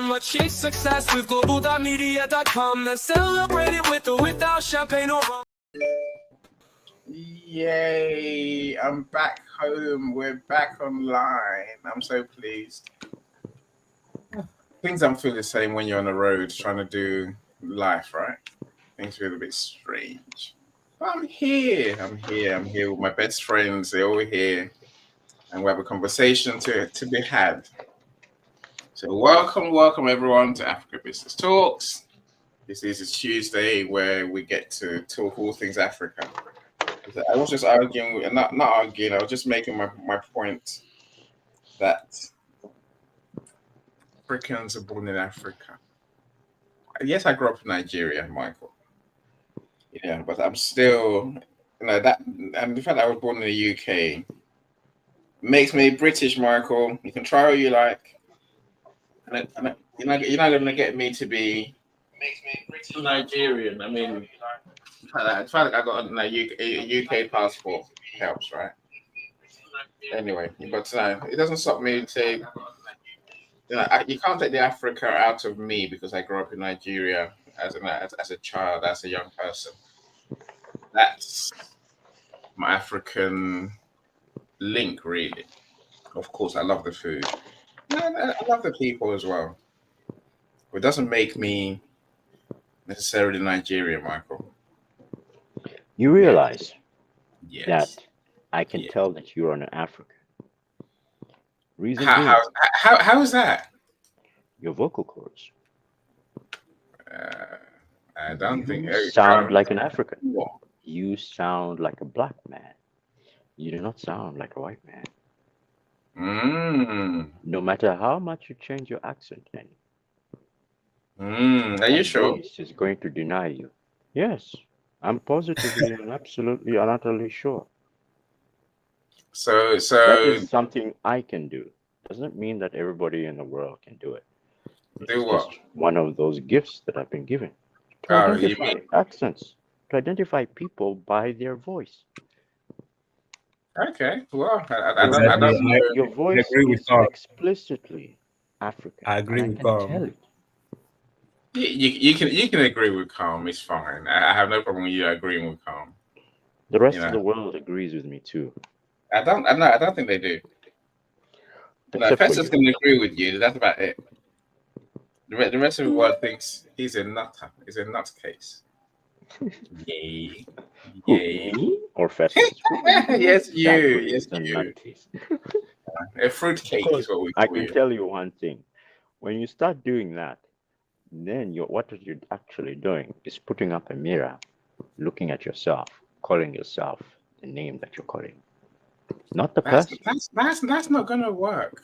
come. Achieve success with Global.Media.com and celebrate it with or without champagne or rum. Yay! I'm back home. We're back online. I'm so pleased. Things don't feel the same when you're on the road trying to do life, right? Things feel a bit strange. But I'm here. I'm here with my best friends. They're all here. And we have a conversation to be had. So welcome everyone to Africa Business Talks. This is a Tuesday where we get to talk all things Africa. I was just arguing, not arguing, I was just making my point that Africans are born in Africa. Yes, I grew up in Nigeria, Michael. Yeah, but I'm still, that, and the fact that I was born in the UK makes me British, Michael. You can try all you like. And you're not going to get me to be Nigerian. I mean, the fact that I got a UK passport helps, right? Anyway, but it doesn't stop me to. You can't take the Africa out of me because I grew up in Nigeria as a child, as a young person. That's my African link, really. Of course, I love the food. I love the people as well. But it doesn't make me necessarily Nigerian, Michael. You realize Yes. that I can tell that you're an African. Reason How is that? Your vocal cords. I don't think you sound like an African. You sound like a black man. You do not sound like a white man. No matter how much you change your accent, Are you sure? Voice is going to deny you. Yes, I'm positively and absolutely and utterly sure. So that is something I can do. Doesn't mean that everybody in the world can do it. Do what? Just one of those gifts that I've been given to identify accents, to identify people by their voice. Okay, well, your voice is explicitly African. I agree with Carl. Tell it. You can agree with Calm. It's fine. I have no problem with you agreeing with Calm. The rest of the world agrees with me too. I don't think they do. Festus can agree with you. That's about it. The rest of the world thinks he's a nutter. He's a nutcase. Yay. Me or Festus? Yes, you. Yes, you. A fruitcake is what we call I can tell you one thing. When you start doing that, then what you're actually doing is putting up a mirror, looking at yourself, calling yourself the name that you're calling. Not the person. That's not gonna work.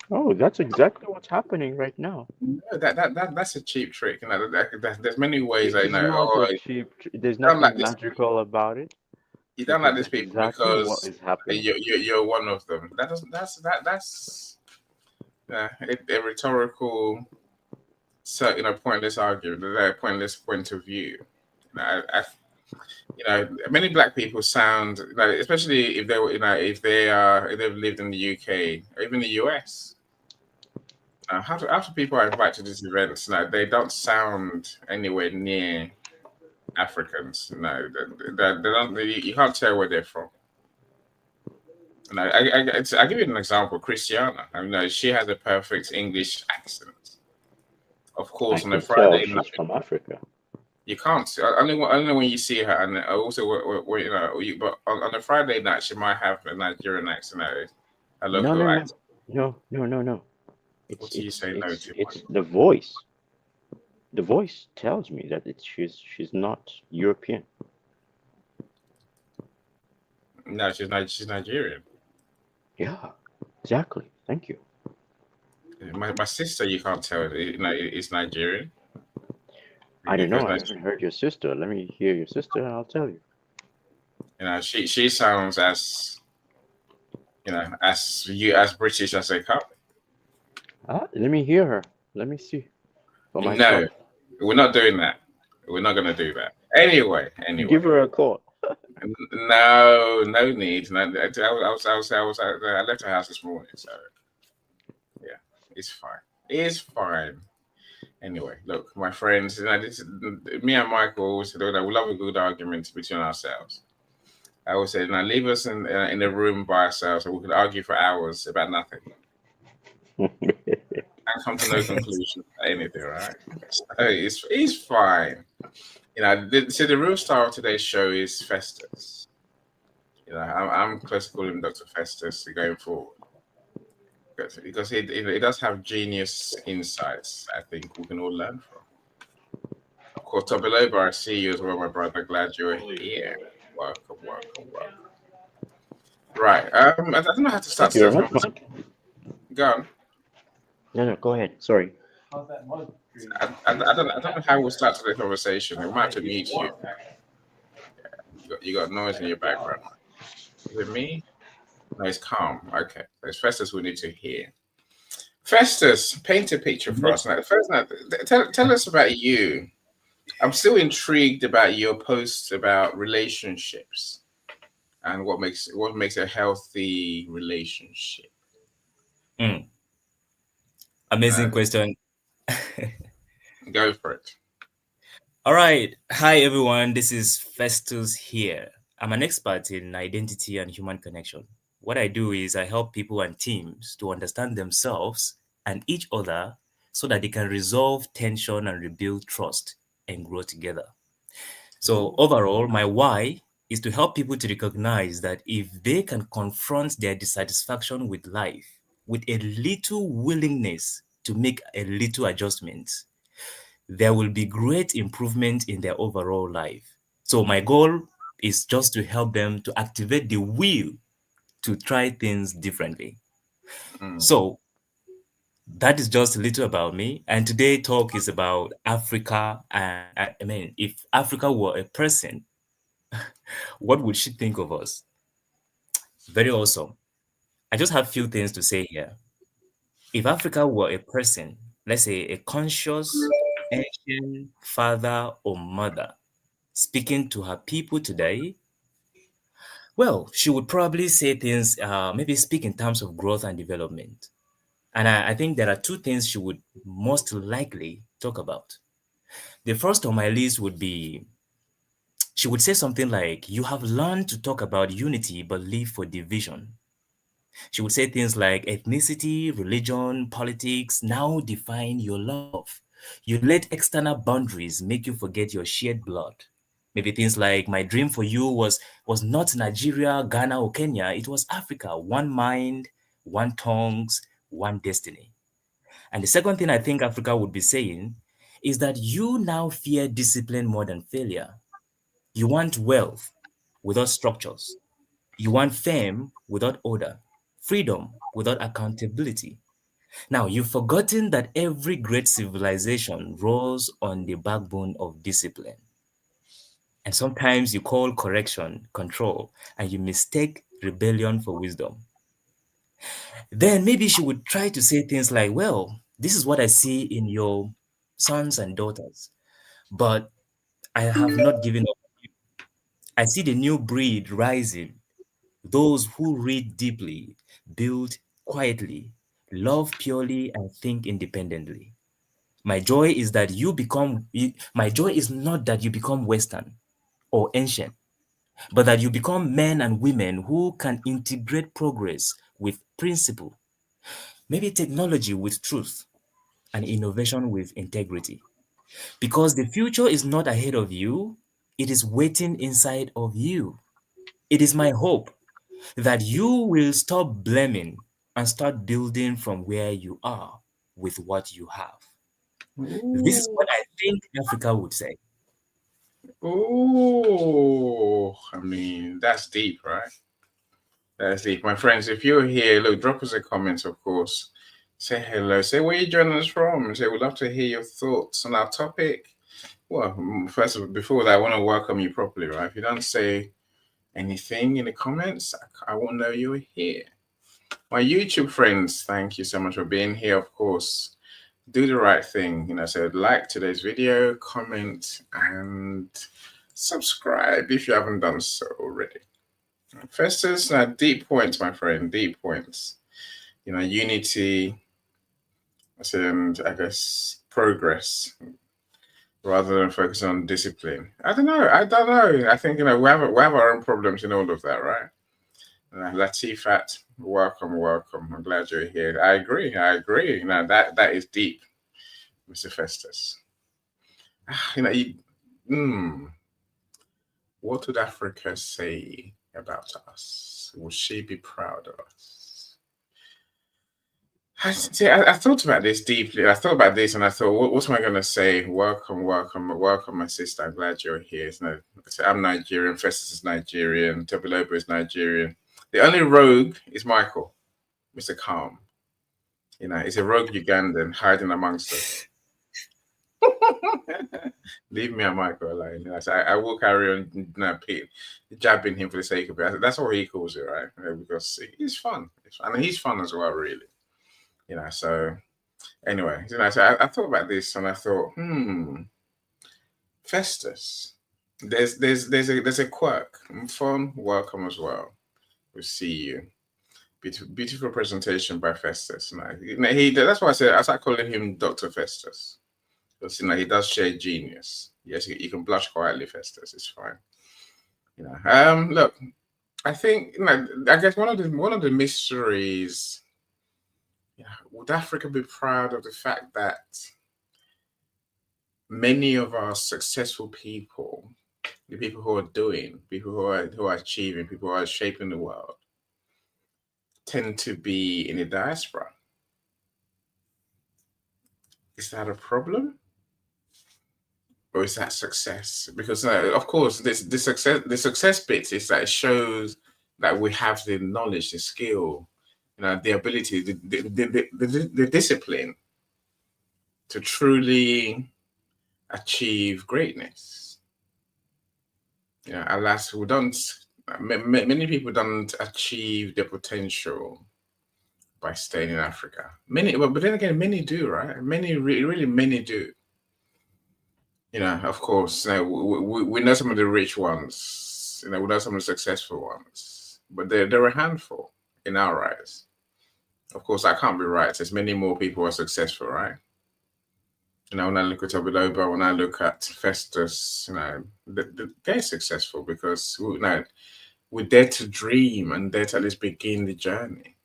Oh, that's exactly what's happening right now. No, that's a cheap trick. There's many ways I know. There's nothing magical about it. You don't like these people exactly because what is happening. You're one of them. That's a rhetorical, pointless argument. A pointless point of view. Many black people sound especially if they've lived in the UK or even the US. After people I invite to these events, they don't sound anywhere near Africans. No, they don't. You can't tell where they're from. I'll give you an example. Christiana, she has a perfect English accent. Of course, on a Friday night, she's from Africa. You can't only when you see her, and also but on a Friday night she might have a Nigerian accent, a local accent. No. What do you say no to? It's the voice. The voice tells me that she's not European. No, she's Nigerian. Yeah, exactly. Thank you. My sister, you can't tell, is Nigerian. I don't know. I haven't heard your sister. Let me hear your sister, and I'll tell you. She sounds as as British as they come. Let me hear her. Let me see. No, we're not doing that. We're not going to do that. Anyway. Give her a call. No need. No, I left the house this morning, so yeah, it's fine. It's fine. Anyway, look, my friends, me and Michael always said that we love a good argument between ourselves. I always say, now leave us in a room by ourselves, and we could argue for hours about nothing and come to no conclusion about anything, right? So it's fine. So the real star of today's show is Festus. I'm close to calling him Dr. Festus going forward because he does have genius insights. I think we can all learn from. Of course, Tobiloba, I see you as well, my brother. Glad you're here. Welcome, welcome, welcome. Right. I don't know how to start Thank you very today's much, conversation. Mike. Go on. No, go ahead. Sorry. I don't know how we'll start today's conversation. We might have to mute you. You got noise in your background. Is it me? No, it's calm. Okay. It's Festus we need to hear. Festus, paint a picture for us. Now, first, tell us about you. I'm still intrigued about your posts about relationships and what makes a healthy relationship. Mm, amazing question. Go for it. All right. Hi, everyone. This is Festus here. I'm an expert in identity and human connection. What I do is I help people and teams to understand themselves and each other so that they can resolve tension and rebuild trust and grow together. So, overall, my why is to help people to recognize that if they can confront their dissatisfaction with life with a little willingness to make a little adjustments, there will be great improvement in their overall life. So my goal is just to help them to activate the will to try things differently. Mm. So that is just a little about me. And today talk is about Africa. And I mean, if Africa were a person, what would she think of us? Very awesome. I just have few things to say here. If Africa were a person, let's say a conscious, ancient father or mother, speaking to her people today, well, she would probably say things, maybe speak in terms of growth and development. And I think there are two things she would most likely talk about. The first on my list would be she would say something like, "You have learned to talk about unity but live for division." She would say things like ethnicity, religion, politics now define your love. You let external boundaries make you forget your shared blood. Maybe things like my dream for you was not Nigeria, Ghana, or Kenya. It was Africa. One mind, one tongues, one destiny. And the second thing I think Africa would be saying is that you now fear discipline more than failure. You want wealth without structures. You want fame without order, freedom without accountability. Now, you've forgotten that every great civilization rose on the backbone of discipline. And sometimes you call correction control and you mistake rebellion for wisdom. Then maybe she would try to say things like, well, this is what I see in your sons and daughters, but I have not given up. I see the new breed rising, those who read deeply, build quietly, love purely, and think independently. My joy is not that you become Western or ancient, but that you become men and women who can integrate progress with principle, maybe technology with truth, and innovation with integrity. Because the future is not ahead of you, it is waiting inside of you. It is my hope that you will stop blaming and start building from where you are with what you have. This is Ooh. what I think Africa would say. Ooh. I mean, that's deep, right? That's deep. My friends, if you're here, look, drop us a comment, of course. Say hello. Say where you joining us from. Say we'd love to hear your thoughts on our topic. Well, first of all, before that, I want to welcome you properly, right? If you don't say anything in the comments, I won't know you're here. My YouTube friends, thank you so much for being here, of course. Do the right thing, so like today's video, comment, and subscribe if you haven't done so already. Festus, deep points, my friend, deep points. Unity, and I guess progress rather than focusing on discipline. I don't know. I don't know. I think we have our own problems in all of that, right? Latifat, welcome, welcome. I'm glad you're here. I agree. I agree. That is deep, Mr. Festus. You know, what would Africa say about us? Would she be proud of us? I thought about this deeply. I thought about this and I thought, what am I going to say? Welcome, welcome, welcome, my sister. I'm glad you're here. I'm Nigerian. Festus is Nigerian. Tobiloba is Nigerian. The only rogue is Michael, Mr. Calm. He's a rogue Ugandan hiding amongst us. Leave me and Michael alone. So I will carry on jabbing him for the sake of it. That's what he calls it, right? Because he's fun. And he's fun as well, really. So anyway, so I thought about this and I thought, Festus. There's a quirk. Fun, welcome as well. We'll see you. Beautiful presentation by Festus. That's why I started calling him Dr. Festus. Because he does share genius. Yes, you can blush quietly, Festus. It's fine. Look, I think I guess one of the mysteries. Would Africa be proud of the fact that many of our successful people, the people who are doing, people who are achieving, people who are shaping the world, tend to be in the diaspora? Is that a problem? Or is that success? Because of course, the success bit is that it shows that we have the knowledge, the skill, the ability, the discipline to truly achieve greatness. Alas, we don't. Many people don't achieve their potential by staying in Africa. But then again, many do, right? Many really, many do. Of course, we know some of the rich ones. We know some of the successful ones, but they're a handful in our eyes. Of course, that can't be right. There's many more people who are successful, right? When I look at Tobiloba, when I look at Festus, they're successful because we dare to dream and dare to at least begin the journey.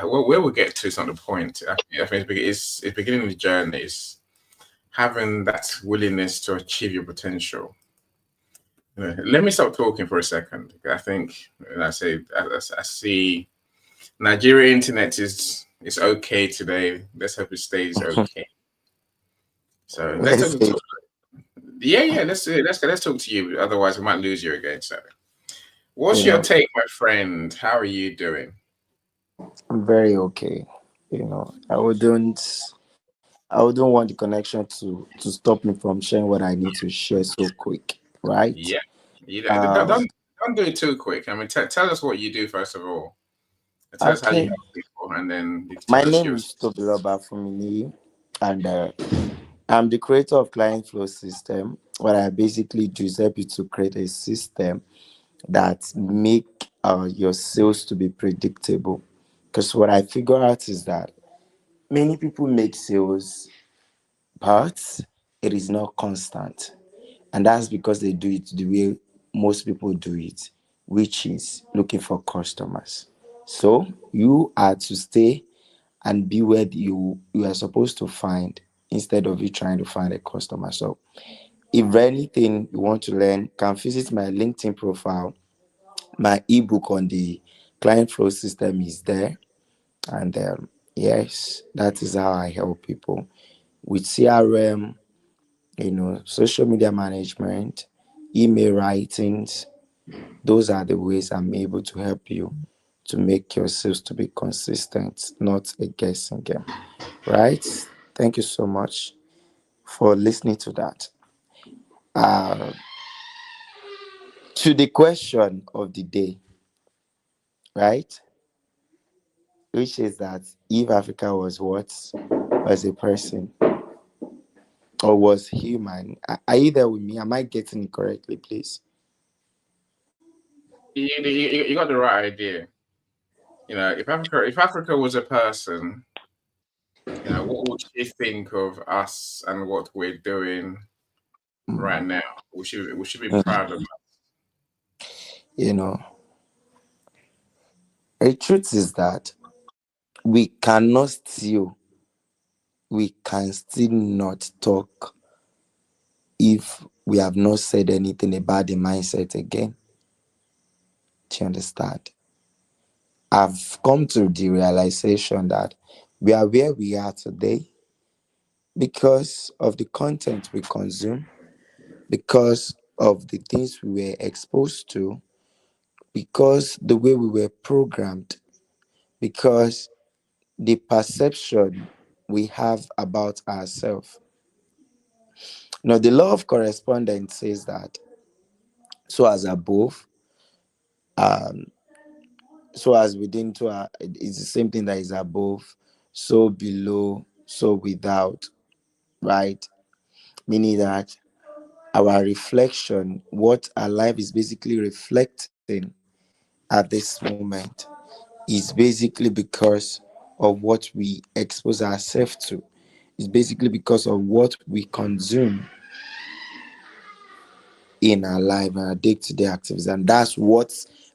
Where we get to is not the point. I think it's beginning the journey. It's having that willingness to achieve your potential. Let me stop talking for a second. I think, I see Nigeria internet is okay today. Let's hope it stays okay. So let's talk. Yeah. Let's talk to you. Otherwise, we might lose you again. So, what's your take, my friend? How are you doing? I'm very okay. I wouldn't want the connection to stop me from sharing what I need to share so quick, right? Yeah. Um, Don't do it too quick. I mean, tell us what you do first of all. Tell us how you okay. help people, and then My tell us name your. is Tobiloba Fumini, and I'm the creator of Client Flow System. What I basically do is help you to create a system that make your sales to be predictable. Because what I figure out is that many people make sales, but it is not constant. And that's because they do it the way most people do it, which is looking for customers. So you are to stay and be where you are supposed to find instead of you trying to find a customer. So if anything you want to learn, you can visit my LinkedIn profile. My ebook on the client flow system is there. And yes, that is how I help people with CRM, social media management, email writings. Those are the ways I'm able to help you to make your sales to be consistent, not a guessing game. Right? Thank you so much for listening to that. Uh, to the question of the day, right? Which is that if Africa was what? Was a person or was human? Are you there with me? Am I getting it correctly, please? You got the right idea. If Africa was a person, What would she think of us and what we're doing right now? We should be proud of You know, the truth is that we cannot still, we can still not talk if we have not said anything about the mindset again. Do you understand? I've come to the realization that we are where we are today because of the content we consume, because of the things we were exposed to, because the way we were programmed, because the perception we have about ourselves. Now, the law of correspondence says that so as above, so as within, it's the same thing that is above, so below, so without, right? Meaning that our reflection, what our life is basically reflecting at this moment, is basically because of what we expose ourselves to. It's basically because of what we consume in our life and our day-to-day activities. And that's what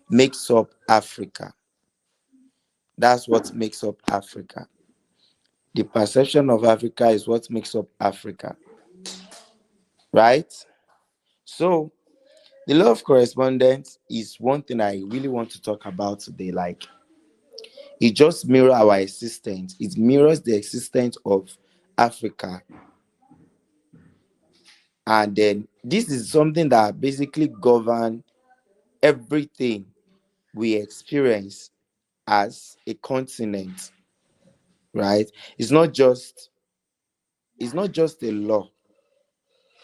makes up Africa. That's what makes up Africa. The perception of Africa is what makes up Africa. Right? So the law of correspondence is one thing I really want to talk about today. Like, it just mirrors our existence. It mirrors the existence of Africa. And then this is something that basically governs everything we experience as a continent, right? It's not just a law.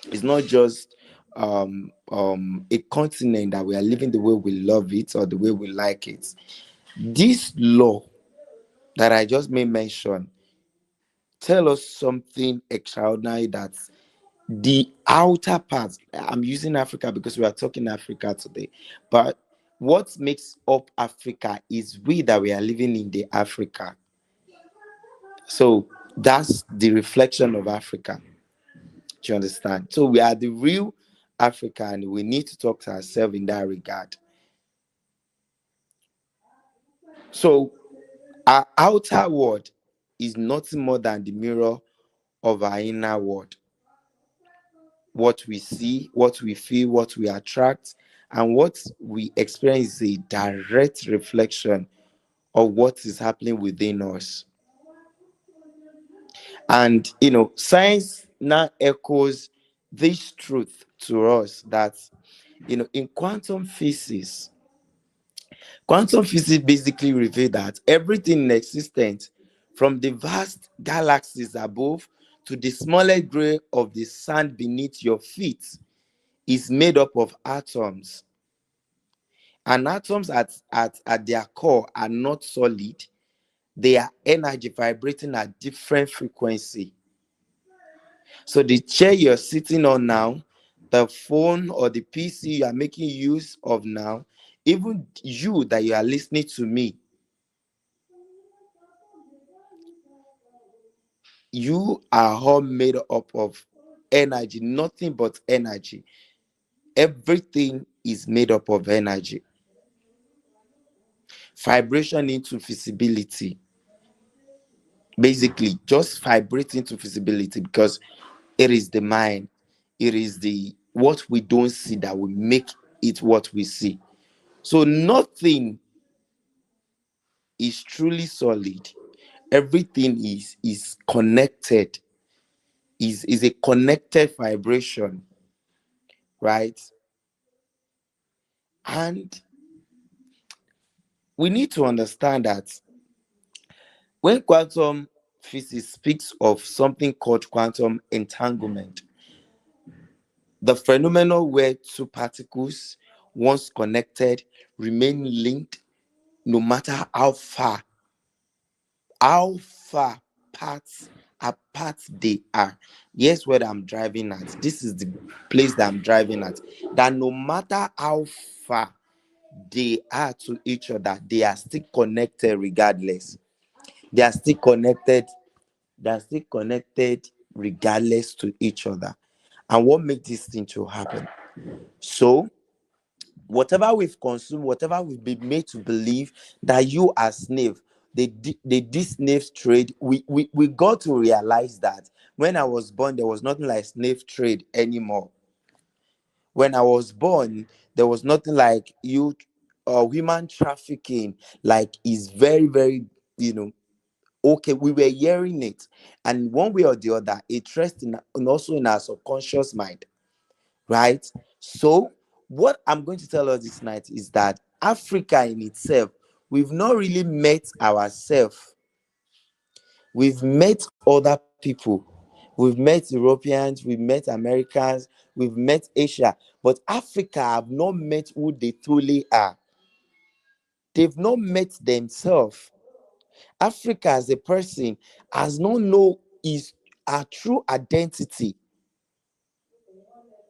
It's not just a continent that we are living the way we love it or the way we like it. This law that I just made mention tell us something extraordinary, that the outer part, I'm using Africa because we are talking Africa today, but what makes up Africa is we that we are living in the Africa. So that's the reflection of Africa. Do you understand? So we are the real Africa, and we need to talk to ourselves in that regard. So our outer world is nothing more than the mirror of our inner world. What we see, what we feel, what we attract, and what we experience is a direct reflection of what is happening within us. And science now echoes this truth to us that in quantum physics basically reveal that everything in existence, from the vast galaxies above to the smallest grain of the sand beneath your feet, is made up of atoms. And atoms at their core are not solid. They are energy vibrating at different frequency. So the chair you're sitting on now, the phone or the PC you are making use of now, even you that you are listening to me, you are all made up of energy, nothing but energy. Everything is made up of energy. Vibration into visibility. Basically, just vibrate into visibility, because it is the mind, it is the what we don't see that will make it what we see. So nothing is truly solid. Everything is connected, is a connected vibration, right? And we need to understand that when quantum physics speaks of something called quantum entanglement, the phenomenon where two particles, once connected, remain linked no matter how far parts apart they are. Here's where I'm driving at. This is the place that I'm driving at. That no matter how far they are to each other, they are still connected regardless. They are still connected They're still connected regardless to each other. And what makes this thing to happen? So whatever we've consumed, whatever we've been made to believe that you are slave, they did slave trade. We got to realize that when I was born, there was nothing like slave trade anymore. When I was born, there was nothing like you human trafficking, like is very, very, you know, okay. We were hearing it, and one way or the other, it rests in and also in our subconscious mind, right? So, what I'm going to tell us this night is that Africa in itself, we've not really met ourselves. We've met other people. We've met Europeans, we've met Americans, we've met Asia, but Africa have not met who they truly are. They've not met themselves. Africa as a person has not known his our true identity.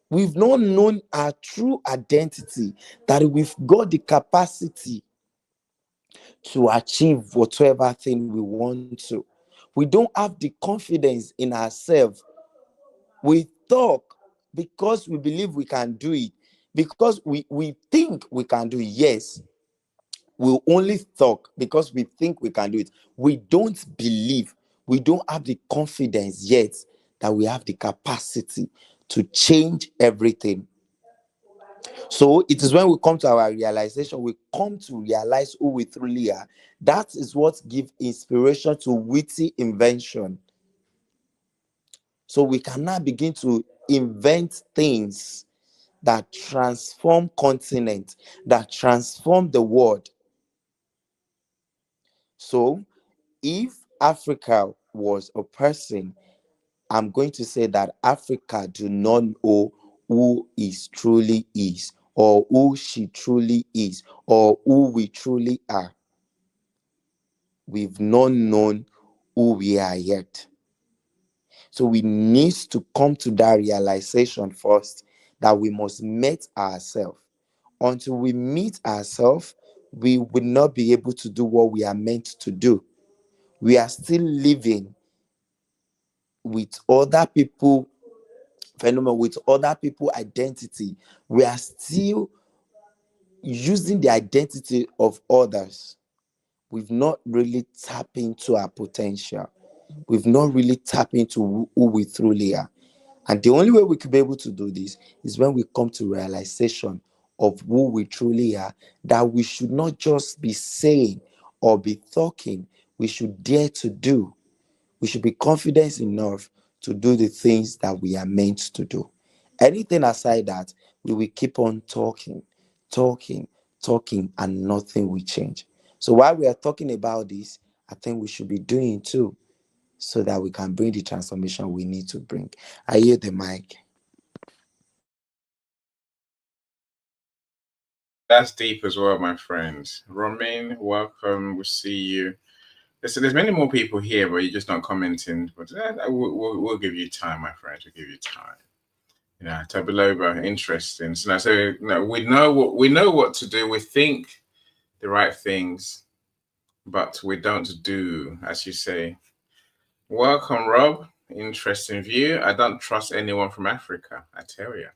We've not known our true identity, that we've got the capacity to achieve whatever thing we want to. We don't have the confidence in ourselves. We talk because we believe we can do it, because we think we can do it. Yes, we only talk because we think we can do it. We don't believe, we don't have the confidence yet that we have the capacity to change everything. So it is when we come to our realization, we come to realize who we truly are. That is what gives inspiration to witty invention. So we can now begin to invent things that transform continent, that transform the world. So if Africa was a person, I'm going to say that Africa do not know who is truly is, or who she truly is, or who we truly are. We've not known who we are yet. So we need to come to that realization first, that we must meet ourselves. Until we meet ourselves, we will not be able to do what we are meant to do. We are still living with other people phenomenon, with other people identity. We are still using the identity of others. We've not really tapped into our potential. We've not really tapped into who we truly are. And the only way we could be able to do this is when we come to realization of who we truly are, that we should not just be saying or be talking, we should dare to do. We should be confident enough to do the things that we are meant to do. Anything aside that, we will keep on talking, talking, talking, and nothing will change. So while we are talking about this, I think we should be doing too, so that we can bring the transformation we need to bring. I hear the mic. That's deep as well, my friends. Romain, welcome. We'll see you. There's many more people here, but you're just not commenting. But we'll give you time, my friends. We'll give you time. Tabiloba, interesting. So we know what to do. We think the right things, but we don't do, as you say. Welcome, Rob. Interesting view. I don't trust anyone from Africa. I tell you.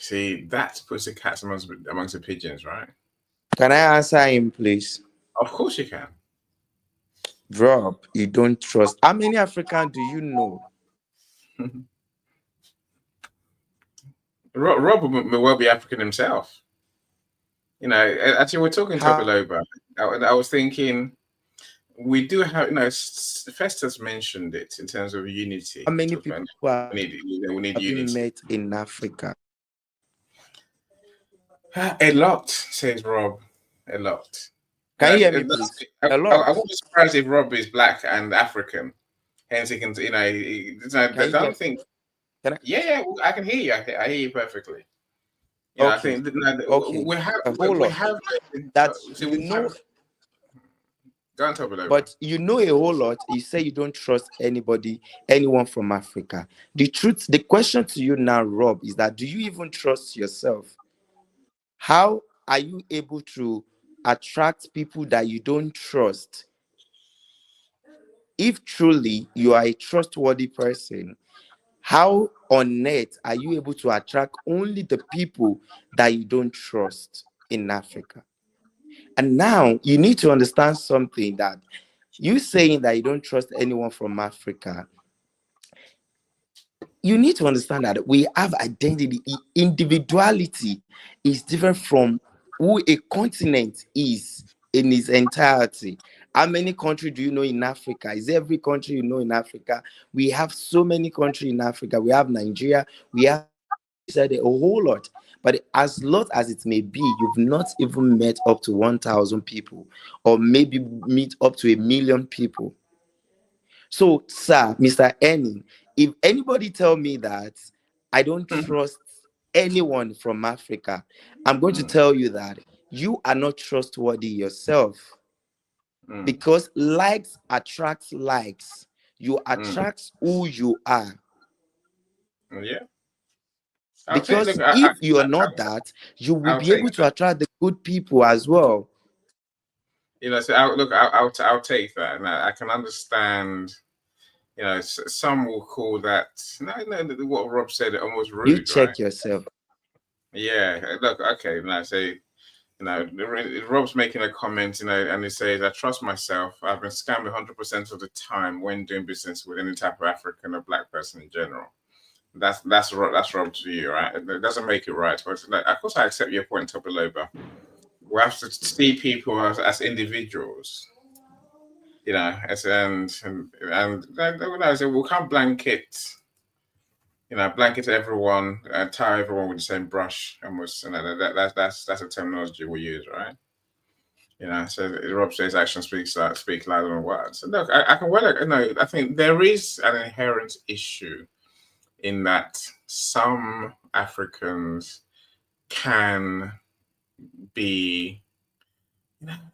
See, that puts the cats amongst the pigeons, right? Can I answer him, please? Of course you can. Rob, you don't trust. How many Africans do you know? Rob may well be African himself. Actually, we're talking to Biloba. I was thinking, we do have, Festus mentioned it in terms of unity. How many people have we need you unity. met in Africa? A lot, says Rob. A lot. Can you hear me, please? A lot. I wouldn't be surprised if Rob is black and African. Hence, he can, I don't think. Yeah, I can hear you. I hear you perfectly. Okay. I think Okay. we have that so you know. Go on top of that. But you know a whole lot. You say you don't trust anyone from Africa. The question to you now, Rob, is that do you even trust yourself? How are you able to attract people that you don't trust? If truly you are a trustworthy person, how on earth are you able to attract only the people that you don't trust in Africa? And now you need to understand something, that you saying that you don't trust anyone from Africa, you need to understand that we have identity. Individuality is different from who a continent is in its entirety. How many countries do you know in Africa? Is every country you know in Africa? We have so many countries in Africa. We have Nigeria, we have said a whole lot. But as lot as it may be, you've not even met up to 1,000 people, or maybe meet up to 1,000,000 people. So, sir, Mr. Enning, if anybody tell me that I don't trust anyone from Africa, I'm going to tell you that you are not trustworthy yourself, because likes attracts likes. You attract who you are. Yeah. I'll take. Because Look, if you are not that, you will I'll be take able to that. attract the good people as well. So I'll take that, and I can understand. Some will call that, no, what Rob said, almost You rude, right? check yourself. Yeah. Look, okay. Now, say, Rob's making a comment, and he says, "I trust myself. I've been scammed 100% of the time when doing business with any type of African or Black person in general." That's Rob's view, right? It doesn't make it right, but of course I accept your point, Tobiloba. We have to see people as individuals, so we can't blanket everyone and tie everyone with the same brush, and that's a terminology we use, right? So Rob says action speaks louder than words. So look, I can I think there is an inherent issue in that some Africans can be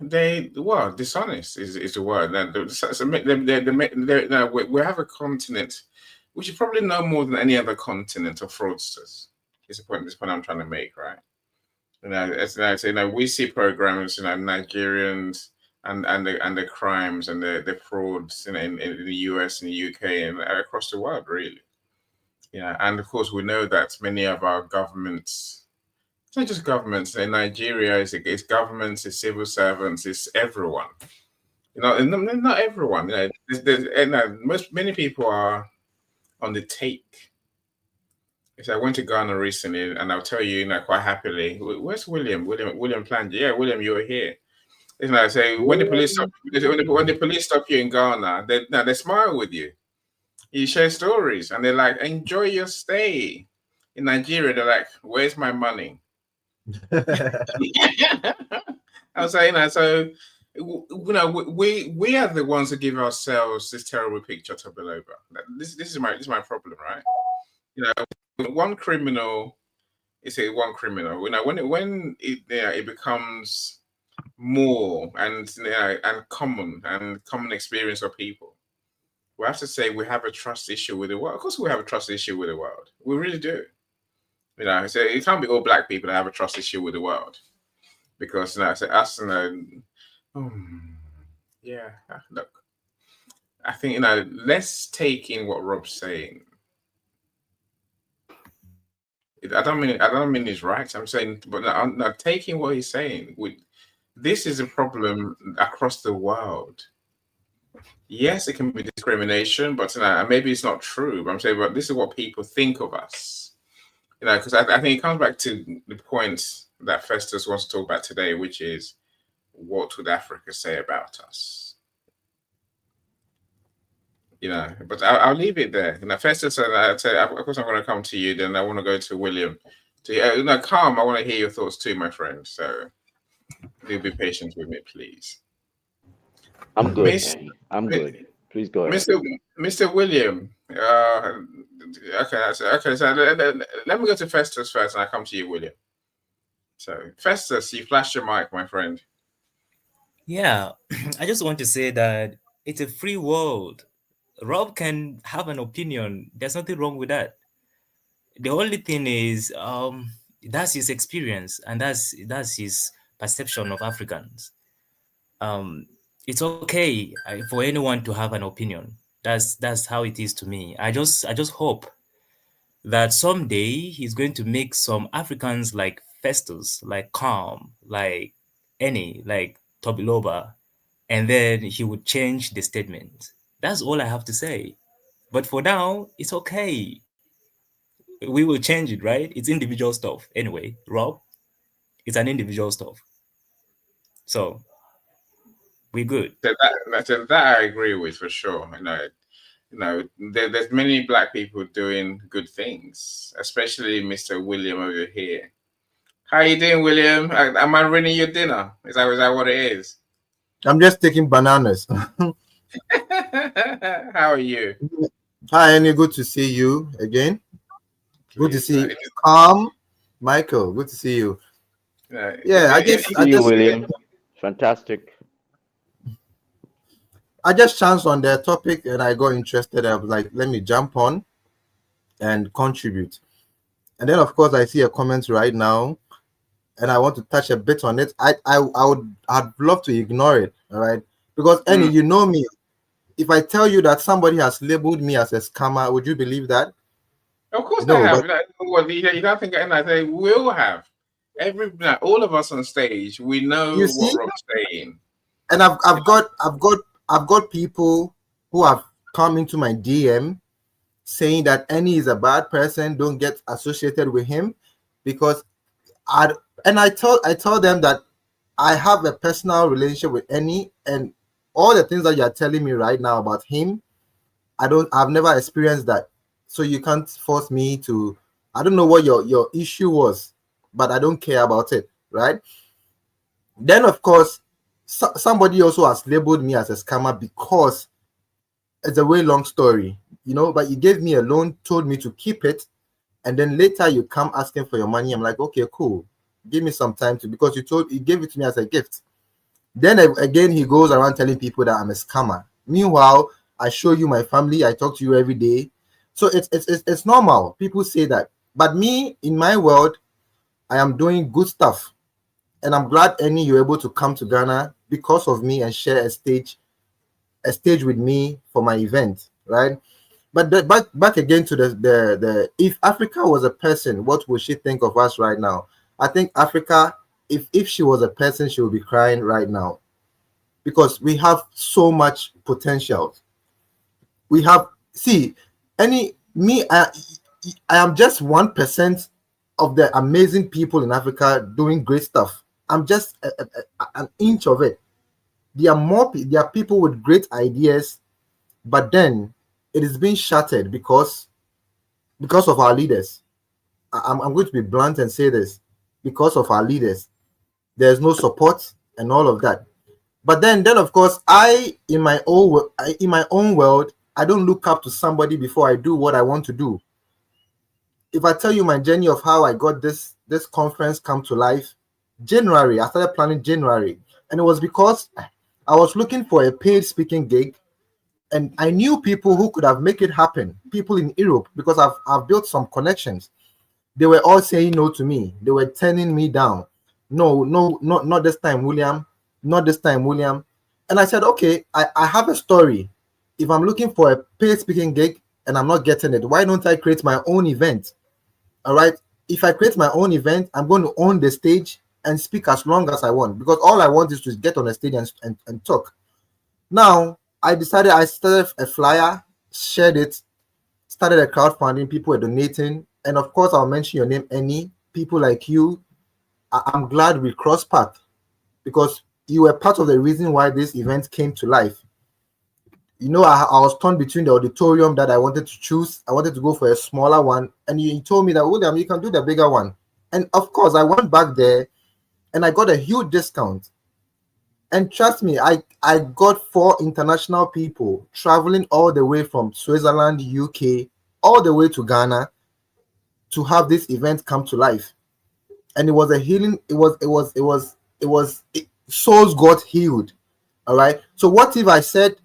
dishonest is the word. We have a continent which is probably no more than any other continent of fraudsters. Is the point. This point I'm trying to make, right? We see programs, Nigerians and the crimes and the frauds, in the US and the UK and across the world, really. And of course we know that many of our governments, it's not just governments in Nigeria, it's governments, it's civil servants, it's everyone. Not everyone. Many people are on the take. I went to Ghana recently, and I'll tell you, quite happily, where's William? William Planje. Yeah, William, you were here. Say when the police stop, when the police stop you in Ghana, they smile with you. You share stories, and they're like, "Enjoy your stay." In Nigeria, they're like, "Where's my money?" I was saying that. So, we are the ones who give ourselves this terrible picture to below. This is my problem, right? One criminal is one criminal. When it becomes more and common experience of people, we have to say we have a trust issue with the world. Of course, we have a trust issue with the world. We really do. So it can't be all Black people that have a trust issue with the world, because us, yeah. Look, I think let's take in what Rob's saying. I don't mean he's right. I'm saying, but I'm not taking what he's saying. This is a problem across the world. Yes, it can be discrimination, but maybe it's not true. But I'm saying, but this is what people think of us. Because I think it comes back to the point that Festus wants to talk about today, which is, what would Africa say about us? But I'll leave it there. Festus, I'd say, of course, I'm going to come to you. Then I want to go to William. Calm. I want to hear your thoughts too, my friend. So, do be patient with me, please. I'm good, man. I'm good. Please go ahead. Mr. William. Okay. So let me go to Festus first, and I come to you, William. So, Festus, you flashed your mic, my friend. Yeah, I just want to say that it's a free world. Rob can have an opinion. There's nothing wrong with that. The only thing is, that's his experience, and that's his perception of Africans. it's okay for anyone to have an opinion. That's how it is to me. I just hope that someday he's going to make some Africans like Festus, like Calm, like any, like Tobiloba, and then he would change the statement. That's all I have to say. But for now, it's okay. We will change it, right? It's individual stuff. Anyway, Rob, it's an individual stuff. So we're good. So that I agree with for sure. There's many black people doing good things, especially Mr. William over here. How you doing, William? Am I ruining your dinner? Is that what it is? I'm just taking bananas. How are you? Hi, Annie. Good to see you again. Good to Please, see Michael. Good to see you. Yeah, See you, William. Fantastic. I just chanced on the topic and I got interested. I was like, let me jump on and contribute. And then, of course, I see a comment right now, and I want to touch a bit on it. I'd love to ignore it, all right? Because Annie, you know me. If I tell you that somebody has labeled me as a scammer, would you believe that? Of course No, they have. but You don't think they will have. All of us on stage, we know you what see, Rob's saying. and I've got people who have come into my DM saying that Annie is a bad person, don't get associated with him, because I tell them that I have a personal relationship with Annie, and all the things that you're telling me right now about him, I've never experienced that. So you can't force me to. I don't know what your issue was, but I don't care about it, right? Then of course somebody also has labeled me as a scammer because it's a way long story, but you gave me a loan, told me to keep it, and then later you come asking for your money. I'm like, okay, cool, give me some time to, because you gave it to me as a gift. Then again he goes around telling people that I'm a scammer. Meanwhile, I show you my family, I talk to you every day. So it's normal, people say that. But me, in my world, I am doing good stuff, and I'm glad Annie you're able to come to Ghana because of me and share a stage with me for my event, right? But back again to the if Africa was a person, what would she think of us right now? I think Africa, if she was a person, she would be crying right now, because we have so much potential. We have, see, any me I am just 1% of the amazing people in Africa doing great stuff. I'm just an inch of it. There are people with great ideas, but then it is being shattered because of our leaders. I'm going to be blunt and say this: because of our leaders, there's no support and all of that. But then of course, in my own world, I don't look up to somebody before I do what I want to do. If I tell you my journey of how I got this conference come to life, January, I started planning January, and it was because I was looking for a paid speaking gig, and I knew people who could have make it happen. People in Europe, because I've built some connections. They were all saying no to me. They were turning me down. No, no, not this time, William. Not this time, William. And I said, okay, I have a story. If I'm looking for a paid speaking gig and I'm not getting it, why don't I create my own event? All right. If I create my own event, I'm going to own the stage and speak as long as I want, because all I want is to get on the stage and talk. Now, I started a flyer, shared it, started a crowdfunding, people were donating. And of course, I'll mention your name, Annie. People like you, I'm glad we crossed path, because you were part of the reason why this event came to life. I was torn between the auditorium that I wanted to choose. I wanted to go for a smaller one. And you told me that, William, you can do the bigger one. And of course, I went back there and I got a huge discount. And trust me, I got 4 international people traveling all the way from Switzerland, UK, all the way to Ghana to have this event come to life. And it was a healing. Souls got healed. All right. So what if I said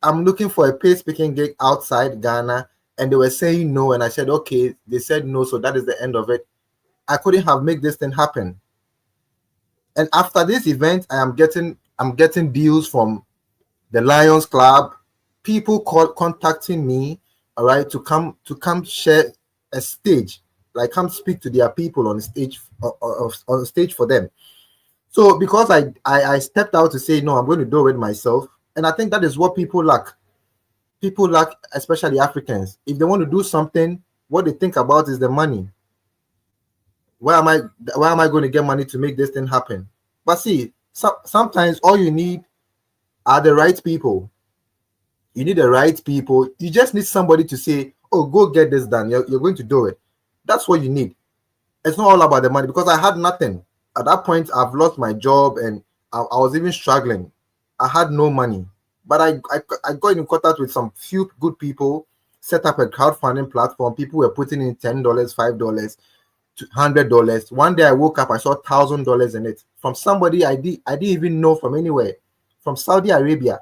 I'm looking for a paid speaking gig outside Ghana, and they were saying no, and I said okay, they said no, so that is the end of it. I couldn't have made this thing happen. And after this event, I'm getting deals from the Lions Club, people contacting me, all right, to come share a stage, like come speak to their people on stage, on stage for them. So because I stepped out to say no, I'm going to do it myself, and I think that is what people lack. People lack, especially Africans. If they want to do something, what they think about is the money. Where am I? Where am I going to get money to make this thing happen? But see, sometimes all you need are the right people. You need the right people. You just need somebody to say, "Oh, go get this done. You're going to do it." That's what you need. It's not all about the money, because I had nothing at that point. I've lost my job, and I was even struggling. I had no money, but I got in contact with some few good people, set up a crowdfunding platform. People were putting in $10, $5, $100. One day I woke up, I saw $1,000 in it from somebody I didn't even know from anywhere, from Saudi Arabia,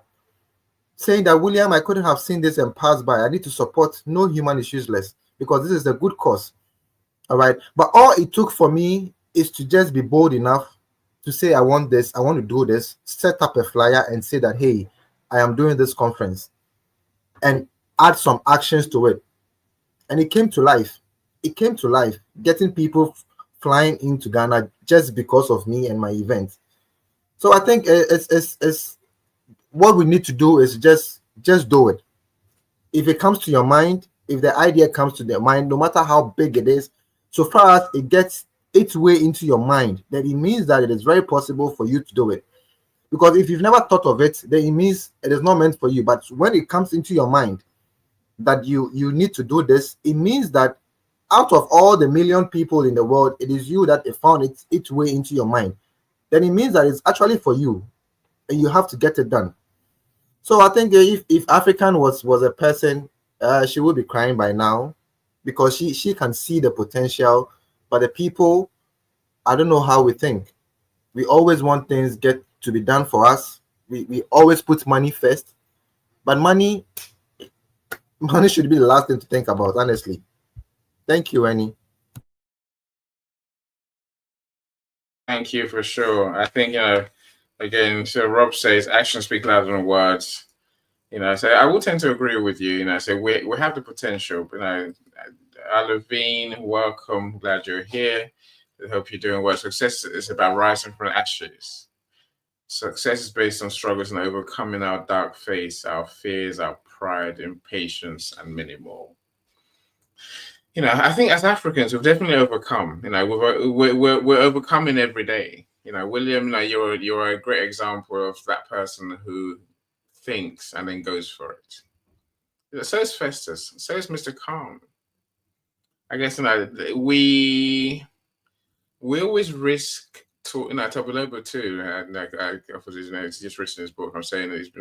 saying that, William, I couldn't have seen this and passed by. I need to support. No human is useless, because this is a good cause. All right. But all it took for me is to just be bold enough to say, I want this, I want to do this, set up a flyer and say that, hey, I am doing this conference, and add some actions to it. And it came to life. It came to life, getting people flying into Ghana just because of me and my event. So I think it's what we need to do is just do it. If it comes to your mind, if the idea comes to their mind, no matter how big it is, so far as it gets its way into your mind, then it means that it is very possible for you to do it. Because if you've never thought of it, then it means it is not meant for you. But when it comes into your mind that you need to do this, it means that out of all the million people in the world, it is you that it found its way into your mind. Then it means that it's actually for you, and you have to get it done. So I think if African was a person, she would be crying by now, because she can see the potential. But the people, I don't know how we think. We always want things get to be done for us. We always put money first, but money should be the last thing to think about, honestly. Thank you, Annie. Thank you for sure. I think, again, so Rob says actions speak louder than words. So I will tend to agree with you. So we have the potential. Alavine, welcome. Glad you're here. I hope you're doing well. Success is about rising from the ashes. Success is based on struggles and overcoming our dark face, our fears, our pride, impatience, and many more. I think as Africans, we've definitely overcome. We're overcoming every day. William, you're a great example of that person who thinks and then goes for it. So is Festus. So is Mr. Calm. I guess we always risk to Tabaloba too, and he's just written his book. I'm saying that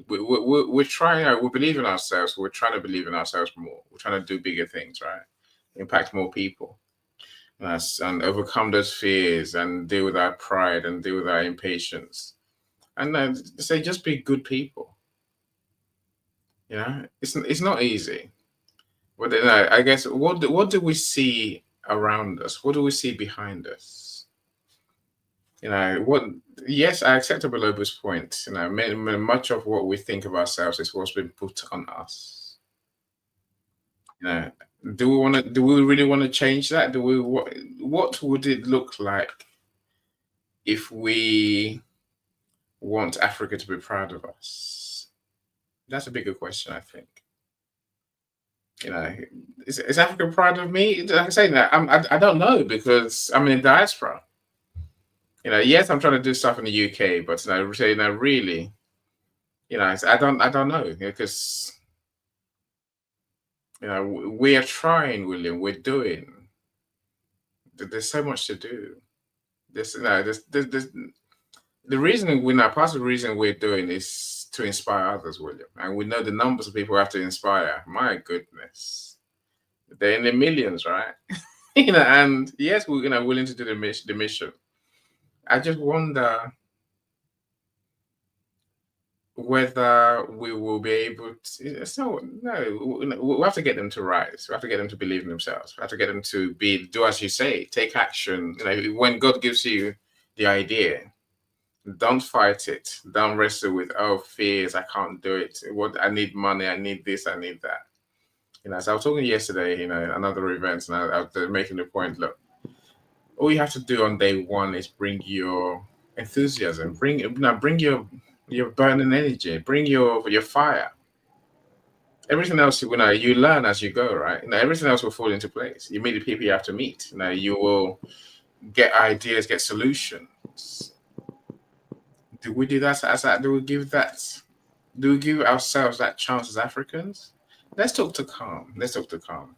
we're trying. We believe in ourselves. We're trying to believe in ourselves more. We're trying to do bigger things, right? Impact more people, and overcome those fears, and deal with our pride, and deal with our impatience, and say just be good people. It's not easy, but I guess what do we see around us? What do we see behind us? Yes, I accept Belobo's point. Much of what we think of ourselves is what's been put on us. Do we really want to change that? What would it look like if we want Africa to be proud of us? That's a bigger question, I think. Is Africa proud of me? Like I say that I don't know, because I'm in diaspora. Yes, I'm trying to do stuff in the UK, but really, I don't know, because we are trying, William. We're doing. There's so much to do. The reason part of the reason we're doing is to inspire others, William, and we know the numbers of people we have to inspire. My goodness, they're in the millions, right? And yes, we're willing to do the mission. I just wonder whether we will be able to. We have to get them to rise. We have to get them to believe in themselves. We have to get them to do as you say, take action. When God gives you the idea, Don't fight it. Don't wrestle with fears. I can't do it. What I need money. I need this. I need that. So I was talking yesterday. Another event, and I was making the point. Look, all you have to do on day one is bring your enthusiasm. Bring your burning energy. Bring your fire. Everything else, you learn as you go, right? Everything else will fall into place. You meet the people you have to meet. You will get ideas, get solutions. Do we do that as that? Do we give that? Do we give ourselves that chance as Africans? Let's talk to Calm. Let's talk to Calm.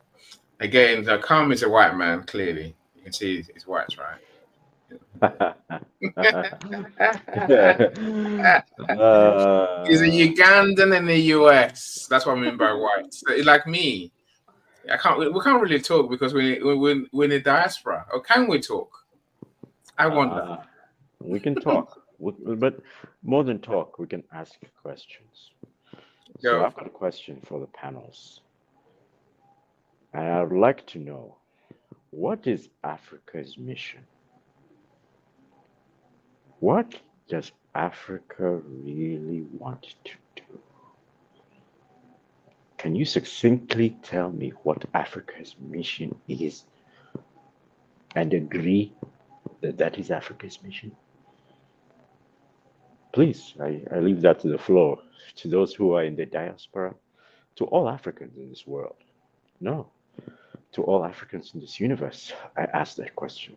Again, Calm is a white man, clearly. You can see he's white, right? He's a Ugandan in the US. That's what I mean by white. So, like me, we can't really talk because we're in the diaspora. Or can we talk? I wonder. We can talk, but more than talk, we can ask questions. So I've got a question for the panels. And I would like to know, what is Africa's mission? What does Africa really want to do? Can you succinctly tell me what Africa's mission is and agree that that is Africa's mission? Please, I leave that to the floor, to those who are in the diaspora, to all Africans in this world. No, to all Africans in this universe, I ask that question.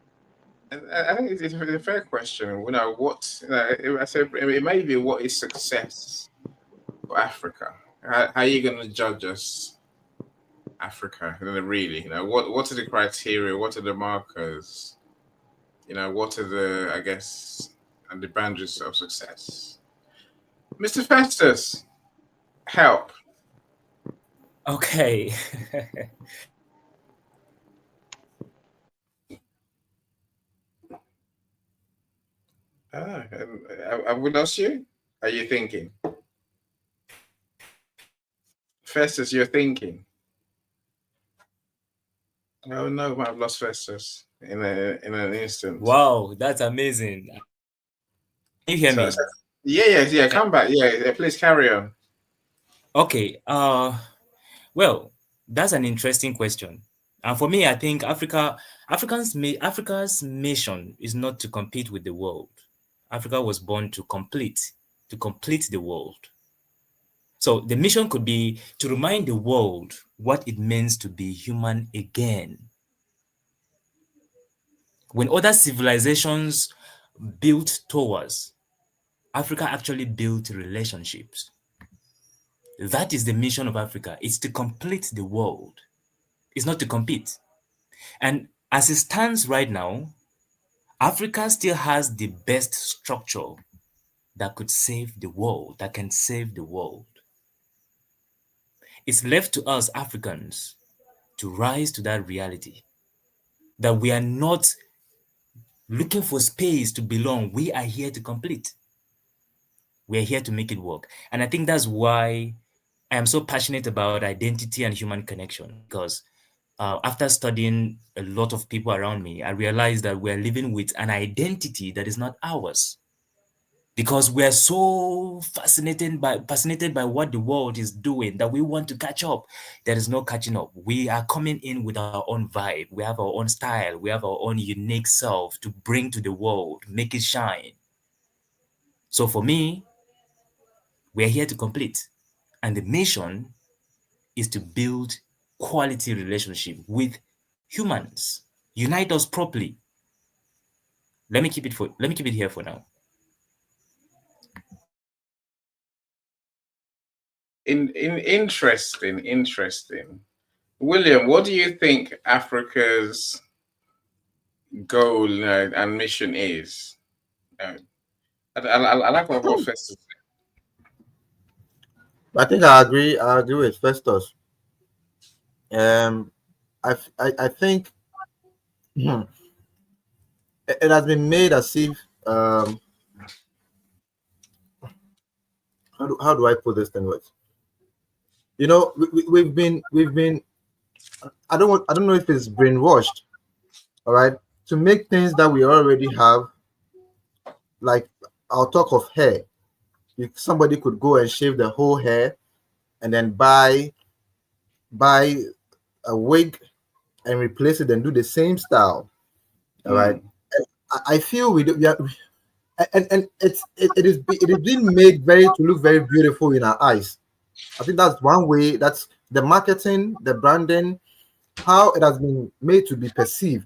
I think it's a fair question. I said it may be, what is success for Africa? How are you going to judge us, Africa? Really, what are the criteria? What are the markers? What are the, I guess, and the boundaries of success? Mr. Festus, help. Okay. I would ask you. Are you thinking? Festus, you're thinking. Oh no, I've lost Festus in an instant. Wow, that's amazing. Can you hear me? Yeah. Come back. Yeah, please carry on. Okay. Well, that's an interesting question. And for me, I think Africa's mission is not to compete with the world. Africa was born to complete the world. So the mission could be to remind the world what it means to be human again. When other civilizations built towers, Africa actually built relationships. That is the mission of Africa. It's to complete the world. It's not to compete. And as it stands right now, Africa still has the best structure that could save the world, that can save the world. It's left to us Africans to rise to that reality, that we are not looking for space to belong. We are here to complete. We are here to make it work. And I think that's why I am so passionate about identity and human connection, because after studying a lot of people around me, I realized that we're living with an identity that is not ours. Because we're so fascinated by what the world is doing that we want to catch up. There is no catching up. We are coming in with our own vibe. We have our own style. We have our own unique self to bring to the world, make it shine. So for me, we're here to complete. And the mission is to build quality relationship with humans. Unite us properly. Let me keep it here for now. Interesting. William, what do you think Africa's goal and mission is? I like what Festus said. I think I agree. I agree with Festus. I think it has been made as if how do I put this thing with? We've been I don't know if it's brainwashed, all right, to make things that we already have, like I'll talk of hair. Somebody could go and shave the whole hair and then buy a wig and replace it and do the same style. All right. Mm. I feel we are, and it is being made very to look very beautiful in our eyes. I think that's one way. That's the marketing, the branding, how it has been made to be perceived,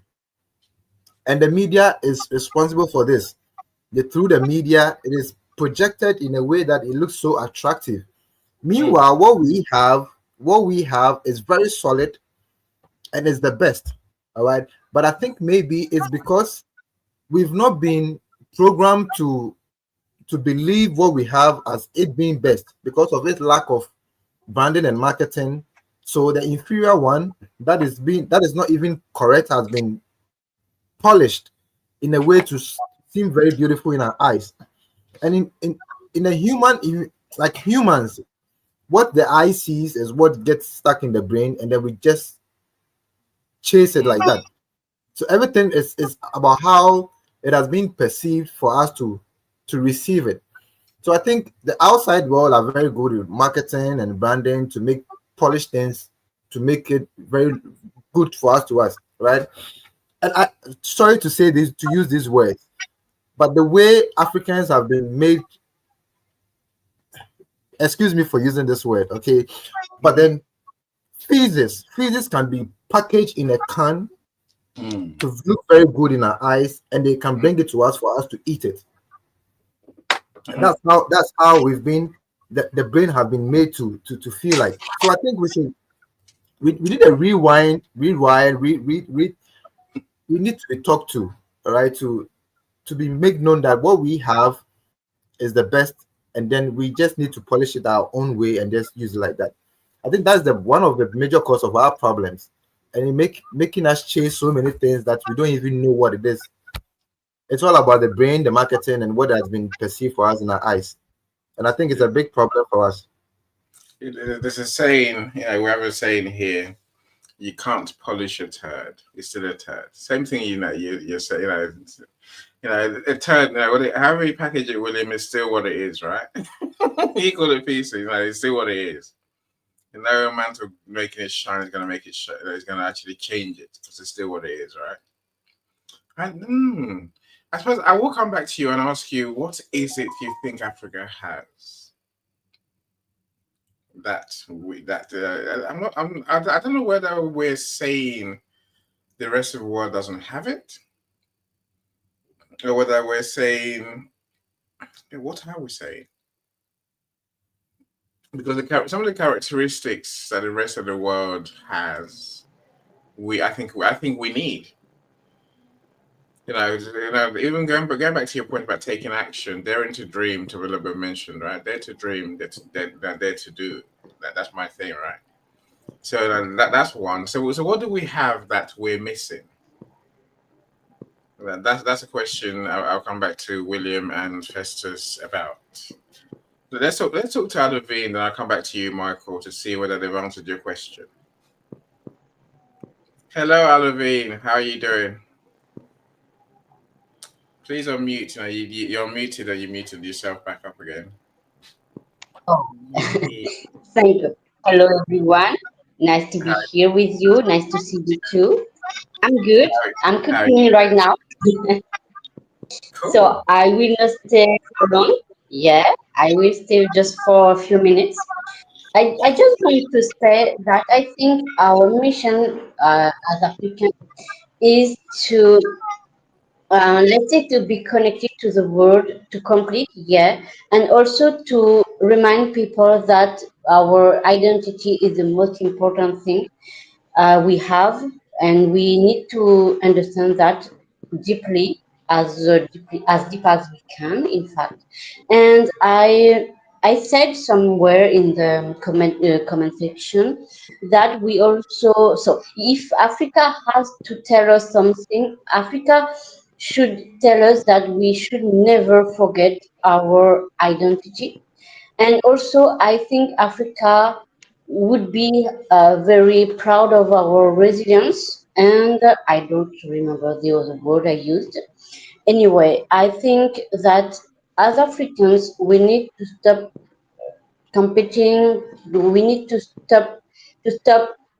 and the media is responsible for this. Through the media, it is projected in a way that it looks so attractive. Mm. Meanwhile, what we have is very solid and is the best. All right, but I think maybe it's because we've not been programmed to believe what we have as it being best because of its lack of branding and marketing. So the inferior one that is not even correct has been polished in a way to seem very beautiful in our eyes. And in a human, like humans, what the eye sees is what gets stuck in the brain, and then we just chase it like that. So everything is about how it has been perceived for us to receive it. So I think the outside world are very good with marketing and branding to make polish things to make it very good for us, right? And I sorry to say this to use these words, but the way Africans have been made, excuse me for using this word, okay, but Mm. then feces can be packaged in a can Mm. to look very good in our eyes, and they can Mm. bring it to us for us to eat it. And Mm. that's how we've been the brain have been made to feel like. So I think we need a rewind, we need to be talked to, all right, to be make known that what we have is the best, and then we just need to polish it our own way and just use it like that. I think that's the one of the major cause of our problems, and it making us chase so many things that we don't even know what it is. It's all about the brain, the marketing, and what has been perceived for us in our eyes. And I think it's a big problem for us. There's a saying, we have a saying here: you can't polish a turd; it's still a turd. Same thing, you say, a turd. However you package it, William, is still what it is, right? You call it pieces, it's still what it is. And no amount of making it shine is going to make it shine. It's going to actually change it because it's still what it is, right? And I suppose I will come back to you and ask you, what is it you think Africa has I don't know whether we're saying the rest of the world doesn't have it, or whether we're saying, what are we saying? Because some of the characteristics that the rest of the world has, I think we need. Even going back to your point about taking action, daring to dream, to Willibert mentioned, right? Dare to dream, they're there to do. That's my thing, right? So that's one. So what do we have that we're missing? That's a question I'll come back to William and Festus about. So let's talk to Adovine, then I'll come back to you, Michael, to see whether they've answered your question. Hello, Adovine. How are you doing? Please unmute. You're muted, or you muted yourself back up again. Oh, Yeah. thank you. Hello, everyone. Nice to be Hi. here with you. Nice to see you too. I'm good. I'm How are you cooking right doing? now. Cool. So I will not stay for long. Yeah, I will stay just for a few minutes. I just want to say that I think our mission as Africans is to let's say to be connected to the world to complete, yeah, and also to remind people that our identity is the most important thing we have, and we need to understand that deeply, as deep as we can, in fact. And I said somewhere in the comment section that we also, so if Africa has to tell us something, Africa should tell us that we should never forget our identity. And also, I think Africa would be very proud of our resilience. And I don't remember the other word I used. Anyway, I think that as Africans, we need to stop competing. We need to stop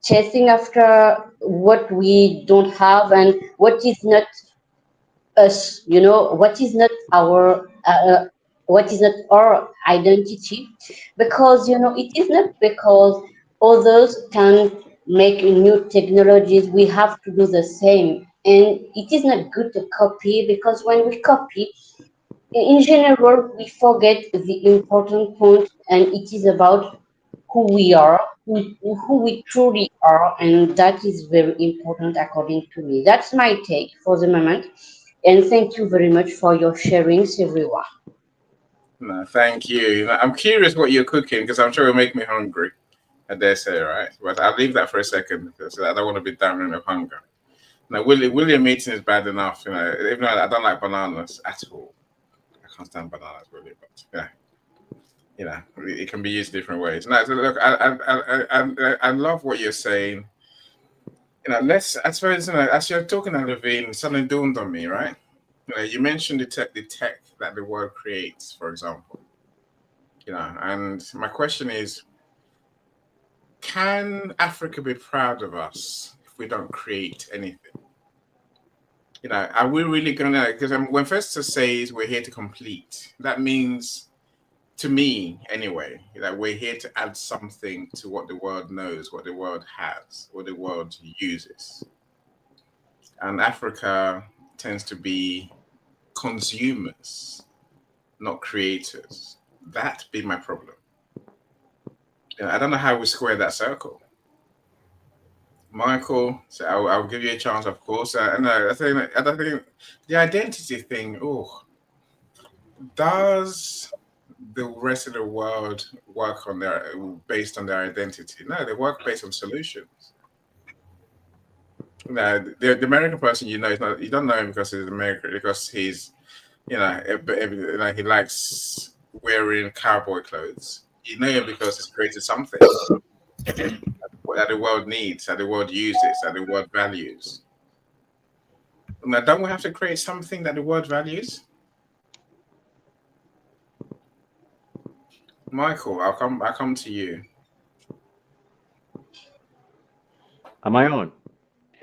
chasing after what we don't have and what is not us. What is not what is not our identity, because it is not because others can make new technologies we have to do the same. And it is not good to copy, because when we copy, in general, we forget the important point, and it is about who we are, who we truly are, and that is very important according to me. That's my take for the moment, and thank you very much for your sharings, everyone. No, thank you. I'm curious what you're cooking because I'm sure it'll make me hungry. I dare say, right? But I'll leave that for a second because I don't want to be down of hunger. Now, William eating is bad enough, even though I don't like bananas at all. I can't stand bananas, really, but it can be used different ways. No, so look, I love what you're saying. I suppose, as you're talking, Levine, something dawned on me, right? You mentioned the tech that the world creates, for example. And my question is, can Africa be proud of us if we don't create anything? Are we really gonna? Because when Festa says we're here to complete, that means, to me anyway, that we're here to add something to what the world knows, what the world has, what the world uses. And Africa tends to be consumers, not creators. That be my problem. I don't know how we square that circle. Michael, so I'll give you a chance, of course. No, I don't think the identity thing. Oh, does the rest of the world work on based on their identity? No, they work based on solutions. No, the American person, is not. You don't know him because he's American, because he's he likes wearing cowboy clothes. You know him because he's created something that the world needs, that the world uses, that the world values. Now, don't we have to create something that the world values? Michael, I'll come to you. Am I on?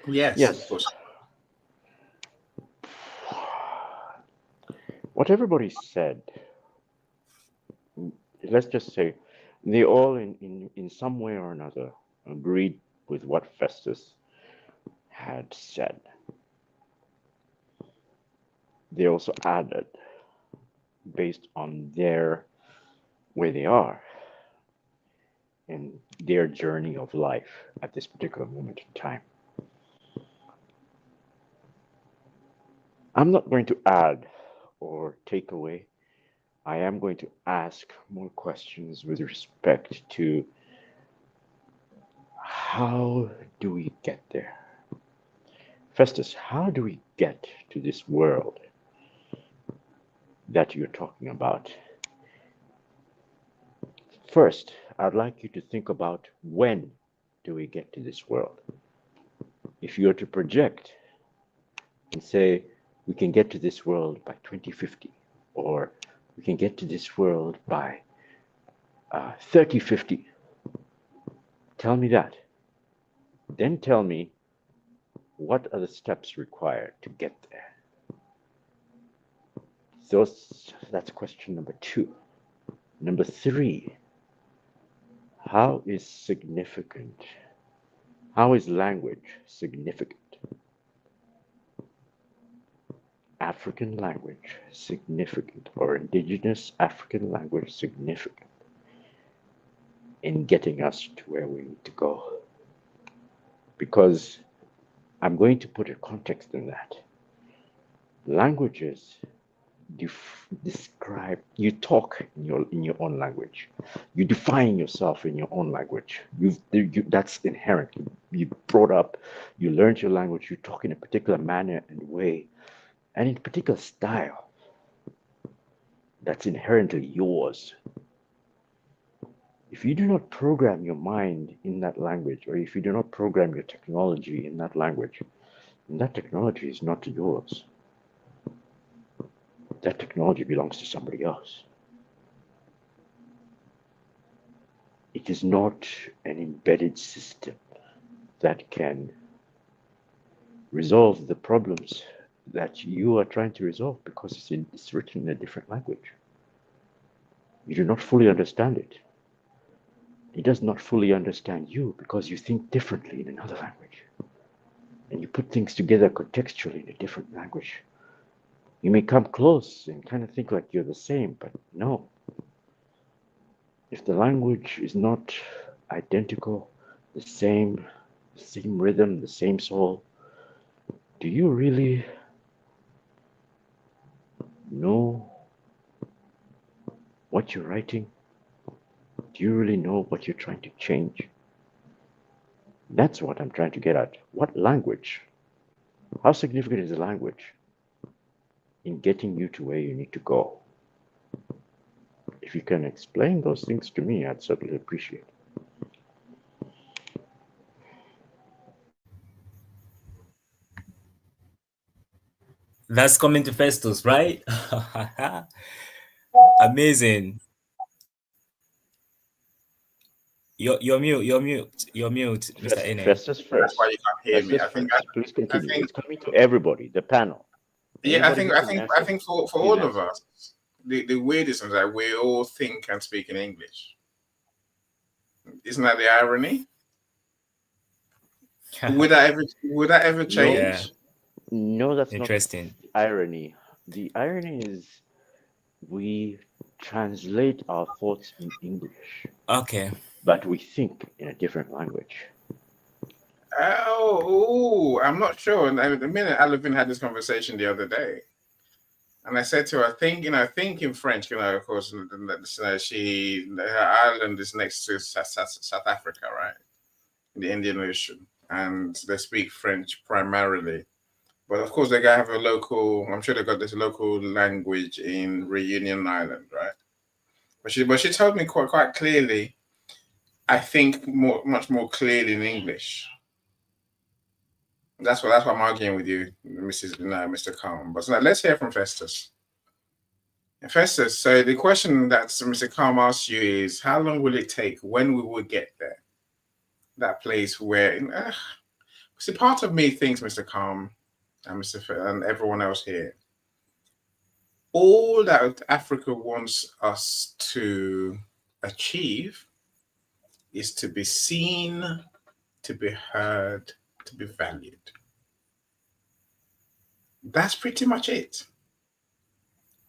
Yes, Yes. of course. What everybody said, let's just say, they all in some way or another agreed with what Festus had said. They also added, based on where they are in their journey of life at this particular moment in time. I'm not going to add or take away. I am going to ask more questions with respect to how do we get there? Festus, how do we get to this world that you're talking about? First, I'd like you to think about, when do we get to this world? If you were to project and say we can get to this world by 2050, or we can get to this world by 3050, tell me that. Then tell me, what are the steps required to get there? That's question number 2. Number 3, how is language significant? African language significant, or indigenous African language significant in getting us to where we need to go? Because I'm going to put a context in that. Languages describe, you talk in your own language, you define yourself in your own language. That's inherent. You brought up, you learned your language, you talk in a particular manner and way, and in a particular style that's inherently yours. If you do not program your mind in that language, or if you do not program your technology in that language, then that technology is not yours. that technology belongs to somebody else. It is not an embedded system that can resolve the problems that you are trying to resolve because it's written in a different language. You do not fully understand it. It does not fully understand you because you think differently in another language. And you put things together contextually in a different language. You may come close and kind of think like you're the same, but no. If the language is not identical, the same rhythm, the same soul, do you really know what you're writing? Do you really know what you're trying to change? That's what I'm trying to get at. What language? How significant is the language in getting you to where you need to go? If you can explain those things to me, I'd certainly appreciate it. That's coming to Festus, right? Amazing. You're mute, Mr. Ene. Festus That's why first. you can't hear me. Festus first. Please I continue. think, It's coming to everybody, the panel. yeah, Anybody who can I answer, think for please all of answer. us, the weirdest is that we all think and speak in English. Isn't that the irony? Would that ever change? Yeah, No, that's not interesting. the irony. The irony is we translate our thoughts in English, Okay. but we think in a different language. Oh, I'm not sure. And the minute Alvin had this conversation the other day, and I said to her, think in French, of course, her island is next to South Africa, right? In the Indian Ocean. And they speak French primarily. But of course, they have I'm sure they got this local language in Reunion Island, right? But she told me quite clearly, I think much more clearly in English. That's why I'm arguing with you, Mr. Calm. But so let's hear from Festus. Festus, so the question that Mr. Calm asked you is, how long will it take when we will get there? That place where, see, part of me thinks, Mr. Calm and and everyone else here, all that Africa wants us to achieve is to be seen, to be heard, to be valued. That's pretty much it.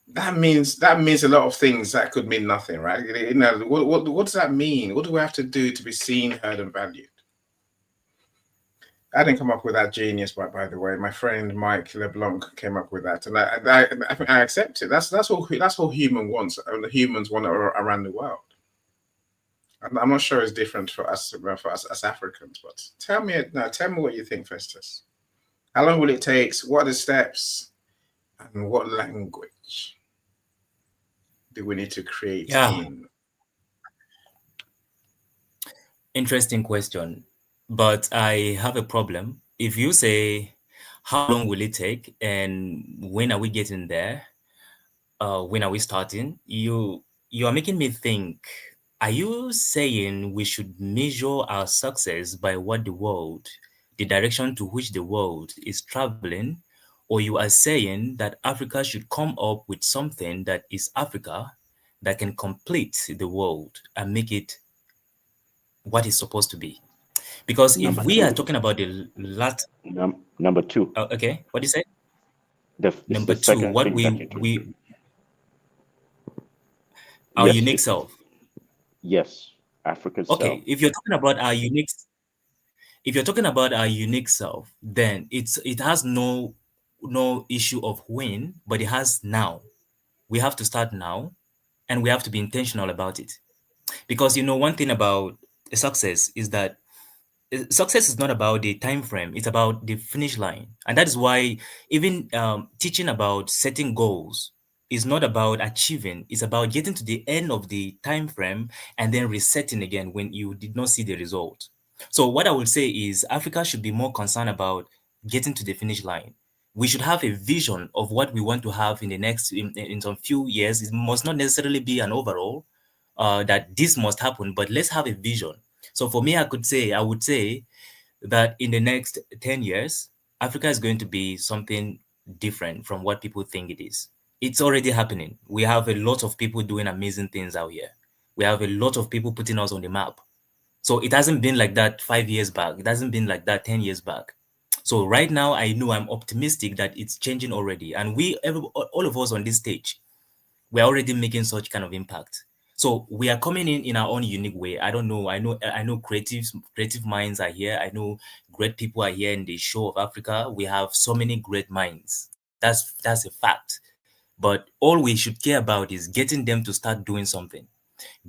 That means a lot of things that could mean nothing, right? What does that mean? What do we have to do to be seen, heard, and valued? I didn't come up with that genius, by the way. My friend Mike LeBlanc came up with that, and I accept it. That's all humans want around the world. I'm not sure it's different for us as Africans, but tell me what you think, Festus. How long will it take? What are the steps? And what language do we need to create in? Interesting question. But I have a problem. If you say, how long will it take and when are we getting there? When are we starting? You are making me think, are you saying we should measure our success by what the direction to which the world is traveling? Or you are saying that Africa should come up with something that is Africa that can complete the world and make it what it's supposed to be? Because if we are talking about the last, Number two. Okay, what do you say? This is Number the two, second what thing that you took. our Yes, unique self. Yes, Africa's Okay, self. if you're talking about our unique, self, then it has no issue of when, but it has now. We have to start now, and we have to be intentional about it. Because one thing about success is that success is not about the time frame, it's about the finish line. And that is why even teaching about setting goals is not about achieving, it's about getting to the end of the time frame and then resetting again when you did not see the result. So what I would say is Africa should be more concerned about getting to the finish line. We should have a vision of what we want to have in the next in some few years. It must not necessarily be an overall that this must happen, but let's have a vision. So for me, I would say that in the next 10 years, Africa is going to be something different from what people think it is. It's already happening. We have a lot of people doing amazing things out here. We have a lot of people putting us on the map. So it hasn't been like that 5 years back. It hasn't been like that 10 years back. So right now, I know I'm optimistic that it's changing already. And all of us on this stage, we're already making such kind of impact. So we are coming in our own unique way. I don't know. I know creative minds are here. I know great people are here in the show of Africa. We have so many great minds. That's a fact. But all we should care about is getting them to start doing something,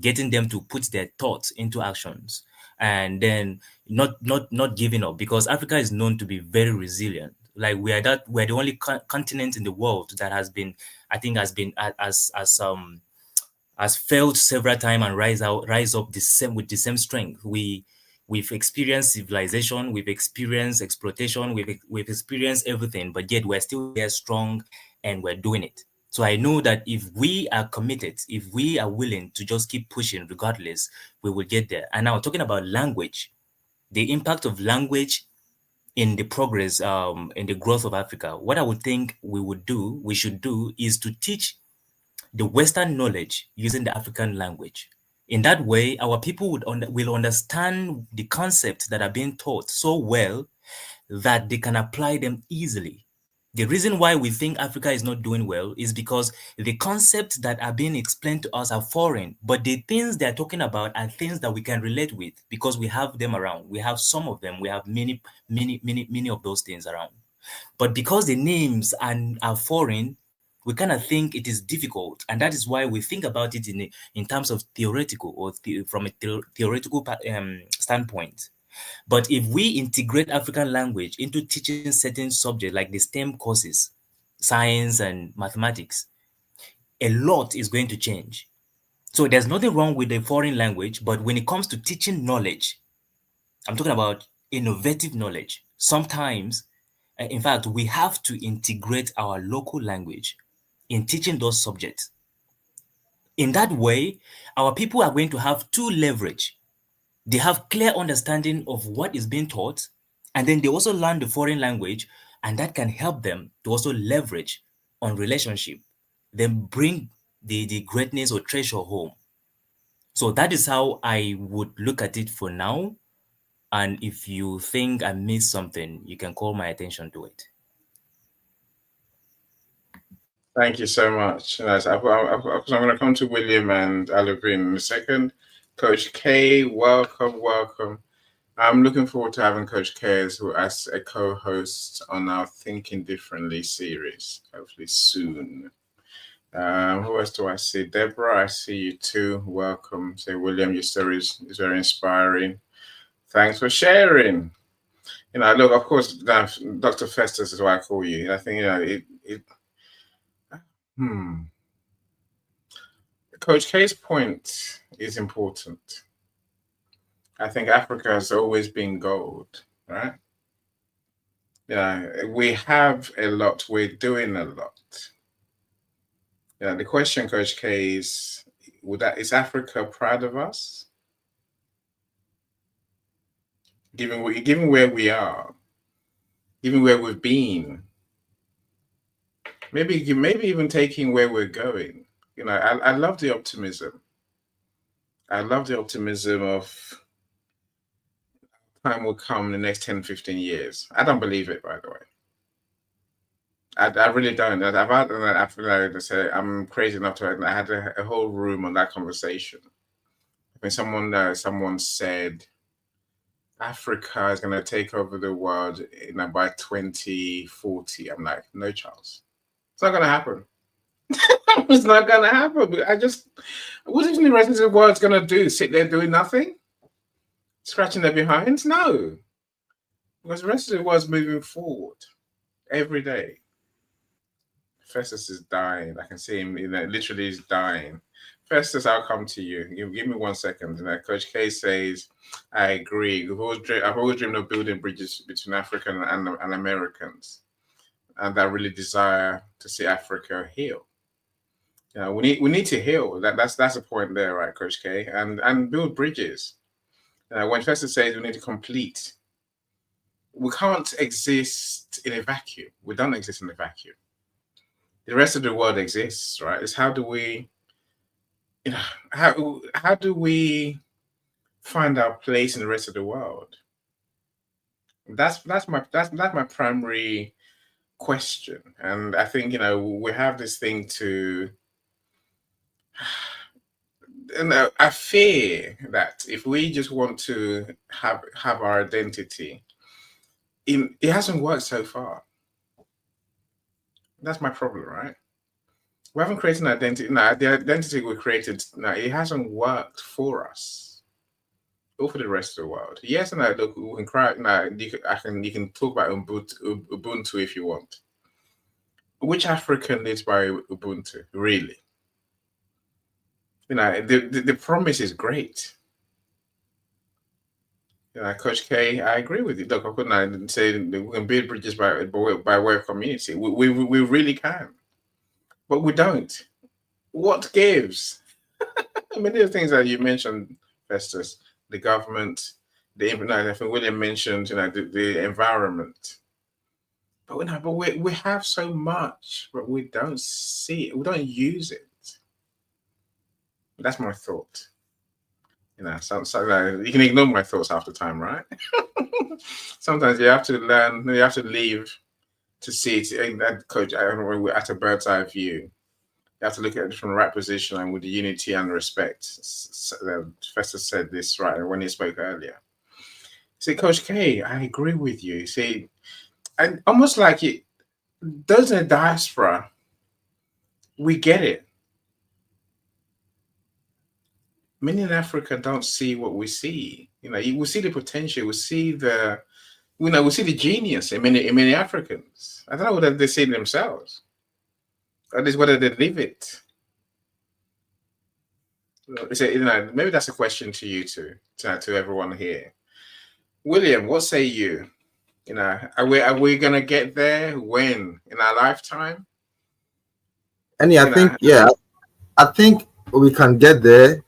getting them to put their thoughts into actions, and then not giving up, because Africa is known to be very resilient. Like we're the only continent in the world that I think has failed several times and rise up the same with the same strength. We've experienced civilization, we've experienced exploitation, we've experienced everything, but yet we're still here strong and we're doing it. So I know that if we are committed, if we are willing to just keep pushing regardless, we will get there. And now talking about language, the impact of language in the progress, in the growth of Africa, what I would think we should do is to teach the Western knowledge using the African language. In that way, our people will understand the concepts that are being taught so well that they can apply them easily. The reason why we think Africa is not doing well is because the concepts that are being explained to us are foreign, but the things they're talking about are things that we can relate with because we have them around. We have some of them. We have many of those things around. But because the names are foreign, we kind of think it is difficult, and that is why we think about it in terms of theoretical or from a theoretical standpoint. But if we integrate African language into teaching certain subjects like the STEM courses, science and mathematics, a lot is going to change. So there's nothing wrong with the foreign language, but when it comes to teaching knowledge, I'm talking about innovative knowledge. Sometimes, in fact, we have to integrate our local language in teaching those subjects. In that way, our people are going to have two leverage. They have clear understanding of what is being taught, and then they also learn the foreign language, and that can help them to also leverage on relationship, then bring the greatness or treasure home. So that is how I would look at it for now. And if you think I missed something, you can call my attention to it. Thank you so much. Nice. I'm going to come to William and Alvin in a second. Coach K, welcome. I'm looking forward to having Coach K as a co-host on our Thinking Differently series, hopefully soon. Who else do I see? Deborah, I see you too. Welcome. Say, William, your story is very inspiring. Thanks for sharing. Look, of course, Dr. Festus is what I call you. I think, Coach K's point is important. I think Africa has always been gold, right? Yeah, we have a lot. We're doing a lot. Yeah, the question, Coach K, is is Africa proud of us? Given where we are, given where we've been, maybe even taking where we're going. I love the optimism. I love the optimism of time will come in the next 10, 15 years. I don't believe it, by the way. I really don't. I feel like I say I'm crazy enough to. I had a whole room on that conversation. When someone said Africa is going to take over the world by 2040, I'm like, no chance. It's not going to happen. It's not going to happen. What is the rest of the world going to do? Sit there doing nothing, scratching their behinds? No, because the rest of the world's moving forward every day. Festus is dying. I can see him, literally is dying. Festus, I'll come to you. Give me 1 second. Coach K says, I agree. I've always dreamed of building bridges between African and Americans. and that really desire to see Africa heal. We need to heal. That's the point there, right, Coach K? And build bridges. When Fester says we need to complete, we can't exist in a vacuum. We don't exist in a vacuum. The rest of the world exists, right? It's how do we, how do we find our place in the rest of the world? That's my primary question, and I think we have this thing to. And I fear that if we just want to have our identity, it hasn't worked so far. That's my problem, right? We haven't created an identity. No, the identity we created, no, it hasn't worked for us or for the rest of the world. Yes, and look, we can cry. No, you can talk about Ubuntu if you want. Which African lives by Ubuntu, really? The promise is great. Coach K, I agree with you. Look, I couldn't say we can build bridges by way of community. We really can, but we don't. What gives? Many of the things that you mentioned, Festus, the government, I think William mentioned, the environment. But we have so much, but we don't see it. We don't use it. That's my thought. So you can ignore my thoughts half the time, right? Sometimes you have to learn. You have to leave to see it. And Coach, I don't know, we're at a bird's eye view. You have to look at it from the right position and with the unity and respect. Festus said this right when he spoke earlier. See, Coach K, I agree with you. See, and almost like it, those in the diaspora, we get it. Many in Africa don't see what we see. We see the potential. We see we see the genius in many Africans. I don't know whether they see it themselves, or at least whether they live it. Maybe that's a question to you to everyone here. William, what say you? Are we gonna get there when in our lifetime? And I think we can get there.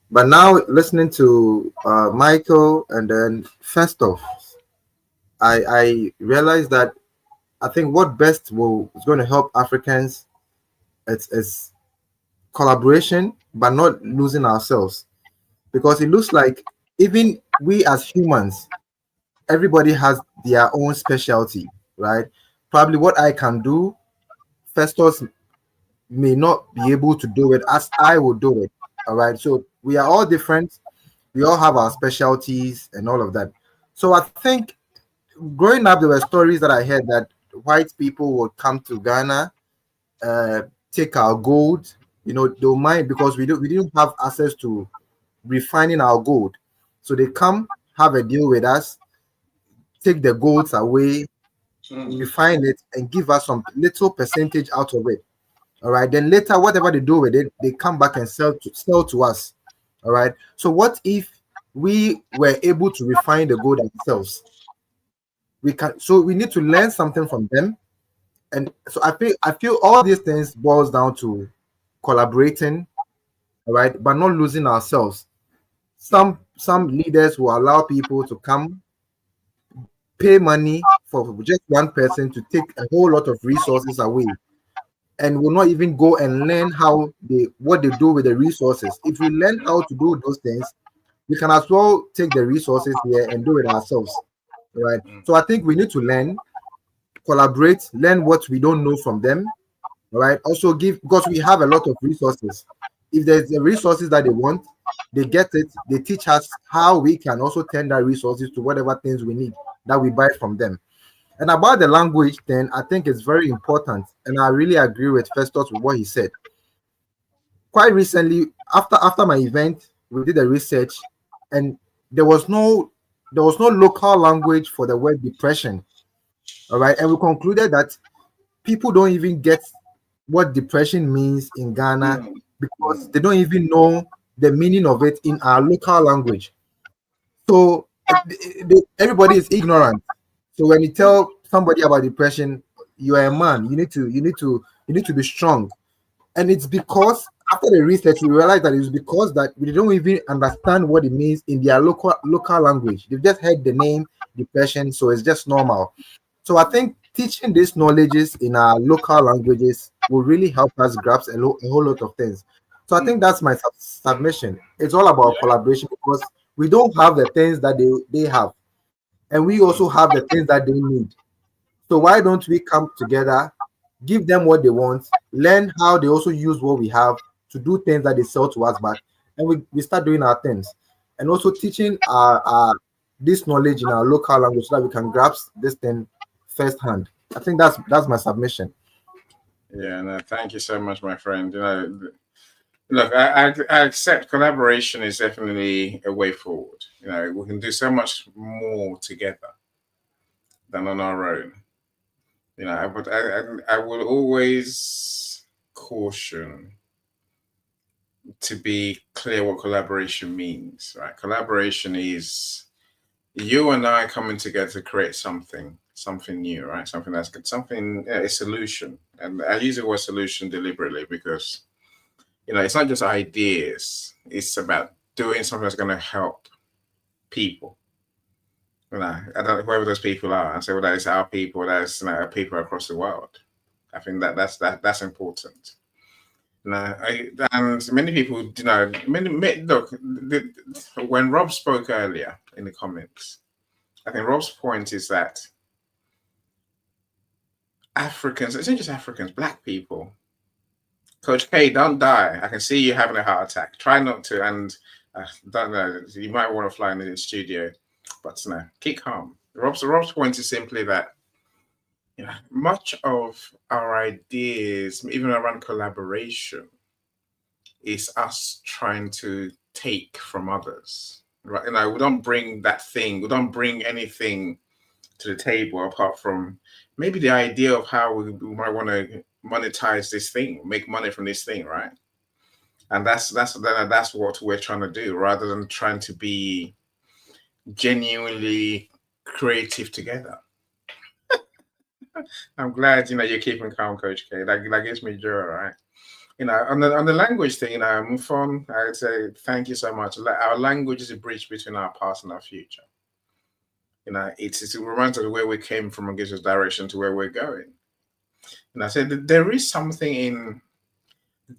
But now listening to Michael and then Festoff, I realized that I think what best is going to help Africans is collaboration, but not losing ourselves. Because it looks like even we as humans, everybody has their own specialty, right? Probably what I can do, Festus may not be able to do it as I would do it. All right. So we are all different. We all have our specialties and all of that. So I think growing up, there were stories that I heard that white people would come to Ghana, take our gold. They'll mine because we didn't have access to refining our gold. So they come, have a deal with us, take the golds away, refine it, and give us some little percentage out of it. All right. Then later, whatever they do with it, they come back and sell to us. All right. So what if we were able to refine the gold ourselves? So we need to learn something from them. And so I feel all these things boils down to collaborating, all right, but not losing ourselves. Some leaders will allow people to come, pay money for just one person to take a whole lot of resources away, and will not even go and learn what they do with the resources. If we learn how to do those things, we can as well take the resources here and do it ourselves. Right. So I think we need to learn, collaborate, learn what we don't know from them. All right. Also because we have a lot of resources. If there's the resources that they want, they get it. They teach us how we can also turn that resources to whatever things we need that we buy from them. And about the language, then I think it's very important. And I really agree with Festus with what he said. Quite recently, after my event, we did a research, and there was no local language for the word depression. All right. And we concluded that people don't even get what depression means in Ghana because they don't even know the meaning of it in our local language. So everybody is ignorant. So when you tell somebody about depression, you are a man. You need to be strong. And it's because after the research, we realized that it's because that we don't even understand what it means in their local language. They've just heard the name depression, so it's just normal. So I think teaching these knowledges in our local languages will really help us grasp a whole lot of things. So I think that's my submission. It's all about collaboration because we don't have the things that they have, and we also have the things that they need. So why don't we come together, give them what they want, learn how they also use what we have to do things that they sell to us back, and we start doing our things. And also teaching our this knowledge in our local language so that we can grasp this thing firsthand. I think that's my submission. Yeah, no, thank you so much, my friend. Look, I accept collaboration is definitely a way forward. We can do so much more together than on our own. But I will always caution to be clear what collaboration means, right? Collaboration is you and I coming together to create something new, right? Something that's good, a solution. And I use the word solution deliberately because, it's not just ideas. It's about doing something that's going to help people. I don't know whoever those people are. And say, well, that is our people. That's people across the world. I think that's important. And many people, look. When Rob spoke earlier in the comments, I think Rob's point is that Africans, it's not just Africans, Black people. Coach K, don't die. I can see you having a heart attack. Try not to, and don't know. You might want to fly in the studio, but no, keep calm. Rob's point is simply that much of our ideas, even around collaboration, is us trying to take from others. Right? We don't bring that thing. We don't bring anything to the table apart from maybe the idea of how we might want to monetize this thing, make money from this thing, right? And that's what we're trying to do, rather than trying to be genuinely creative together. I'm glad you're keeping calm, Coach K. That gives me joy, right? On the language thing, Mufon, I would say thank you so much. Our language is a bridge between our past and our future. It reminds us of where we came from and gives us direction to where we're going. And I said that there is something in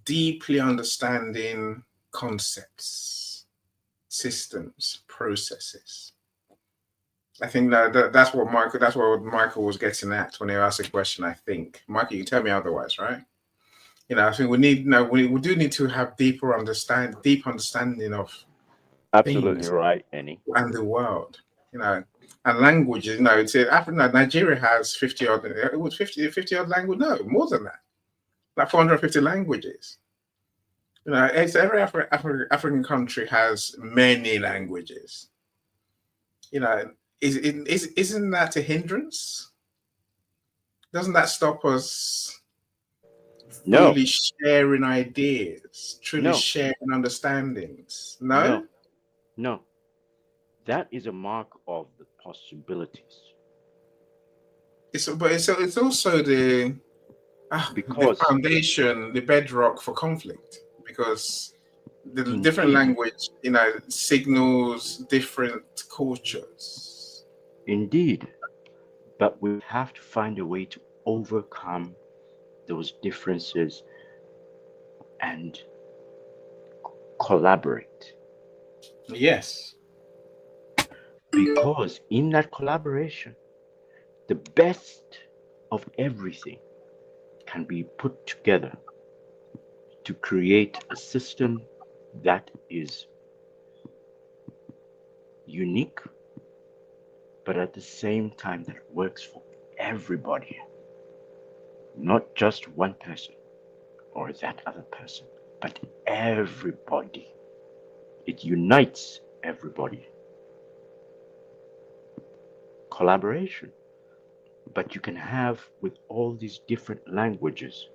deeply understanding concepts, systems, processes. I think that's what Michael was getting at when he asked the question. I think, Michael, you can tell me otherwise, right? I think we need, we do need to have deep understanding of Absolutely things right, Annie. and the world. And languages. It's Africa. Nigeria has 50 odd. It was 50 odd language. No, more than that. Like 450 languages. It's every African country has many languages. Isn't that a hindrance? Doesn't that stop us No, fully sharing ideas, truly no, sharing understandings? no, No. no. That is a mark of the possibilities. It's also the Because foundation, the bedrock for conflict, because the different indeed, language, signals different cultures. indeed, but we have to find a way to overcome those differences and collaborate. Yes. Because in that collaboration, the best of everything can be put together to create a system that is unique, but at the same time that works for everybody, not just one person or that other person, but everybody. It unites everybody. Collaboration. But you can have with all these different languages,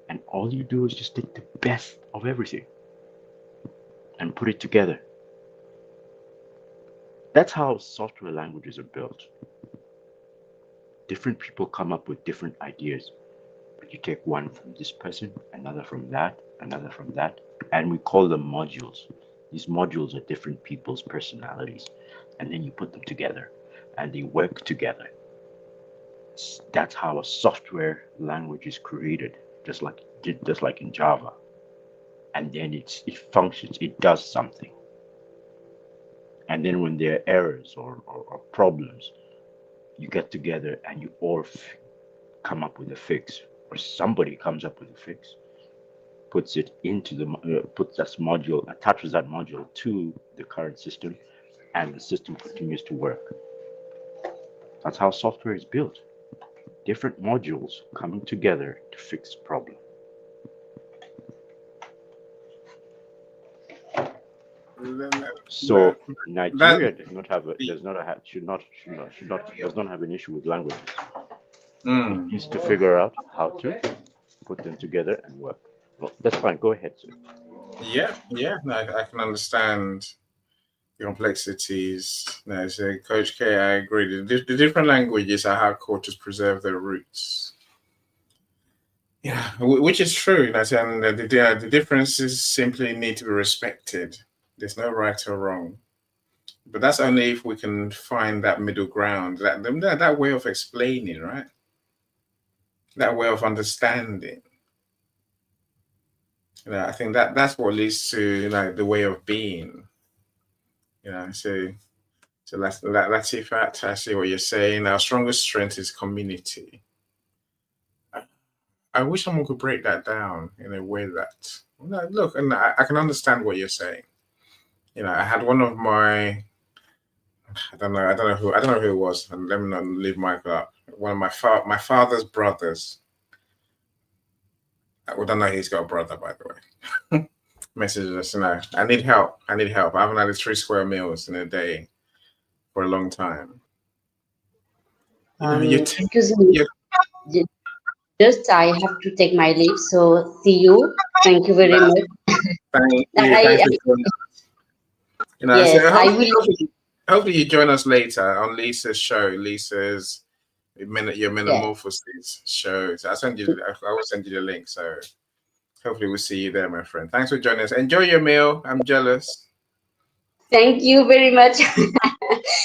and all you do is just take the best of everything and put it together. That's how software languages are built. different people come up with different ideas. But you take one from this person, another from that, and we call them modules. These modules are different people's personalities, and then you put them together, and they work together. That's how a software language is created, just like in Java. And then it functions, it does something. And then when there are errors or problems, you get together and you all come up with a fix, or somebody comes up with a fix, puts it into puts that module, attaches that module to the current system, and the system continues to work. That's how software is built. Different modules coming together to fix a problem. So Nigeria does not have an issue with languages. It needs to figure out how to put them together and work. Well, that's fine. Go ahead, sir. Yeah. No, I can understand the complexities. No, so Coach K, I agree. The different languages are how cultures preserve their roots. Yeah, which is true. And the differences simply need to be respected. There's no right or wrong. But that's only if we can find that middle ground, that way of explaining, right? That way of understanding. I think that's what leads to the way of being. So let's see if I see what you're saying. Our strongest strength is community. I wish someone could break that down in a way that look, and I can understand what you're saying. I had one of my I don't know who it was, and let me not leave Michael up. One of my father's brothers. I don't know he's got a brother, by the way. Messages us, I need help. I haven't had 3 square meals in a day for a long time. Excuse me. Just I have to take my leave. So see you. Thank you very much. Thank you. Yes, so I will listen. Hopefully you join us later on Lisa's show. Lisa's Your Metamorphosis show. So I will send you the link. So hopefully we'll see you there, my friend. Thanks for joining us. Enjoy your meal. I'm jealous. Thank you very much.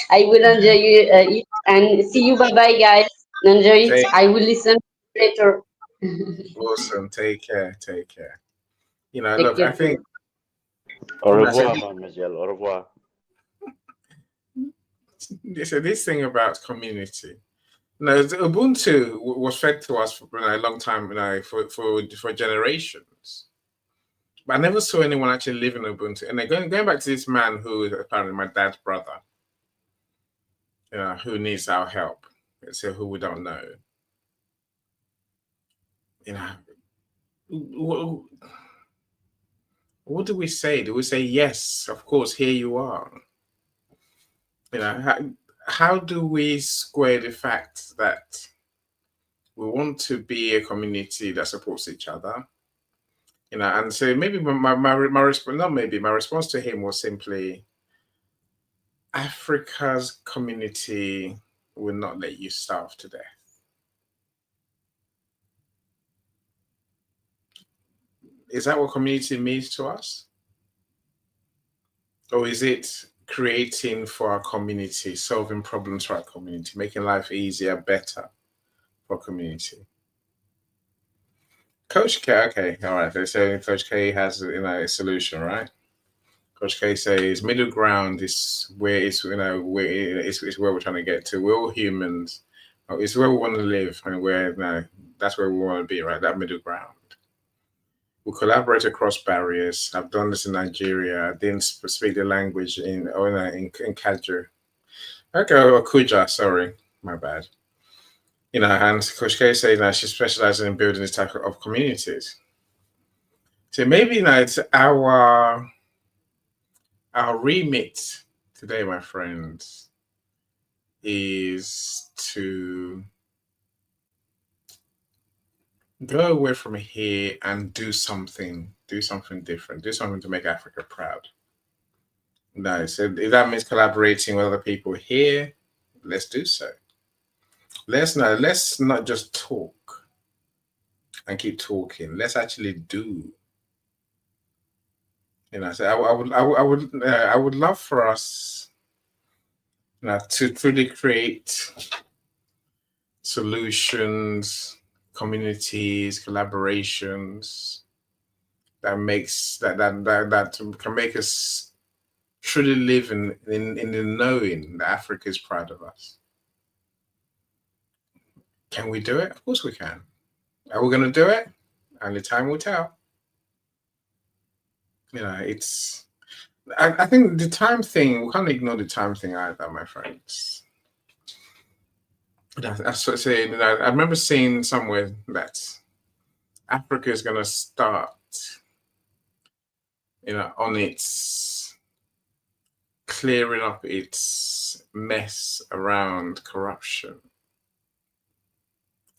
I will enjoy it and see you. Bye bye, guys. Enjoy it. I will listen later. Awesome. Take care. Look, I think. Au revoir, mademoiselle. Au revoir. So this thing about community. Ubuntu was fed to us for a long time, for generations. But I never saw anyone actually live in Ubuntu. And then going back to this man who is apparently my dad's brother, who needs our help. So who we don't know. What do we say? Do we say, yes, of course, here you are? How do we square the fact that we want to be a community that supports each other? And so maybe my response to him was simply, Africa's community will not let you starve to death. Is that what community means to us? Or is it creating for our community, solving problems for our community, making life easier, better for community? Coach K, okay, all right. They say Coach K has a solution, right? Coach K says middle ground is where it's where we're trying to get to. We're all humans. It's where we want to live, and that's where we want to be, right? That middle ground. We collaborate across barriers. I've done this in Nigeria. I didn't speak the language in Kaju. Okay, or Kuja, sorry, my bad. And Coach K says she specializes in building this type of communities. So maybe it's our remit today, my friends, is to go away from here and do something different, do something to make Africa proud. So if that means collaborating with other people here, let's do so. Let's not just talk and keep talking. Let's actually do. So I would love for us, to truly create solutions, communities, collaborations that can make us truly live in the knowing that Africa is proud of us. Can we do it? Of course we can. Are we going to do it? Only time will tell. It's. I think the time thing, we can't ignore the time thing either, my friends. I remember seeing somewhere that Africa is going to start, on its clearing up its mess around corruption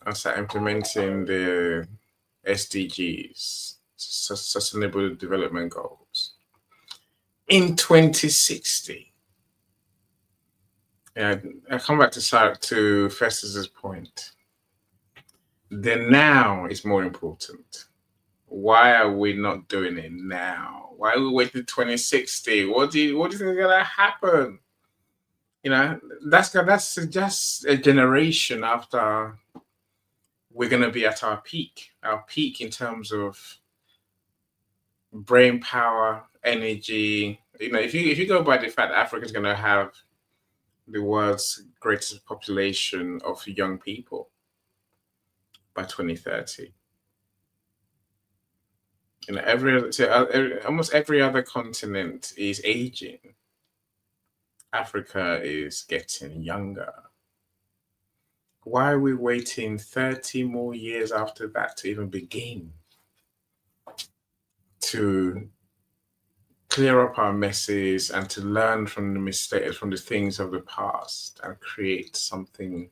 and start implementing the SDGs, Sustainable Development Goals, in 2060. I come back to Festus's point. The now is more important. Why are we not doing it now? Why are we waiting 2060? What do you think is gonna happen? That's just a generation after we're gonna be at our peak in terms of brain power, energy. If you go by the fact that Africa is gonna have the world's greatest population of young people by 2030. Almost every other continent is aging. Africa is getting younger. Why are we waiting 30 more years after that to even begin to clear up our messes and to learn from the mistakes, from the things of the past, and create something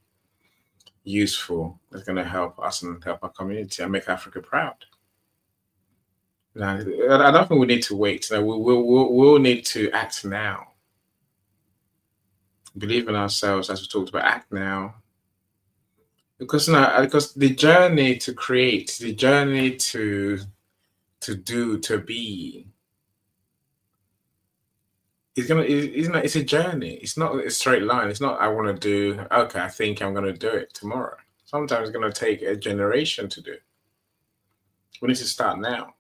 useful that's going to help us and help our community and make Africa proud? I don't think we need to wait. We'll need to act now. Believe in ourselves, as we talked about. Act now, because the journey to create, the journey to do, to be, it's a journey. It's not a straight line. It's not I want to do. Okay, I think I'm going to do it tomorrow. Sometimes it's going to take a generation to do. We need to start now.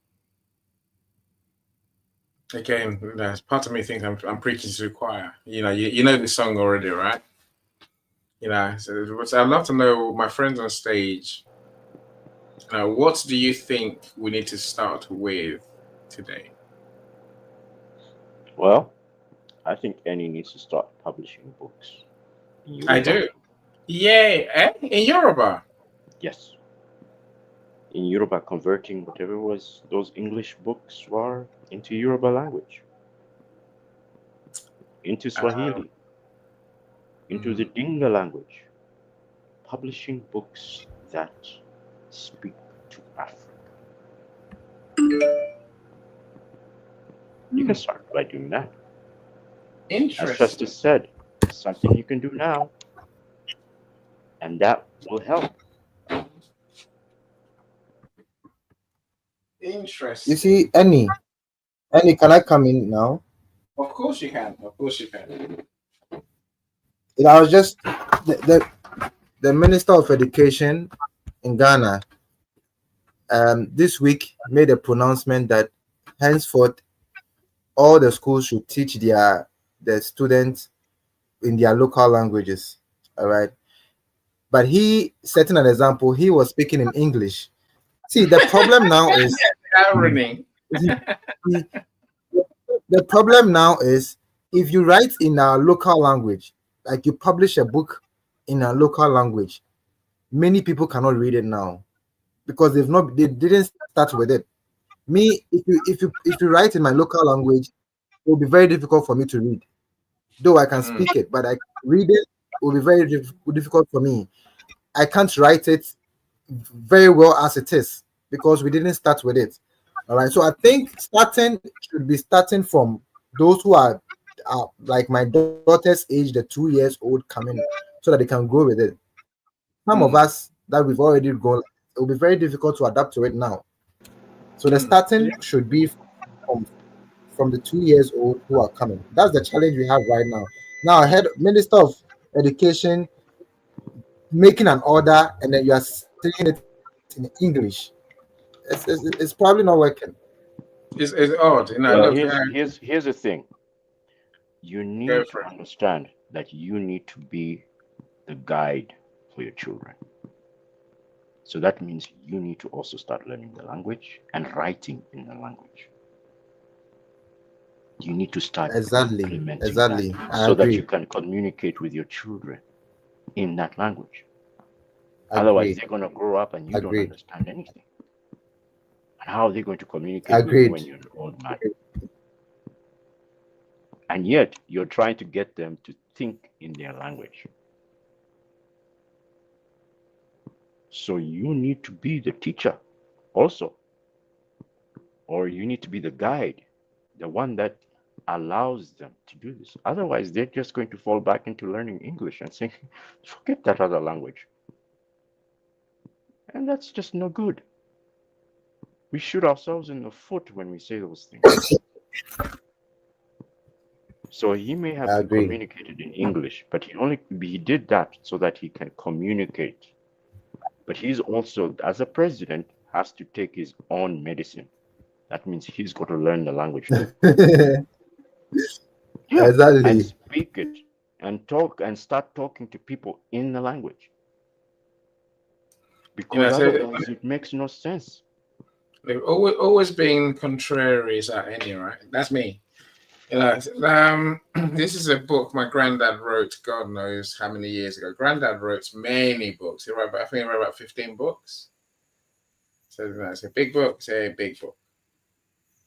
Again, part of me thinks I'm preaching to the choir. You know the song already, right? So I'd love to know, my friends on stage, what do you think we need to start with today? Well, I think Annie needs to start publishing books. In Yoruba. I do. Yay! In Yoruba? Yes. In Yoruba, converting whatever was those English books were into Yoruba language, into Swahili, into the Dinga language, publishing books that speak to Africa. You can start by doing that. Interesting. As Festus said, something you can do now, and that will help. Interesting. You see, Annie, can I come in now? Of course you can. Of course you can. I was just the Minister of Education in Ghana this week made a pronouncement that henceforth all the schools should teach their students in their local languages. All right. But he setting an example, he was speaking in English. See, the problem now is irony. The problem now is if you write in our local language, like you publish a book in a local language, many people cannot read it now because they didn't start with it. Me, if you write in my local language, it will be very difficult for me to read. Though I can speak it, but I read it will be very difficult for me. I can't write it very well as it is because we didn't start with it. All right. So I think should be starting from those who are like my daughter's age, the 2 years old coming, so that they can grow with it. some of us that we've already gone, it will be very difficult to adapt to it now. So the starting should be from the 2 years old who are coming. That's the challenge we have right now. Now, head Minister of Education making an order, and then you are saying it in English. It's probably not working. It's odd, you know. Well, Look, here's the thing. You go need for to it. understand that you need to be the guide for your children. So that means you need to also start learning the language and writing in the language. You need to start implementing Exactly. that I so that you agree. can communicate with your children in that language. Otherwise, Agree. they're going to grow up and you don't Agreed. understand anything. And how are they going to communicate with you Agreed. when you're an old man? And yet, you're trying to get them to think in their language. So you need to be the teacher also, or you need to be the guide, the one that allows them to do this. Otherwise, they're just going to fall back into learning English and saying, forget that other language. And that's just no good. We shoot ourselves in the foot when we say those things. So he may have I been agree. communicated in English, but he did that so that he can communicate. But he's also, as a president, has to take his own medicine. That means he's got to learn the language too. Yeah, and Exactly. speak it and talk and start talking to people in the language. You know, Because so otherwise it makes no sense. they've always been contraries at any, right? That's me. You know, this is a book my granddad wrote. God knows how many years ago. Granddad wrote many books. I think he wrote about 15 books. So you know, it's a big book. It's a big book.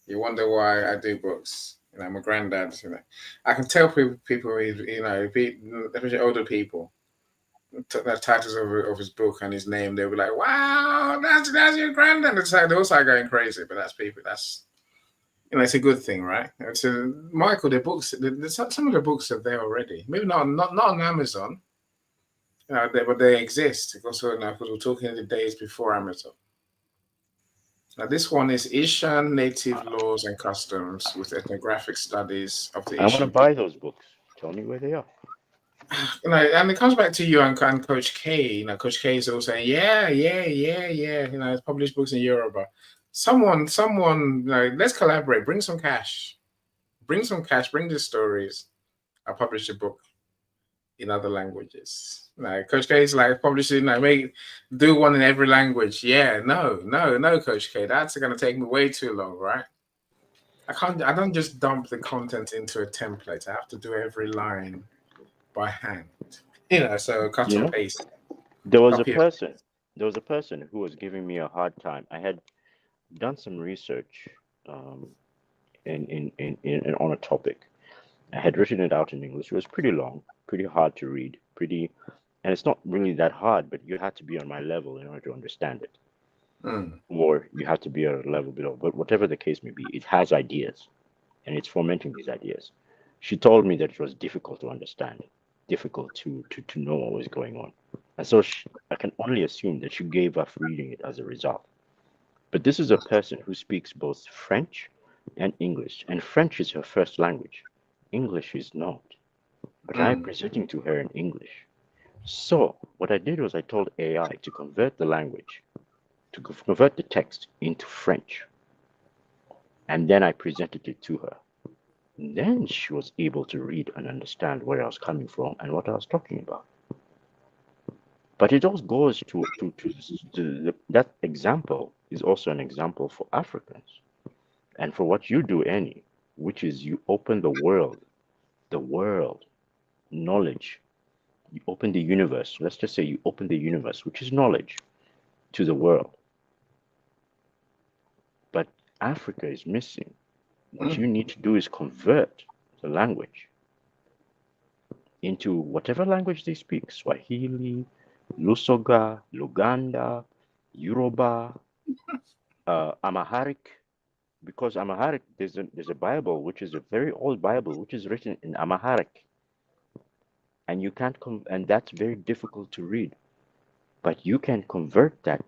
You wonder why I do books. You know, my granddad. You know, I can tell people, you know, especially older people, the titles of his book and his name. They'll be like, "Wow, that's your granddad." They all start going crazy. But that's people. That's, you know, it's a good thing, right? So Michael, the books, some of the books are there already. Maybe not on Amazon, you know, but they exist. Also, you know, because we're talking the days before Amazon. Now, this one is Ishan Native Laws and Customs with Ethnographic Studies of the I want to Ishan buy people. those books. Tell me where they are. You know, and it comes back to you and Coach K. You know, Coach K is all saying, yeah, yeah, yeah, yeah. You know, it's published books in Yoruba. Someone, you know, let's collaborate. Bring some cash. Bring some cash. Bring the stories. I publish a book in other languages. No, Coach K is like publishing, do one in every language. Yeah, no, Coach K. That's going to take me way too long, right? I don't just dump the content into a template. I have to do every line by hand. You know, so cut You and know, paste. there was a Copy it. person. There was a person who was giving me a hard time. I had done some research um, on a topic. I had written it out in English. It was pretty long, pretty hard to read, and it's not really that hard, but you had to be on my level in order to understand it, or you had to be a level below. But whatever the case may be, it has ideas, and it's fomenting these ideas. She told me that it was difficult to understand, difficult to know what was going on, and so I can only assume that she gave up reading it as a result. But this is a person who speaks both French and English, and French is her first language. English is not. But I'm presenting to her in English. So what I did was I told AI to convert the language, to convert the text into French, and then I presented it to her. And then she was able to read and understand where I was coming from and what I was talking about. But it also goes that example is also an example for Africans and for what you do, Annie, which is you open the world, knowledge. You open the universe. Let's just say you open the universe, which is knowledge, to the world. But Africa is missing. What you need to do is convert the language into whatever language they speak: Swahili, Lusoga, Luganda, Yoruba, Amharic. Because Amharic, there's a Bible which is a very old Bible which is written in Amharic, and you can't and that's very difficult to read. But you can convert that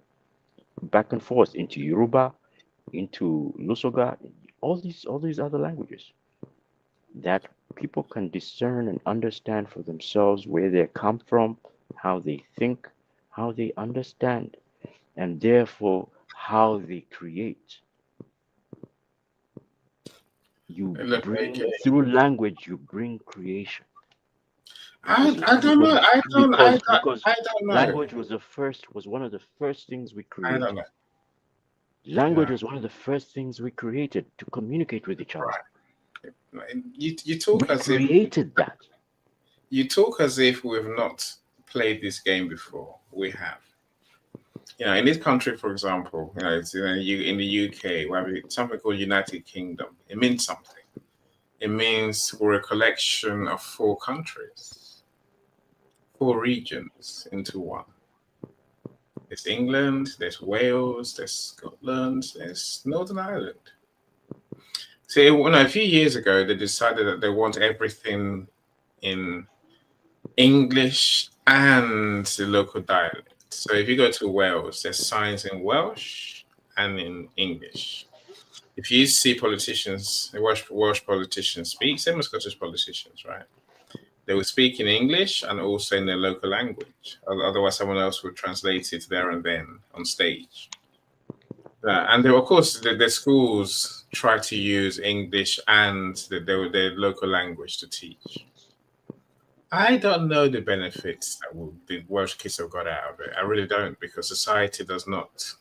back and forth into Yoruba, into Lusoga, all these other languages that people can discern and understand for themselves where they come from, how they think, how they understand, and therefore how they create. You Look, bring through language, you bring creation. I don't know. Because I don't know. language was one of the first things we I don't created. know. Language Yeah, was one of the first things we created to communicate with each other. right. You We talk as if created that. we've not played this game before. We have. In this country, for example, it's in the UK, we have something called United Kingdom. It means something. It means we're a collection of 4 countries, 4 regions into one. There's England, there's Wales, there's Scotland, there's Northern Ireland. See, a few years ago, they decided that they want everything in English and the local dialect. So if you go to Wales, there's signs in Welsh and in English. If you see politicians, Welsh politicians speak, same as Scottish politicians, right? They will speak in English and also in their local language. Otherwise, someone else would translate it there and then on stage. And of course, the schools try to use English and their local language to teach. I don't know the benefits that the Welsh kids have got out of it. I really don't, because society does not.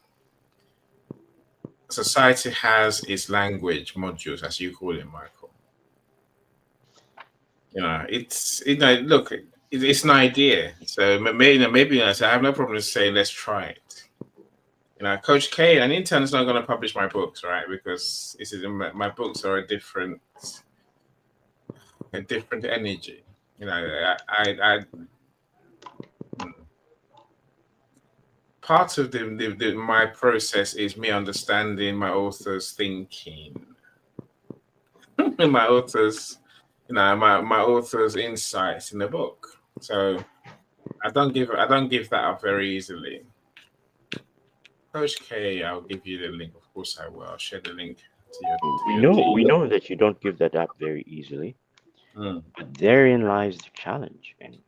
Society has its language modules, as you call it, Michael. It's look, it's an idea. So maybe I have no problem saying let's try it. Coach K, an intern is not going to publish my books, right? Because my books are a different energy. Part of my process is me understanding my author's thinking, my author's, my author's insights in the book. So I don't give that up very easily. Coach K, I'll give you the link. Of course, I will. I'll share the link to your We know that you don't give that up very easily. But therein lies the challenge. And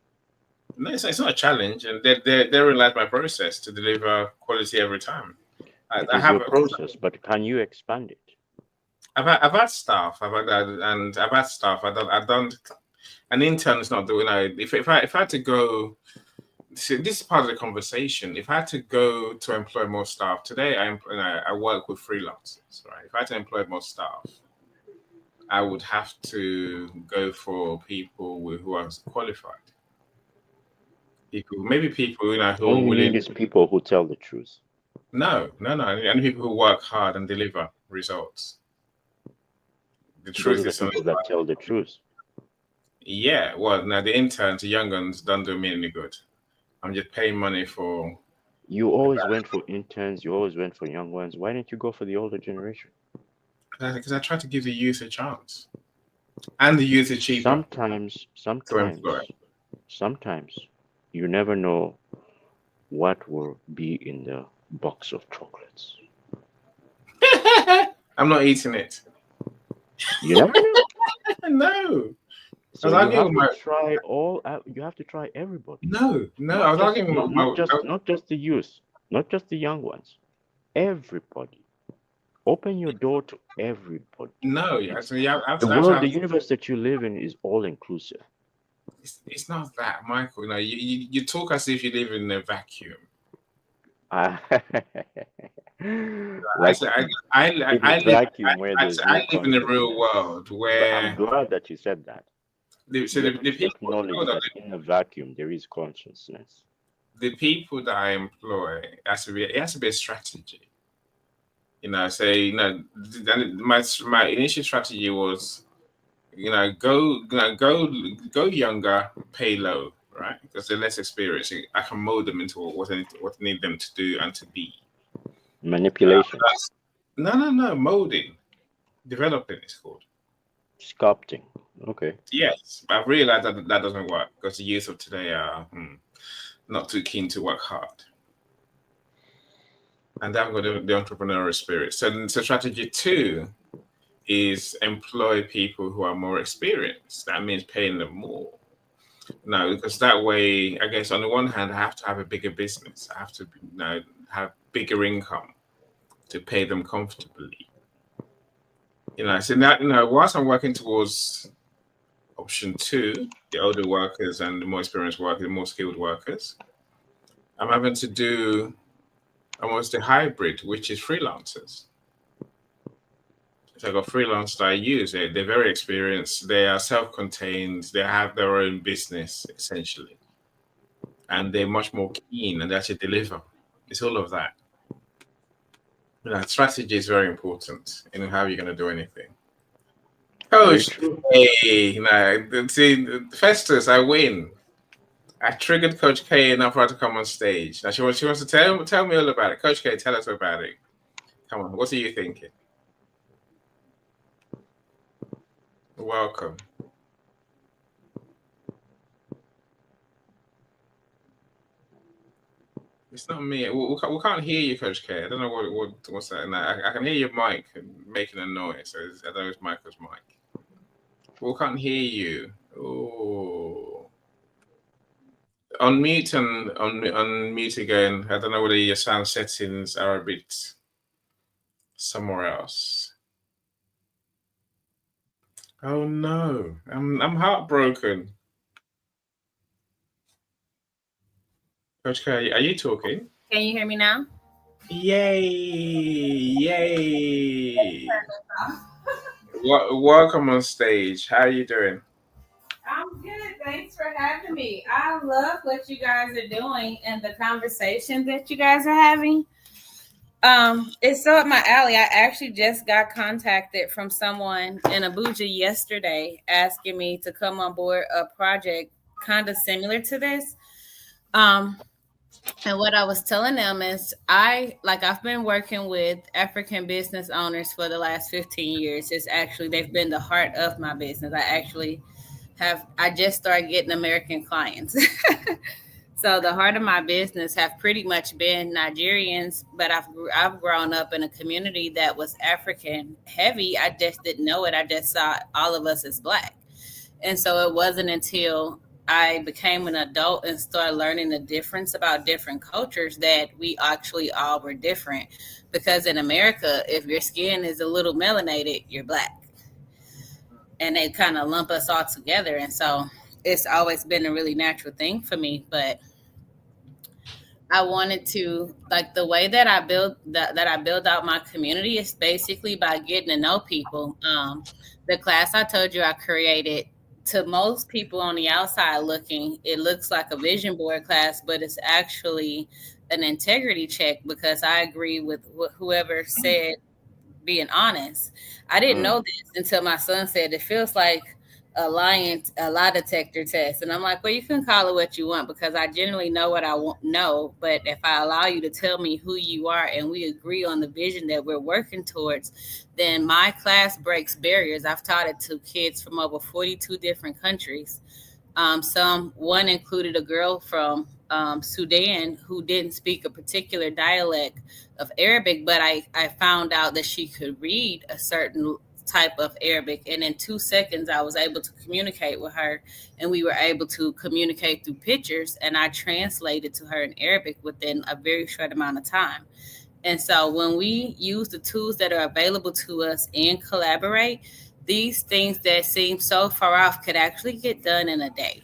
no, it's not a challenge, and therein lies my process to deliver quality every time. it is your process, but can you expand it? I've had staff. I've done. An intern is not doing. If I had to go, see, this is part of the conversation. If I had to go to employ more staff today, I work with freelancers, right? If I had to employ more staff, I would have to go for people who are qualified. Maybe people who are willing. Is people who tell the truth. No. And people who work hard and deliver results. The truth is people that tell the truth. Yeah, well, now the interns, the young ones, don't do me any good. I'm just paying money for. You always went for interns. You always went for young ones. Why didn't you go for the older generation? Because I try to give the youth a chance, and the youth are cheaper. Sometimes you never know what will be in the box of chocolates. I'm not eating it. You never know. No. So you have to try everybody. No. I was arguing not just the youth, not just the young ones. Everybody. Open your door to everybody. No, the universe that you live in is all inclusive. It's not that, Michael. You talk as if you live in a vacuum. I live in the real world where. I'm glad that you said that. So the people acknowledge that in a vacuum there is consciousness. The people that I employ, it has to be a strategy. Say, my initial strategy was, go younger, pay low, right? Because they're less experienced. I can mold them into what I need them to do and to be. Manipulation. No, molding, developing is called. Sculpting. Okay. Yes, but I've realized that doesn't work because the youth of today are not too keen to work hard. and they haven't got the entrepreneurial spirit. So strategy 2 is employ people who are more experienced. That means paying them more. No, because that way, I guess on the one hand, I have to have a bigger business. I have to, have bigger income to pay them comfortably. So that, whilst I'm working towards option 2, the older workers and the more experienced workers, the more skilled workers, I'm having to do almost a hybrid, which is freelancers. So I've got freelancers that I use. They're very experienced. They are self-contained. They have their own business, essentially. And they're much more keen and they actually deliver. It's all of that. Strategy is very important in how you're going to do anything. Coach, hey, see, Festus, I win. I triggered Coach K enough for her to come on stage. Now she wants to tell me all about it. Coach K, tell us about it. Come on, what are you thinking? Welcome. It's not me. We can't hear you, Coach K. I don't know what's that. No, I can hear your mic making a noise. So I don't know if it's Michael's mic. We can't hear you. Oh. Unmute and unmute again. I don't know whether your sound settings are a bit somewhere else. Oh no, I'm heartbroken. Coach K, are you talking? Can you hear me now? Yay! Yay! Welcome on stage. How are you doing? I'm good. Thanks for having me. I love what you guys are doing and the conversation that you guys are having. It's so up my alley. I actually just got contacted from someone in Abuja yesterday asking me to come on board a project kind of similar to this. And what I was telling them is I've been working with African business owners for the last 15 years. They've been the heart of my business. I just started getting American clients. So the heart of my business have pretty much been Nigerians, but I've grown up in a community that was African heavy. I just didn't know it. I just saw all of us as Black. And so it wasn't until I became an adult and started learning the difference about different cultures that we actually all were different. Because in America, if your skin is a little melanated, you're Black. And they kind of lump us all together. And so it's always been a really natural thing for me. But I wanted to, the way that I build out my community is basically by getting to know people. The class I told you I created, to most people on the outside looking, it looks like a vision board class, but it's actually an integrity check, because I agree with whoever said being honest. I didn't know this until my son said it feels like a lie detector test. And I'm like, well, you can call it what you want, because I generally know what I know. But if I allow you to tell me who you are and we agree on the vision that we're working towards, then my class breaks barriers. I've taught it to kids from over 42 different countries. One included a girl from Sudan who didn't speak a particular dialect of Arabic, but I found out that she could read a certain type of Arabic. And in 2 seconds, I was able to communicate with her, and we were able to communicate through pictures, and I translated to her in Arabic within a very short amount of time. And so when we use the tools that are available to us and collaborate, these things that seem so far off could actually get done in a day.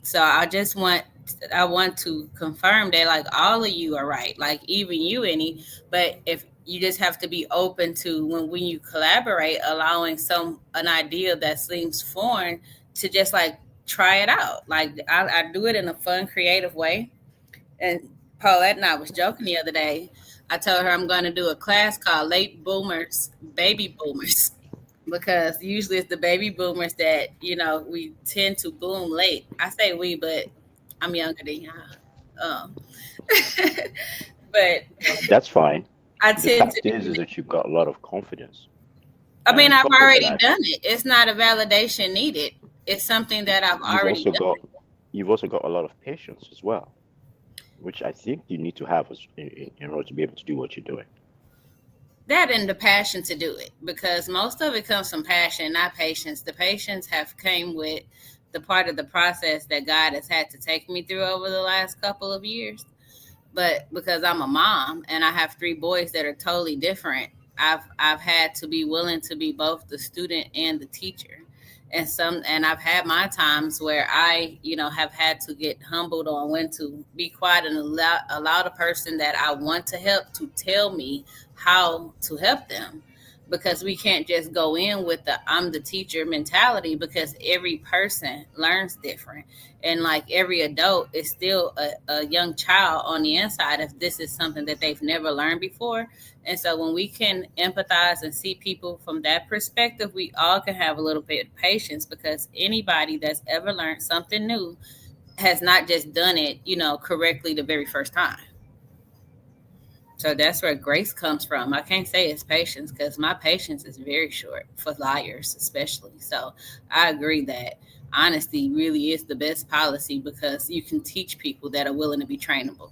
So I want to confirm that all of you are right, even you, Annie, but if you just have to be open to when you collaborate, allowing an idea that seems foreign to just try it out. I do it in a fun, creative way. And Paulette and I was joking the other day. I told her I'm going to do a class called Late Boomers, Baby Boomers, because usually it's the baby boomers that, we tend to boom late. I say we, but I'm younger than y'all. But that's fine. The fact is that you've got a lot of confidence. I mean, I've already done it. It's not a validation needed. It's something that I've already done. You've also got a lot of patience as well. which I think you need to have in order to be able to do what you're doing. That and the passion to do it, because most of it comes from passion, not patience. The patience have came with the part of the process that God has had to take me through over the last couple of years. But because I'm a mom and I have three boys that are totally different, I've had to be willing to be both the student and the teacher. And I've had my times where I, have had to get humbled on when to be quiet and allow the person that I want to help to tell me how to help them, because we can't just go in with the I'm the teacher mentality, because every person learns different. And like every adult is still a young child on the inside if this is something that they've never learned before. And so when we can empathize and see people from that perspective, we all can have a little bit of patience, because anybody that's ever learned something new has not just done it, correctly the very first time. So that's where grace comes from. I can't say it's patience, because my patience is very short for liars, especially. So I agree that honesty really is the best policy, because you can teach people that are willing to be trainable.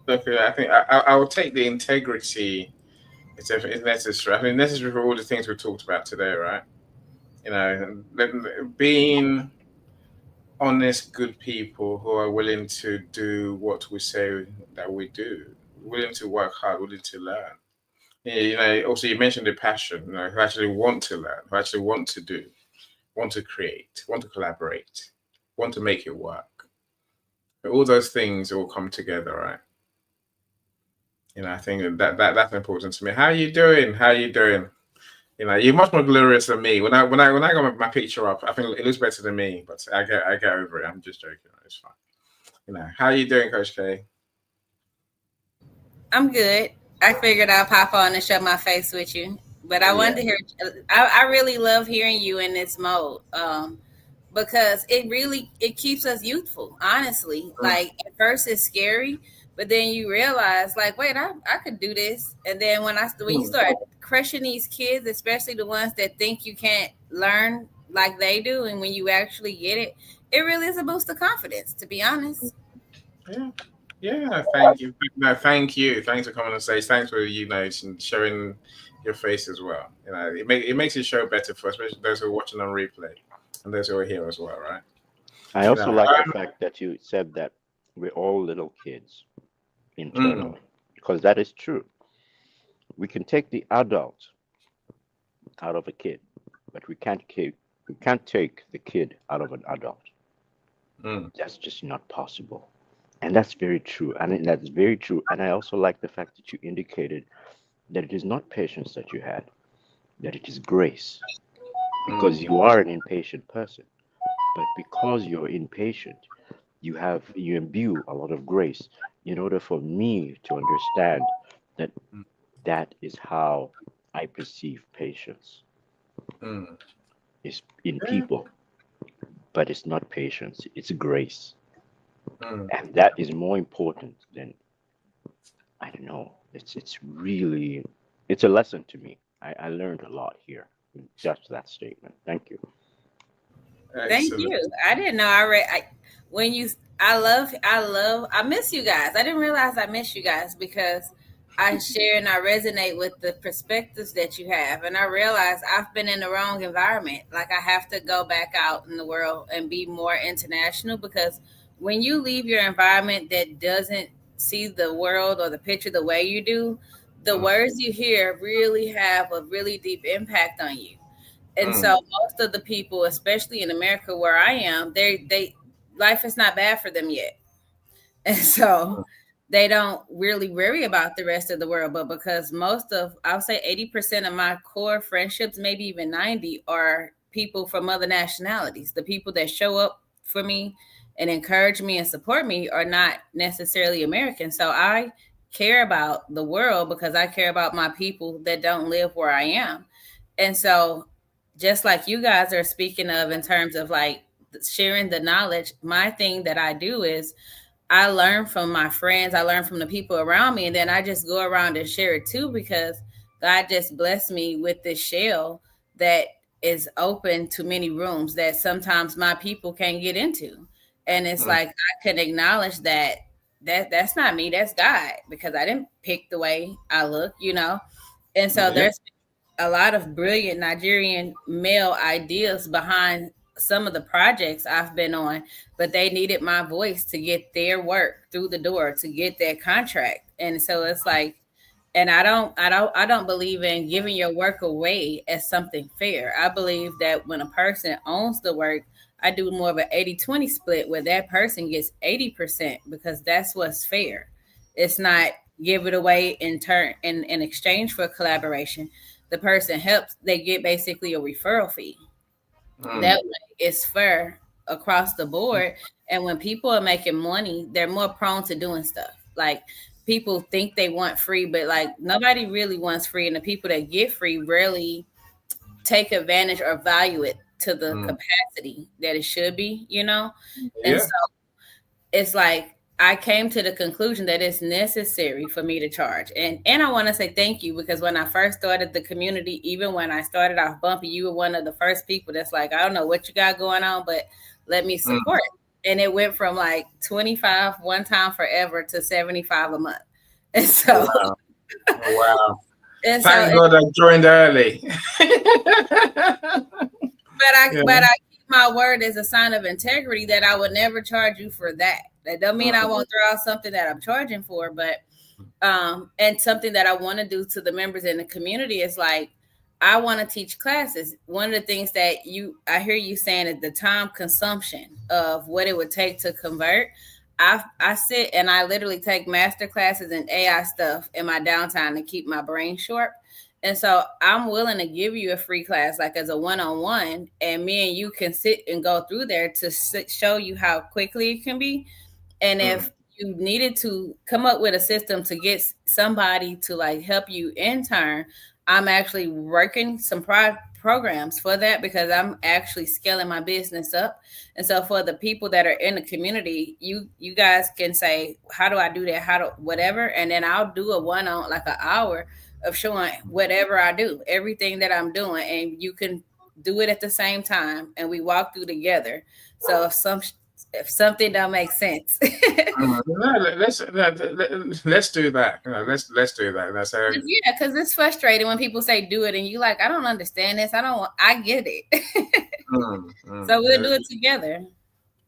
Okay, I think I will take the integrity. It's necessary. I think necessary for all the things we talked about today, right? Being honest, good people who are willing to do what we say that we do, willing to work hard, willing to learn. Also you mentioned the passion, who actually want to learn, who actually want to do, want to create, want to collaborate, want to make it work. All those things all come together, right? I think that's important to me. How are you doing? How are you doing? You're much more glorious than me. When I got my picture up, I think it looks better than me, but I get over it. I'm just joking. It's fine. How are you doing, Coach K? I'm good. I figured I'll pop on and show my face with you. But I wanted Yeah. to hear, I really love hearing you in this mode. Because it keeps us youthful, honestly. Mm, Like at first it's scary, but then you realize, like, wait, I could do this. And then when you mm, start crushing these kids, especially the ones that think you can't learn like they do, and when you actually get it, it really is a boost of confidence, to be honest. yeah. Yeah. Thank you. No, thank you. Thanks for coming on stage. Thanks for and showing your face as well. It makes the show better for especially those who are watching on replay and those who are here as well, right? I You also know. like the fact that you said that we're all little kids Mm, internally, because that is true. We can take the adult out of a kid, but we can't take the kid out of an adult. mm, That's just not possible. And that's very true. And that's very true. And I also like the fact that you indicated that it is not patience that you had, that it is grace, because mm, you are an impatient person. But because you're impatient, you imbue a lot of grace in order for me to understand that mm. that is how I perceive patience Mm. is in Yeah. people, but it's not patience, it's grace. Mm. And that is more important than, I don't know, it's a lesson to me. I learned a lot here in just that statement. Thank you. Thank Excellent. you. I didn't know when you I miss you guys. I didn't realize I miss you guys, because I share and I resonate with the perspectives that you have, and I realize I've been in the wrong environment. Like I have to go back out in the world and be more international, because when you leave your environment that doesn't see the world or the picture the way you do, the Mm, words you hear really have a really deep impact on you. And mm, so most of the people, especially in America where I am, they life is not bad for them yet. And so they don't really worry about the rest of the world. But because I would say 80% of my core friendships, maybe even 90, are people from other nationalities. The people that show up for me and encourage me and support me are not necessarily American. So I care about the world because I care about my people that don't live where I am. And so, just like you guys are speaking of in terms of like sharing the knowledge, my thing that I do is I learn from my friends, I learn from the people around me, and then I just go around and share it too, because God just blessed me with this shell that is open to many rooms that sometimes my people can't get into. And it's like I can acknowledge that's not me, that's God, because I didn't pick the way I look, you know. And so Yeah. there's a lot of brilliant Nigerian male ideas behind some of the projects I've been on, but they needed my voice to get their work through the door, to get their contract. And so it's like, and I don't believe in giving your work away as something fair. I believe that when a person owns the work, I do more of an 80-20 split where that person gets 80% because that's what's fair. It's not give it away in turn in exchange for collaboration. The person helps, they get basically a referral fee. That way it's fair across the board. And when people are making money, they're more prone to doing stuff. Like people think they want free, but like nobody really wants free. And the people that get free rarely take advantage or value it to the capacity that it should be, you know? And Yeah. so it's like I came to the conclusion that it's necessary for me to charge. And I want to say thank you because when I first started the community, even when I started off bumpy, you were one of the first people that's like, I don't know what you got going on, but let me support. And it went from like 25 one time forever to 75 a month. And so Wow. Wow. and so Thank God I joined early. but I keep my word as a sign of integrity that I would never charge you for that. That don't mean I won't throw out something that I'm charging for, but and something that I want to do to the members in the community is like I want to teach classes. One of the things that I hear you saying is the time consumption of what it would take to convert. I sit and I literally take master classes and AI stuff in my downtime to keep my brain sharp. And so I'm willing to give you a free class, like as a one-on-one, and me and you can sit and go through there to show you how quickly it can be. And if you needed to come up with a system to get somebody to like help you intern, I'm actually working some programs for that because I'm actually scaling my business up. And so for the people that are in the community, you guys can say, how do I do that? How do whatever? And then I'll do a one-on like an hour of showing whatever I do, everything that I'm doing, and you can do it at the same time, and we walk through together. So if something don't make sense, Let's do that. Let's do that. That's yeah, because it's frustrating when people say do it, and you like, I don't understand this. I get it. So we'll do it together.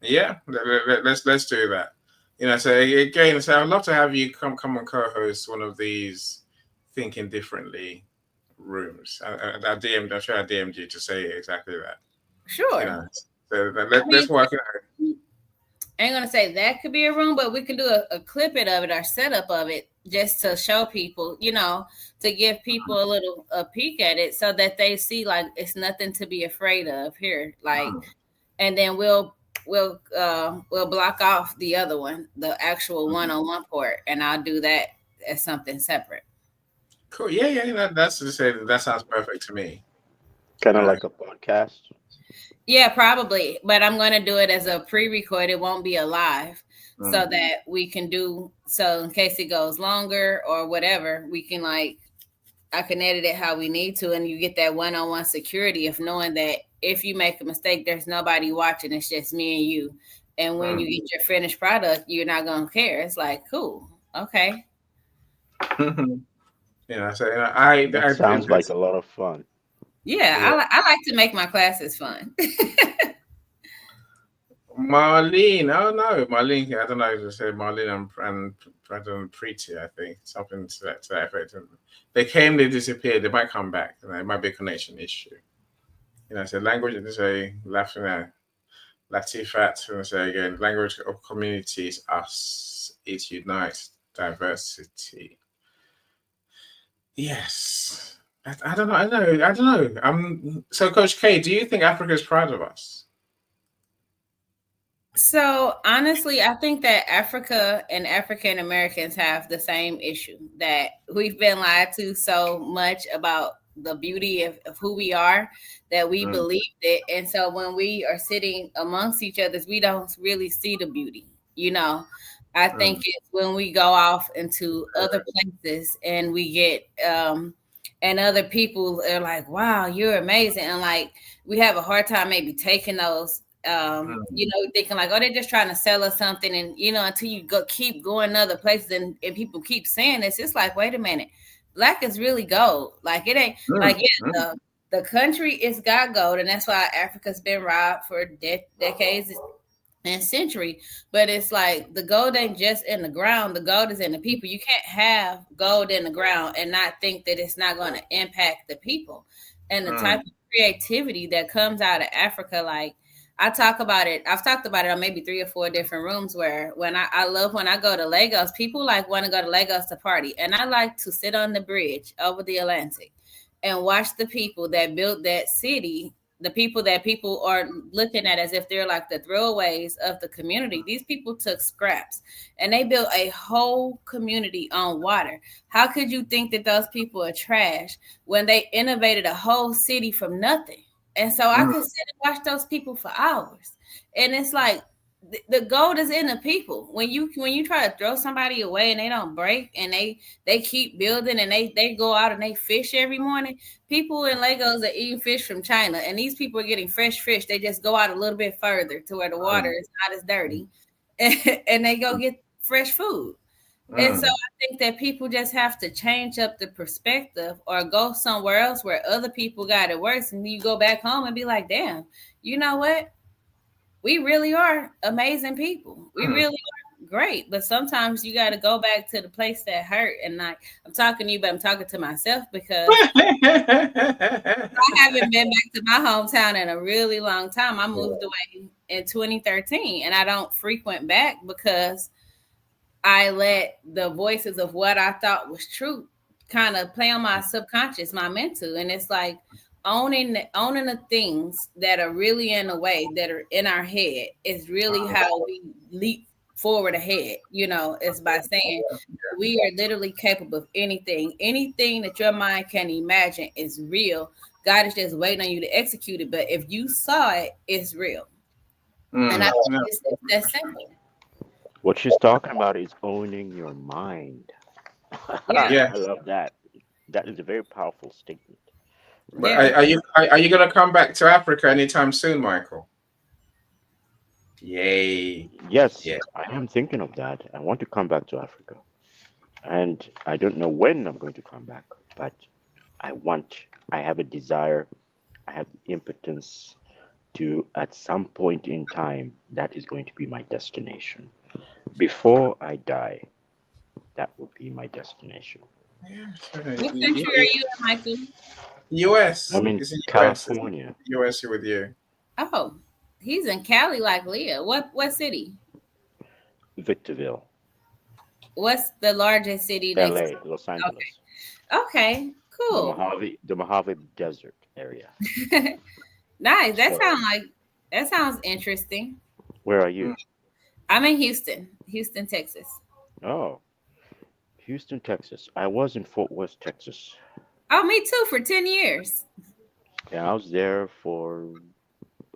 Yeah, let's do that. You know, so again, so I'd love to have you come and co-host one of these thinking differently rooms. I DM'd, I'm sure I DM'd you to say exactly that. Sure. You know, so let's work it out. I ain't gonna say that could be a room, but we can do a clip it of it or setup of it just to show people, you know, to give people a peek at it so that they see like it's nothing to be afraid of here. Like, and then we'll block off the other one, the actual one-on-one part, and I'll do that as something separate. Cool. Yeah. That's to say that sounds perfect to me. Kind of like a podcast. Yeah, probably. But I'm going to do it as a pre-record. It won't be a live so that we can do, so in case it goes longer or whatever, we can I can edit it how we need to. And you get that one-on-one security of knowing that if you make a mistake, there's nobody watching. It's just me and you. And when you get your finished product, you're not going to care. It's like, cool. Okay. Yeah, so That sounds like a lot of fun. Yeah. I like to make my classes fun. Marlene, oh no, Marlene, I don't know if I say Marlene and Preeti, I think, something to that effect. They came, they disappeared, they might come back, it might be a connection issue. You know, so language, they say, Latifat, and say again, language of communities, us, it unites diversity. Yes. I don't know. So Coach K, do you think Africa is proud of us? So honestly, I think that Africa and African Americans have the same issue, that we've been lied to so much about the beauty of who we are that we believed it. And so when we are sitting amongst each other, we don't really see the beauty, you know. I think it's when we go off into other places and we get and other people are like, wow, you're amazing. And like we have a hard time maybe taking those You know, thinking like, oh, they're just trying to sell us something, and you know, until you keep going other places, and people keep saying this, it's like, wait a minute, black is really gold. Like it ain't like the country is got gold, and that's why Africa's been robbed for decades and century. But it's like the gold ain't just in the ground, the gold is in the people. You can't have gold in the ground and not think that it's not going to impact the people. And the type of creativity that comes out of Africa, like I've talked about it on maybe 3 or 4 different rooms, where when I love when I go to Lagos, people like want to go to Lagos to party, and I like to sit on the bridge over the Atlantic and watch the people that built that city, the people that people are looking at as if they're like the throwaways of the community. These people took scraps and they built a whole community on water. How could you think that those people are trash when they innovated a whole city from nothing? And so I could sit and watch those people for hours. And it's like the gold is in the people. When you try to throw somebody away and they don't break, and they keep building, and they go out and they fish every morning. People in Lagos are eating fish from China, and these people are getting fresh fish. They just go out a little bit further to where the water is not as dirty, and they go get fresh food. And so I think that people just have to change up the perspective, or go somewhere else where other people got it worse, and you go back home and be like, damn, you know what? We really are amazing people. We really are great. But sometimes you got to go back to the place that hurt. And like, I'm talking to you, but I'm talking to myself, because I haven't been back to my hometown in a really long time. I moved away in 2013, and I don't frequent back because I let the voices of what I thought was true kind of play on my subconscious, my mental. And it's like, owning the things that are really in a way that are in our head is really how we leap forward ahead. You know, it's by saying we are literally capable of anything that your mind can imagine is real. God is just waiting on you to execute it. But if you saw it, it's real. And I think it's that simple. What she's talking about is owning your mind. Yeah. I love that. That is a very powerful statement. But are you going to come back to Africa anytime soon, Michael? Yay! Yes, I am thinking of that. I want to come back to Africa, and I don't know when I'm going to come back, but I have a desire, I have impotence to, at some point in time, that is going to be my destination. Before I die, that will be my destination. What country are you in, Michael? US. I'm in It's California. US with you. Oh, he's in Cali like Leah. What city? Victorville. What's the largest city next LA, to? Los Angeles. Okay, cool. The Mojave Desert area. Nice. That sounds interesting. Where are you? I'm in Houston, Texas. Oh, Houston, Texas. I was in Fort Worth, Texas. Oh, me too, for 10 years. Yeah, I was there for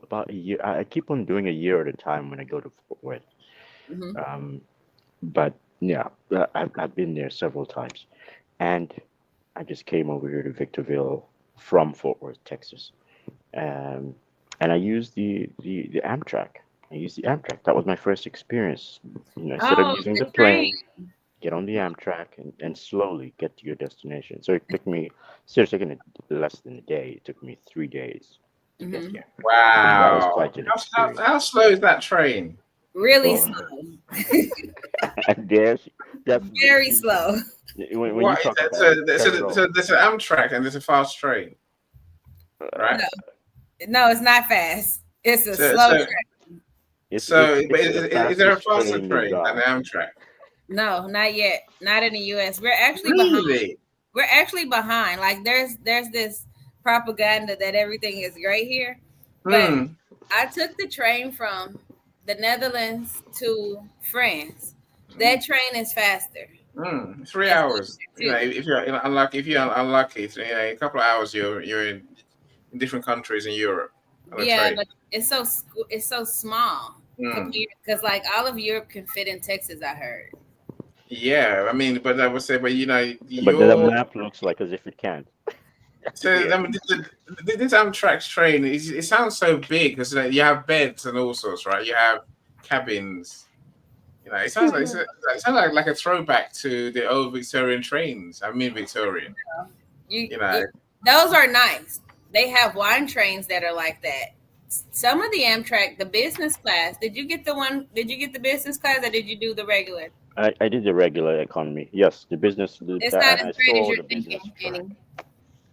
about a year. I keep on doing a year at a time when I go to Fort Worth. But yeah, I've been there several times. And I just came over here to Victorville from Fort Worth, Texas. And I used the Amtrak. That was my first experience. Instead of using the plane, get on the Amtrak and slowly get to your destination. So it took me, instead of taking it less than a day, it took me 3 days to get here. Wow. That was quite an experience. How slow is that train? Really slow. That's Very slow. When What you is talk that? about So there's an Amtrak and there's a fast train, right? No, it's not fast. It's a slow train. Is there a faster train than the Amtrak? No, not yet. Not in the US. We're actually Really? behind. We're actually behind. Like there's this propaganda that everything is great here. But I took the train from the Netherlands to France. That train is faster. 3 hours. If you're unlucky, a couple of hours you're in different countries in Europe. Yeah, but it's so small. Because like all of Europe can fit in Texas, I heard. Yeah, I mean, but I would say, but the map looks like as if it can't. So Yeah. I mean, this Amtrak's train, it sounds so big because you have beds and all sorts, right? You have cabins. You know, it sounds like it sounds like a throwback to the old Victorian trains. I mean, Victorian. You, You know, you those are nice. They have wine trains that are like that. Some of the Amtrak, the business class. Did you get the one? Did you get the business class, or did you do the regular? I did the regular economy. Yes, the business, It's not and as I great as saw you're the business thinking, track. Annie.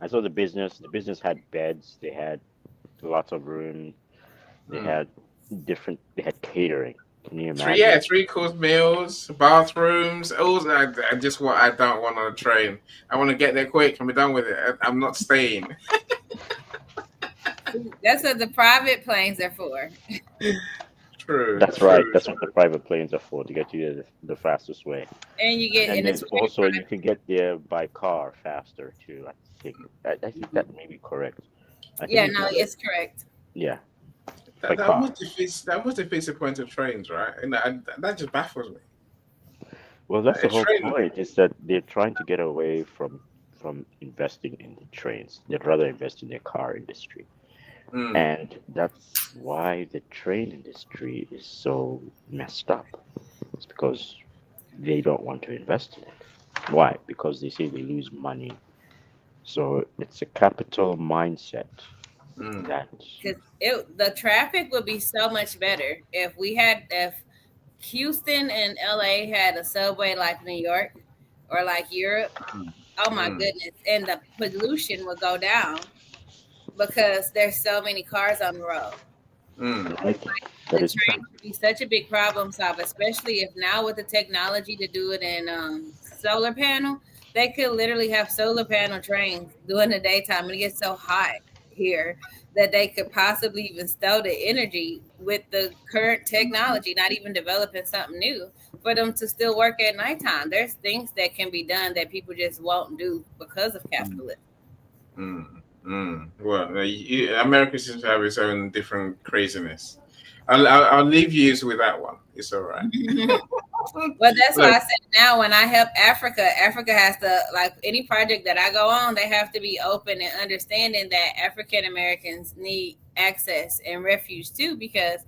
I saw the business. The business had beds. They had lots of room. They had different. They had catering. Can you imagine? 3 course meals, bathrooms, all that. Just what I don't want on a train. I want to get there quick and be done with it. I'm not staying. That's what the private planes are for. True, That's right. true. That's what the private planes are for, to get you the fastest way. And you get, And and then it's very also you can get there by car faster too. I think that may be correct. I think yeah, you no, can get, it's correct. yeah, That, by that car. must defeat the point of trains, right? And that just baffles me. Well, that's A the whole train. point, is that they're trying to get away from investing in the trains. They'd rather invest in their car industry. Mm, And that's why the train industry is so messed up. It's because they don't want to invest in it. Why? Because they say they lose money. So it's a capital mindset mm, that, Because the traffic would be so much better if Houston and LA had a subway like New York or like Europe. Oh my mm, goodness. And the pollution would go down because there's so many cars on the road. mm, right? The That is true. train would be such a big problem solver, especially if now with the technology to do it in solar panel, they could literally have solar panel trains during the daytime and it gets so hot here that they could possibly even stow the energy with the current technology, not even developing something new for them to still work at nighttime. There's things that can be done that people just won't do because of capitalism. mm, mm. Well, America seems to have its own different craziness. I'll leave you with that one. It's all right. Well, that's why Look, I said now when I help Africa, Africa has to, like any project that I go on, they have to be open and understanding that African Americans need access and refuge too, because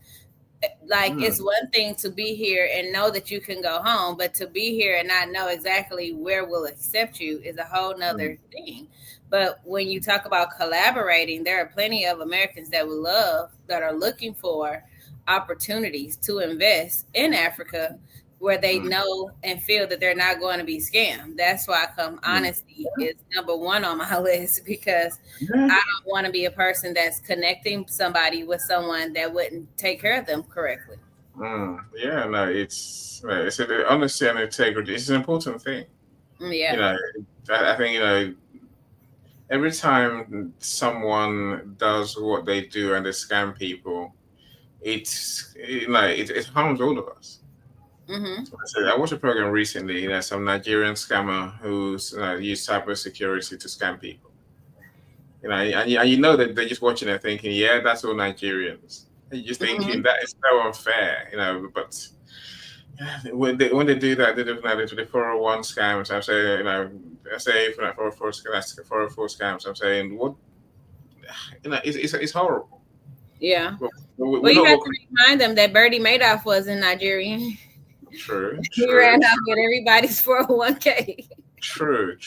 like it's mm, one thing to be here and know that you can go home, but to be here and not know exactly where we'll accept you is a whole mm, nother thing. But when you talk about collaborating, there are plenty of Americans that would love that are looking for opportunities to invest in Africa where they mm, know and feel that they're not going to be scammed. That's why come mm. honesty is number one on my list because Yeah. I don't want to be a person that's connecting somebody with someone that wouldn't take care of them correctly. Yeah, no, it's honesty and integrity. It's an important thing. You Yeah. know, I think every time someone does what they do and they scam people, it harms all of us. Mm-hmm. So I watched a program recently. Some Nigerian scammer who's used cybersecurity to scam people. And you know that they're just watching it thinking, yeah, that's all Nigerians. And you're just Mm-hmm. thinking that is so unfair, but yeah, when they do that, they do the 401 scams. I'm saying, I say for like 404 scams. I'm saying, what, it's horrible. Yeah. But Well, we're you not have what. to remind them that Bertie Madoff was in Nigerian. True, He true, ran off with everybody's 401k. true.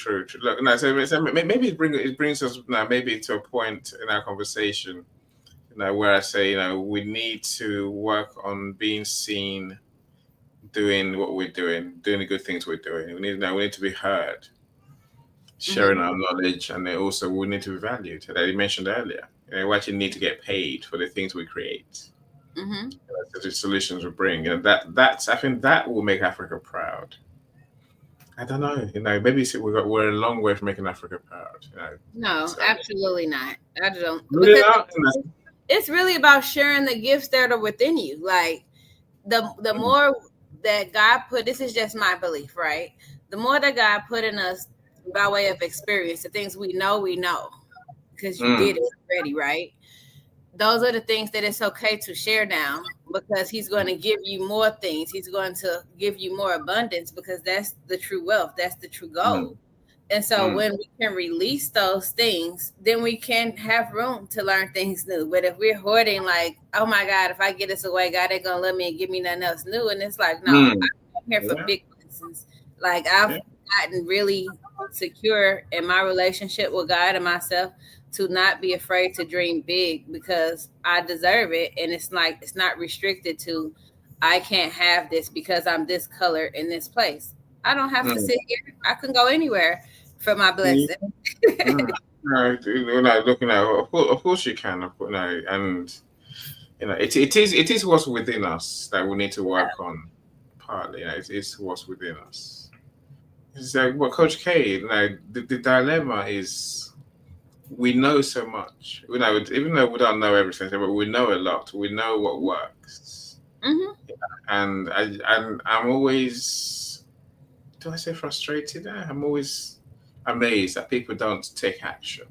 Look, no, so maybe it brings us now maybe to a point in our conversation, where I say, we need to work on being seen, doing what we're doing the good things we're doing. We need to be heard, sharing Mm-hmm. our knowledge, and then also we need to be valued. That you mentioned earlier. We actually need to get paid for the things we create, Mm-hmm. the solutions we bring. That's I think that will make Africa proud. I don't know. Maybe we're a long way from making Africa proud. No, So absolutely not. I don't really because not. it's really about sharing the gifts that are within you. Like the more that God put, this is just my belief, right? The more that God put in us by way of experience, the things we know because you Mm, did it already, right? Those are the things that it's okay to share now because he's going to give you more things. He's going to give you more abundance because that's the true wealth. That's the true mm, goal. And so when we can release those things, then we can have room to learn things new. But if we're hoarding, like, oh my God, if I get this away, God ain't gonna let me and give me nothing else new. And it's like, no, I'm here for big lessons. Like I've gotten really secure in my relationship with God and myself to not be afraid to dream big because I deserve it. And it's like it's not restricted to I can't have this because I'm this color in this place. I don't have to sit here. I can go anywhere for my blessing. Right, you know, looking at of course you can, you know, and you know it is what's within us that we need to work on. Partly, you know, it's what's within us. It's like what Coach K, you know, the dilemma is we know so much. You know, even though we don't know everything, but we know a lot. We know what works, and I'm always, do I say frustrated? I'm always amazed that people don't take action.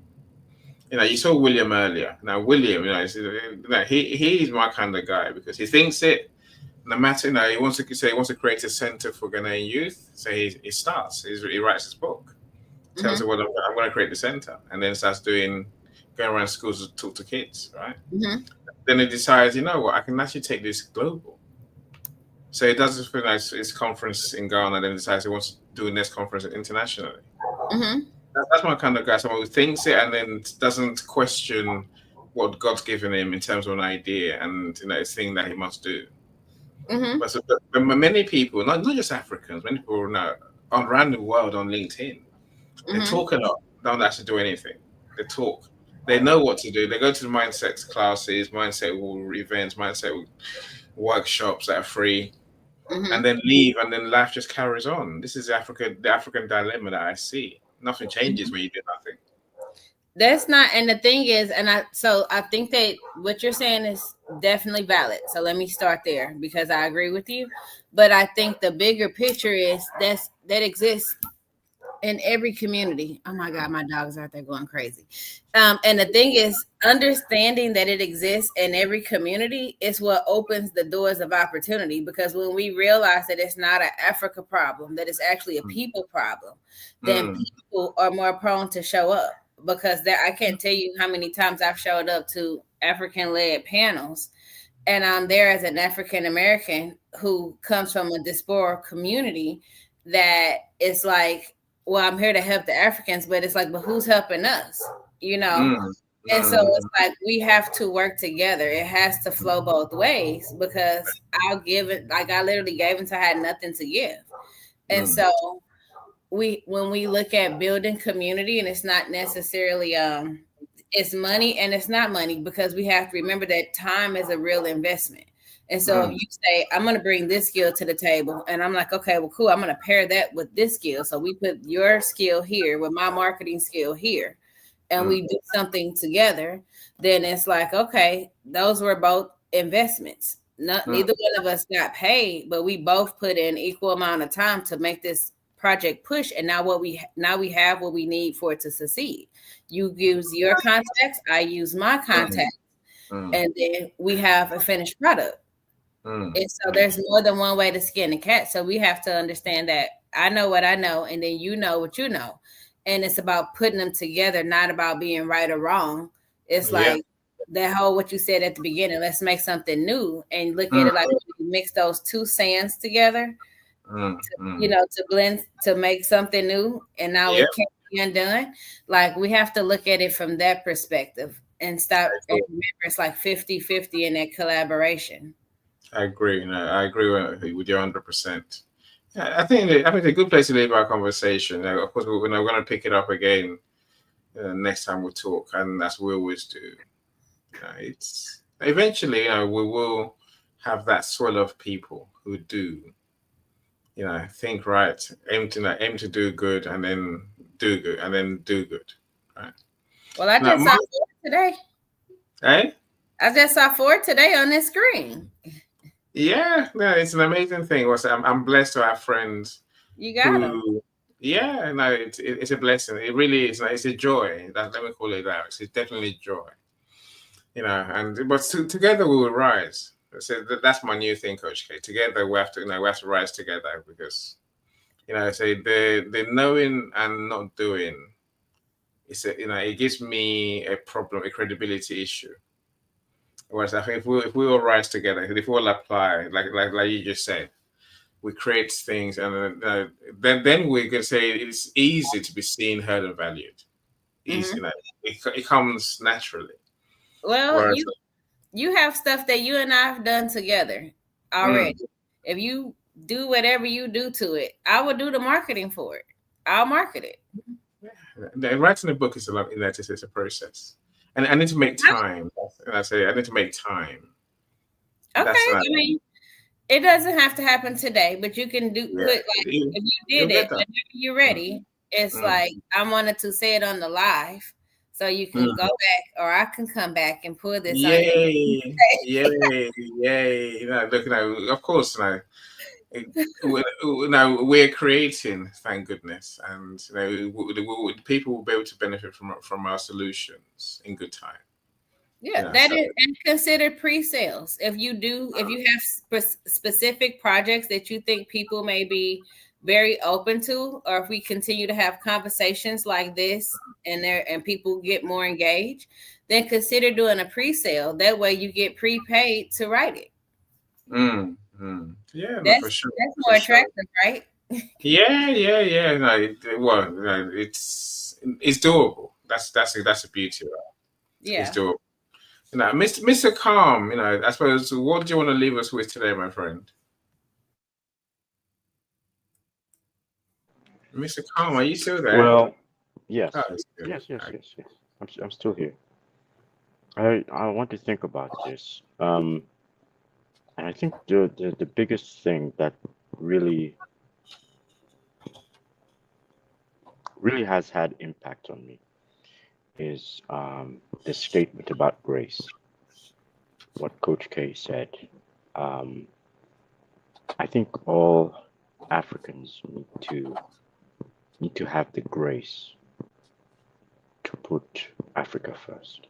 You know, you saw William earlier. Now, William, you know, he's my kind of guy because he thinks it. No matter, you know, he wants to say he wants to create a center for Ghanaian youth. So he starts. He writes his book, tells the world I'm going to create the center, and then starts going around schools to talk to kids, right? Then he decides, you know what, I can actually take this global. So he does his conference in Ghana, then decides he wants to do a next conference internationally. That's my kind of guy, someone who thinks it and then doesn't question what God's given him in terms of an idea and, you know, a thing that he must do. But many people, not just Africans, many people know around the world on LinkedIn, they talk a lot, don't actually do anything. They talk. They know what to do. They go to the mindset classes, mindset events, mindset workshops that are free, and then leave, and then life just carries on. This is the African dilemma that I see. Nothing changes when you do nothing. That's not, and the thing is, I think that what you're saying is definitely valid. So let me start there because I agree with you. But I think the bigger picture is that exists in every community. Oh my God, my dog's out there going crazy. And the thing is, understanding that it exists in every community is what opens the doors of opportunity. Because when we realize that it's not an Africa problem, that it's actually a people problem, then people are more prone to show up. Because I can't tell you how many times I've showed up to African-led panels, and I'm there as an African American who comes from a diaspora community that is like, well, I'm here to help the Africans, but it's like, but who's helping us? You know? And so it's like we have to work together. It has to flow both ways because I'll give it, like I literally gave until I had nothing to give. And so when we look at building community, and it's not necessarily it's money and it's not money, because we have to remember that time is a real investment. And so if you say, I'm going to bring this skill to the table, and I'm like, okay, well, cool, I'm going to pair that with this skill. So we put your skill here with my marketing skill here, and we do something together, then it's like, okay, those were both investments. Neither one of us got paid, but we both put in equal amount of time to make this project push. And now we have what we need for it to succeed. You use your contacts, I use my contacts, and then we have a finished product. And so there's more than one way to skin a cat. So we have to understand that I know what I know, and then you know what you know. And it's about putting them together, not about being right or wrong. It's like that whole, what you said at the beginning, let's make something new, and look at it like you mix those two sands together, to blend, to make something new. And now it can't be undone. Like we have to look at it from that perspective and stop. And remember, it's like 50-50 in that collaboration. I agree. I agree with you 100%. Yeah, I think it's a good place to leave our conversation. Of course, we're going to pick it up again next time we talk, and that's what we always do. It's eventually, we will have that swell of people who do, think right, aim to do good, and then do good, and then do good. Right. Well, I just saw 4 today. Hey. I just saw 4 today on this screen. Yeah, no, it's an amazing thing. I'm blessed to have friends. You got them. Yeah, no, it's a blessing. It really is. It's a joy. Let me call it that. It's definitely joy. But together we will rise. So that's my new thing, Coach K. Together we have to rise together, because say the knowing and not doing. It gives me a problem, a credibility issue. Whereas I think if we all rise together, if we all apply, like you just said, we create things, and then we can say it's easy to be seen, heard, and valued. Easy, it comes naturally. Well, Whereas, you have stuff that you and I have done together already. If you do whatever you do to it, I will do the marketing for it. I'll market it. writing a book is it's a process, and I need to make time. And I say I need to make time. Okay, I mean, it doesn't have to happen today, but you can put like if you did it whenever you're ready. It's like I wanted to say it on the live, so you can go back, or I can come back and pull this on you. Yay! Look, of course, we're creating, thank goodness, and people will be able to benefit from our solutions in good time. Yeah, that is considered pre-sales. If you have specific projects that you think people may be very open to, or if we continue to have conversations like this and people get more engaged, then consider doing a pre-sale. That way you get prepaid to write it. Yeah, for sure. That's more attractive, right? Yeah. It's doable. That's the beauty of it. Yeah. It's doable. Mr. Calm, I suppose, what do you want to leave us with today, my friend? Mr. Calm, are you still there? Well, yes. Oh, yes. I'm still here. I want to think about this. And I think the biggest thing that really has had impact on me is the statement about grace. What Coach K said. I think all Africans need to have the grace to put Africa first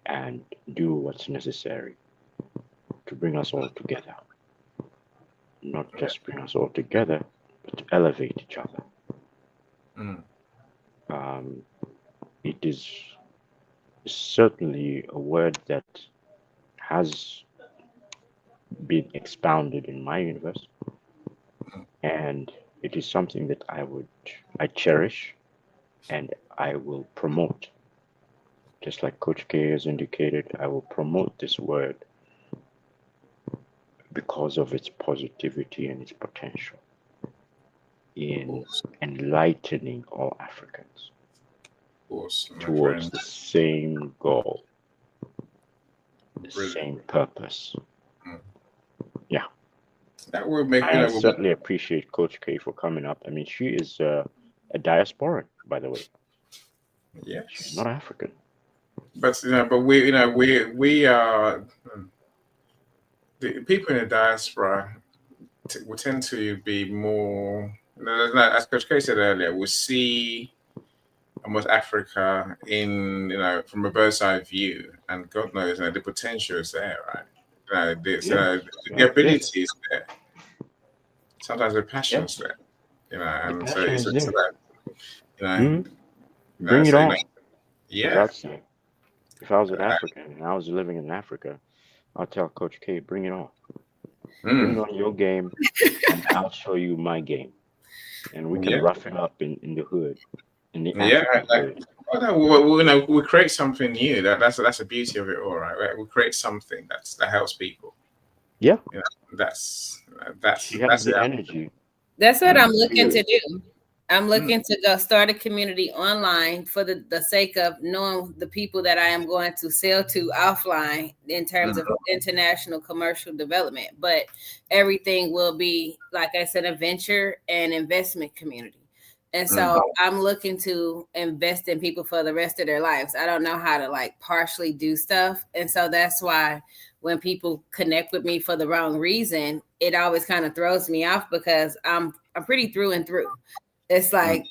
and do what's necessary to bring us all together. Not just bring us all together, but to elevate each other. It is certainly a word that has been expounded in my universe, and it is something that I cherish and I will promote. Just like Coach K has indicated, I will promote this word because of its positivity and its potential in enlightening all Africans towards the same goal, the same purpose. Yeah. That will make. I certainly appreciate Coach K for coming up. I mean, she is a diasporan, by the way. Yes. She's not African. But we are the people in the diaspora will tend to be more. As Coach K said earlier, we'll see almost Africa in from a bird's eye view, and God knows, the potential is there, right? The ability is there. Sometimes the passion is there, and so it's that, bring it on. Yeah. If I was an African and I was living in Africa, I'll tell Coach K, bring it on. Bring on your game, and I'll show you my game, and we can rough it up in the hood. We create something new. That's the beauty of it all, right? We create something that helps people. Yeah, that's the energy. That's what I'm looking to do. I'm looking to go start a community online for the sake of knowing the people that I am going to sell to offline in terms of international commercial development. But everything will be, like I said, a venture and investment community. And so I'm looking to invest in people for the rest of their lives. I don't know how to partially do stuff. And so that's why when people connect with me for the wrong reason, it always kind of throws me off because I'm pretty through and through. It's like,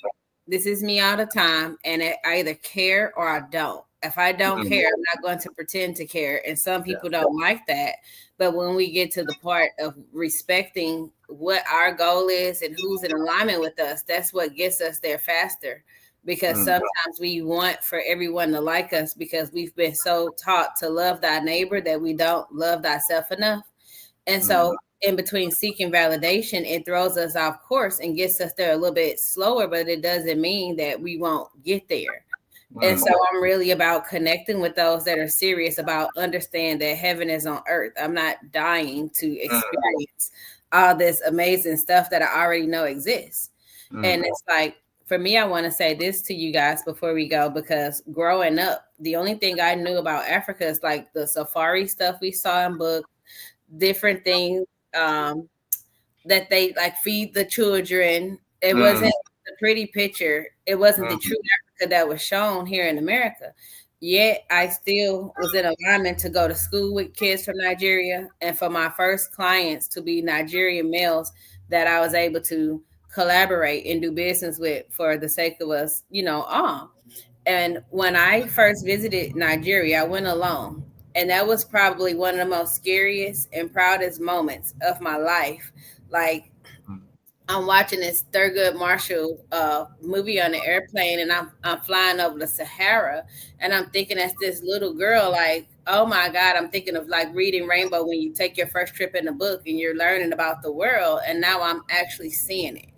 this is me all the time, and I either care or I don't. If I don't Mm. care, I'm not going to pretend to care. And some Yeah. people don't like that. But when we get to the part of respecting what our goal is and who's in alignment with us, that's what gets us there faster. Because Mm. sometimes we want for everyone to like us because we've been so taught to love thy neighbor that we don't love thyself enough. And so, in between seeking validation, it throws us off course and gets us there a little bit slower, but it doesn't mean that we won't get there. And so I'm really about connecting with those that are serious about understand that heaven is on earth. I'm not dying to experience all this amazing stuff that I already know exists. And it's like, for me, I want to say this to you guys before we go, because growing up, the only thing I knew about Africa is like the safari stuff we saw in books, different things that they like feed the children. It wasn't the pretty picture. It wasn't the true Africa that was shown here in America. Yet I still was in alignment to go to school with kids from Nigeria and for my first clients to be Nigerian males that I was able to collaborate and do business with for the sake of us, all. And when I first visited Nigeria, I went alone. And that was probably one of the most scariest and proudest moments of my life. Like, I'm watching this Thurgood Marshall movie on the airplane, and I'm flying over the Sahara, and I'm thinking as this little girl, like, oh my God, I'm thinking of like reading Rainbow when you take your first trip in the book and you're learning about the world, and now I'm actually seeing it.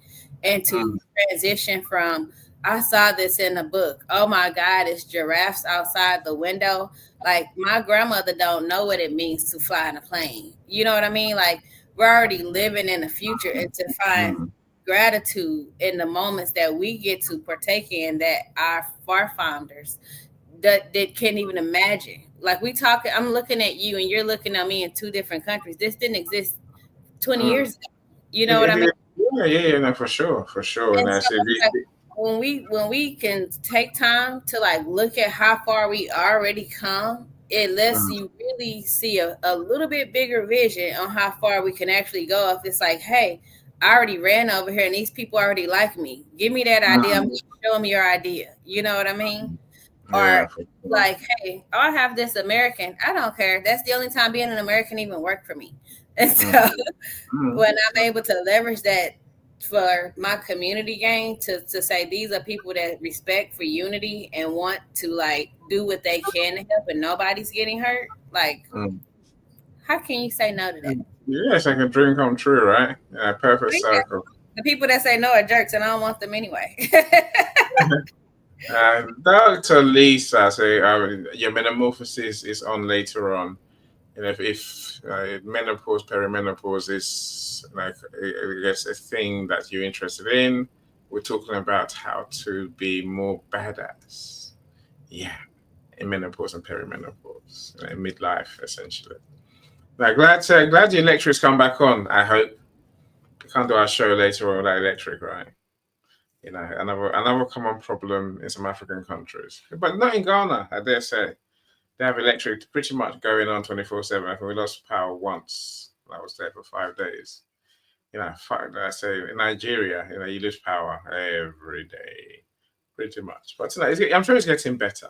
And to transition from I saw this in a book. Oh my God, it's giraffes outside the window. Like my grandmother don't know what it means to fly in a plane. You know what I mean? Like we're already living in the future, and to find gratitude in the moments that we get to partake in that our forefathers that can't even imagine. Like we talk, I'm looking at you and you're looking at me in two different countries. This didn't exist 20 years ago. You know what I mean? Yeah, no, for sure, for sure. And And I so said, like, when we can take time to like look at how far we already come, it lets you really see a little bit bigger vision on how far we can actually go. If it's like, hey, I already ran over here and these people already like me. Give me that idea. I'm gonna show them your idea. You know what I mean? yeah, Or like, hey, I have this American. I don't care. That's the only time being an American even worked for me. And so when I'm able to leverage that for my community gain to say these are people that respect for unity and want to like do what they can to help and nobody's getting hurt, like how can you say no to that? yeah, it's like a dream come true, right? Yeah, perfect circle. The people that say no are jerks and I don't want them anyway. Dr. Lisa, say your metamorphosis is on later on. You know, if menopause, perimenopause is like I guess a thing that you're interested in, we're talking about how to be more badass. Yeah, in menopause and perimenopause, in midlife, essentially. Now, glad the electrics come back on. I hope we can't do our show later on without electric, right? You know, another common problem in some African countries, but not in Ghana. I dare say they have electric pretty much going on 24/7. I think we lost power once. I was there for 5 days. You know, I say in Nigeria, you know, you lose power every day, pretty much. But you know, I'm sure it's getting better.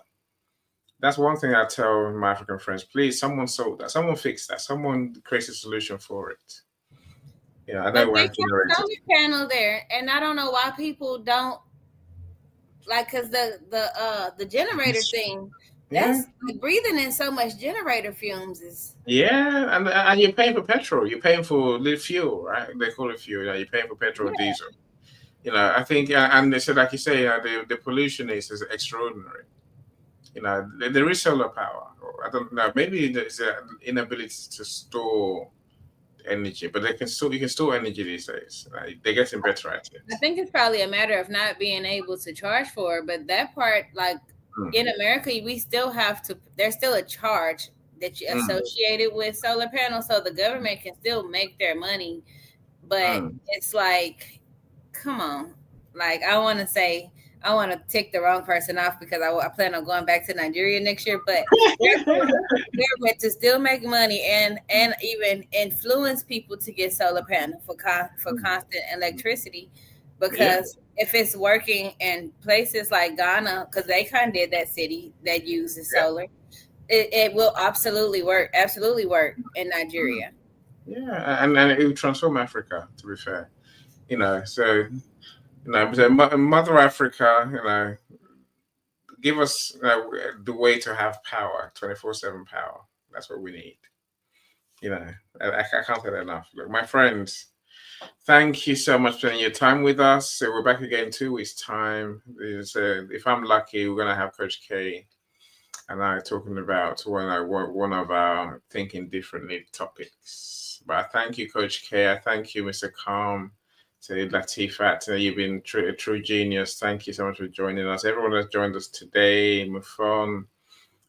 That's one thing I tell my African friends. Please, someone solve that. Someone fix that. Someone create a solution for it. You know, I know But we're they got a solar panel there, and I don't know why people don't like because the generator thing. That's like breathing in so much generator fumes is. Yeah, and you're paying for petrol. You're paying for the fuel, right? They call it fuel. You know, you're paying for petrol, diesel. You know, I think, and they said, like you say, the pollution is extraordinary. You know, there is solar power. I don't know. Maybe there's an inability to store energy, but you can store energy these days. They're getting better at it. I think it's probably a matter of not being able to charge for it, but that part, like in America, we still have to. There's still a charge that you associated with solar panels, so the government can still make their money. But it's like, come on, like I want to tick the wrong person off because I plan on going back to Nigeria next year. But government to still make money and even influence people to get solar panel for constant electricity. because if it's working in places like Ghana, because they kind of did that city that uses solar, it will absolutely work in Nigeria. Yeah, and it will transform Africa, to be fair. So so Mother Africa, give us the way to have power, 24/7 power. That's what we need. I can't say that enough. Look, my friends, thank you so much for spending your time with us. So we're back again in 2 weeks' time. If I'm lucky, we're gonna have Coach K and I talking about one of our thinking differently topics. But I thank you, Coach K. I thank you, Mr. Calm. To Latifat, you've been a true genius. Thank you so much for joining us. Everyone that's joined us today, Mufon.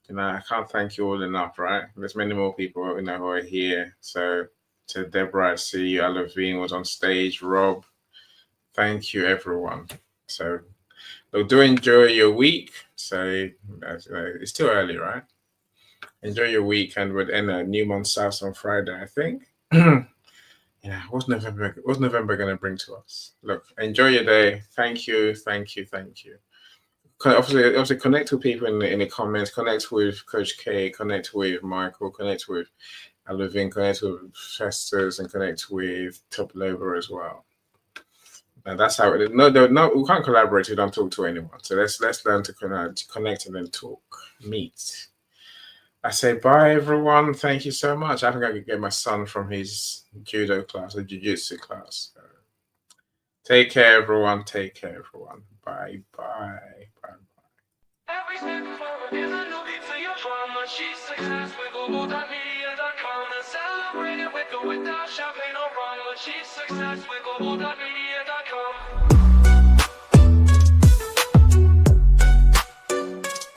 I can't thank you all enough, right? There's many more people, who are here. So to Deborah, I see you. Alavine was on stage. Rob, thank you, everyone. So do enjoy your week. So it's still early, right? Enjoy your week, and we'll end a new month starts on Friday, I think. What's November going to bring to us? Look, enjoy your day. Thank you. Obviously connect with people in the comments. Connect with Coach K. Connect with Michael. Connect with Alavin. Connect with Festus, and connect with Top Lover as well. And that's how it is. No, we can't collaborate if we don't talk to anyone. So let's learn to connect and then talk, meet. I say bye, everyone. Thank you so much. I think I could get my son from his judo class or jiu-jitsu class. So take care, everyone. Bye. Every step forward is a new beat to your drama. She's success with Global.Media.com and celebrate it with or without champagne or rum. She's success with Global.Media.com.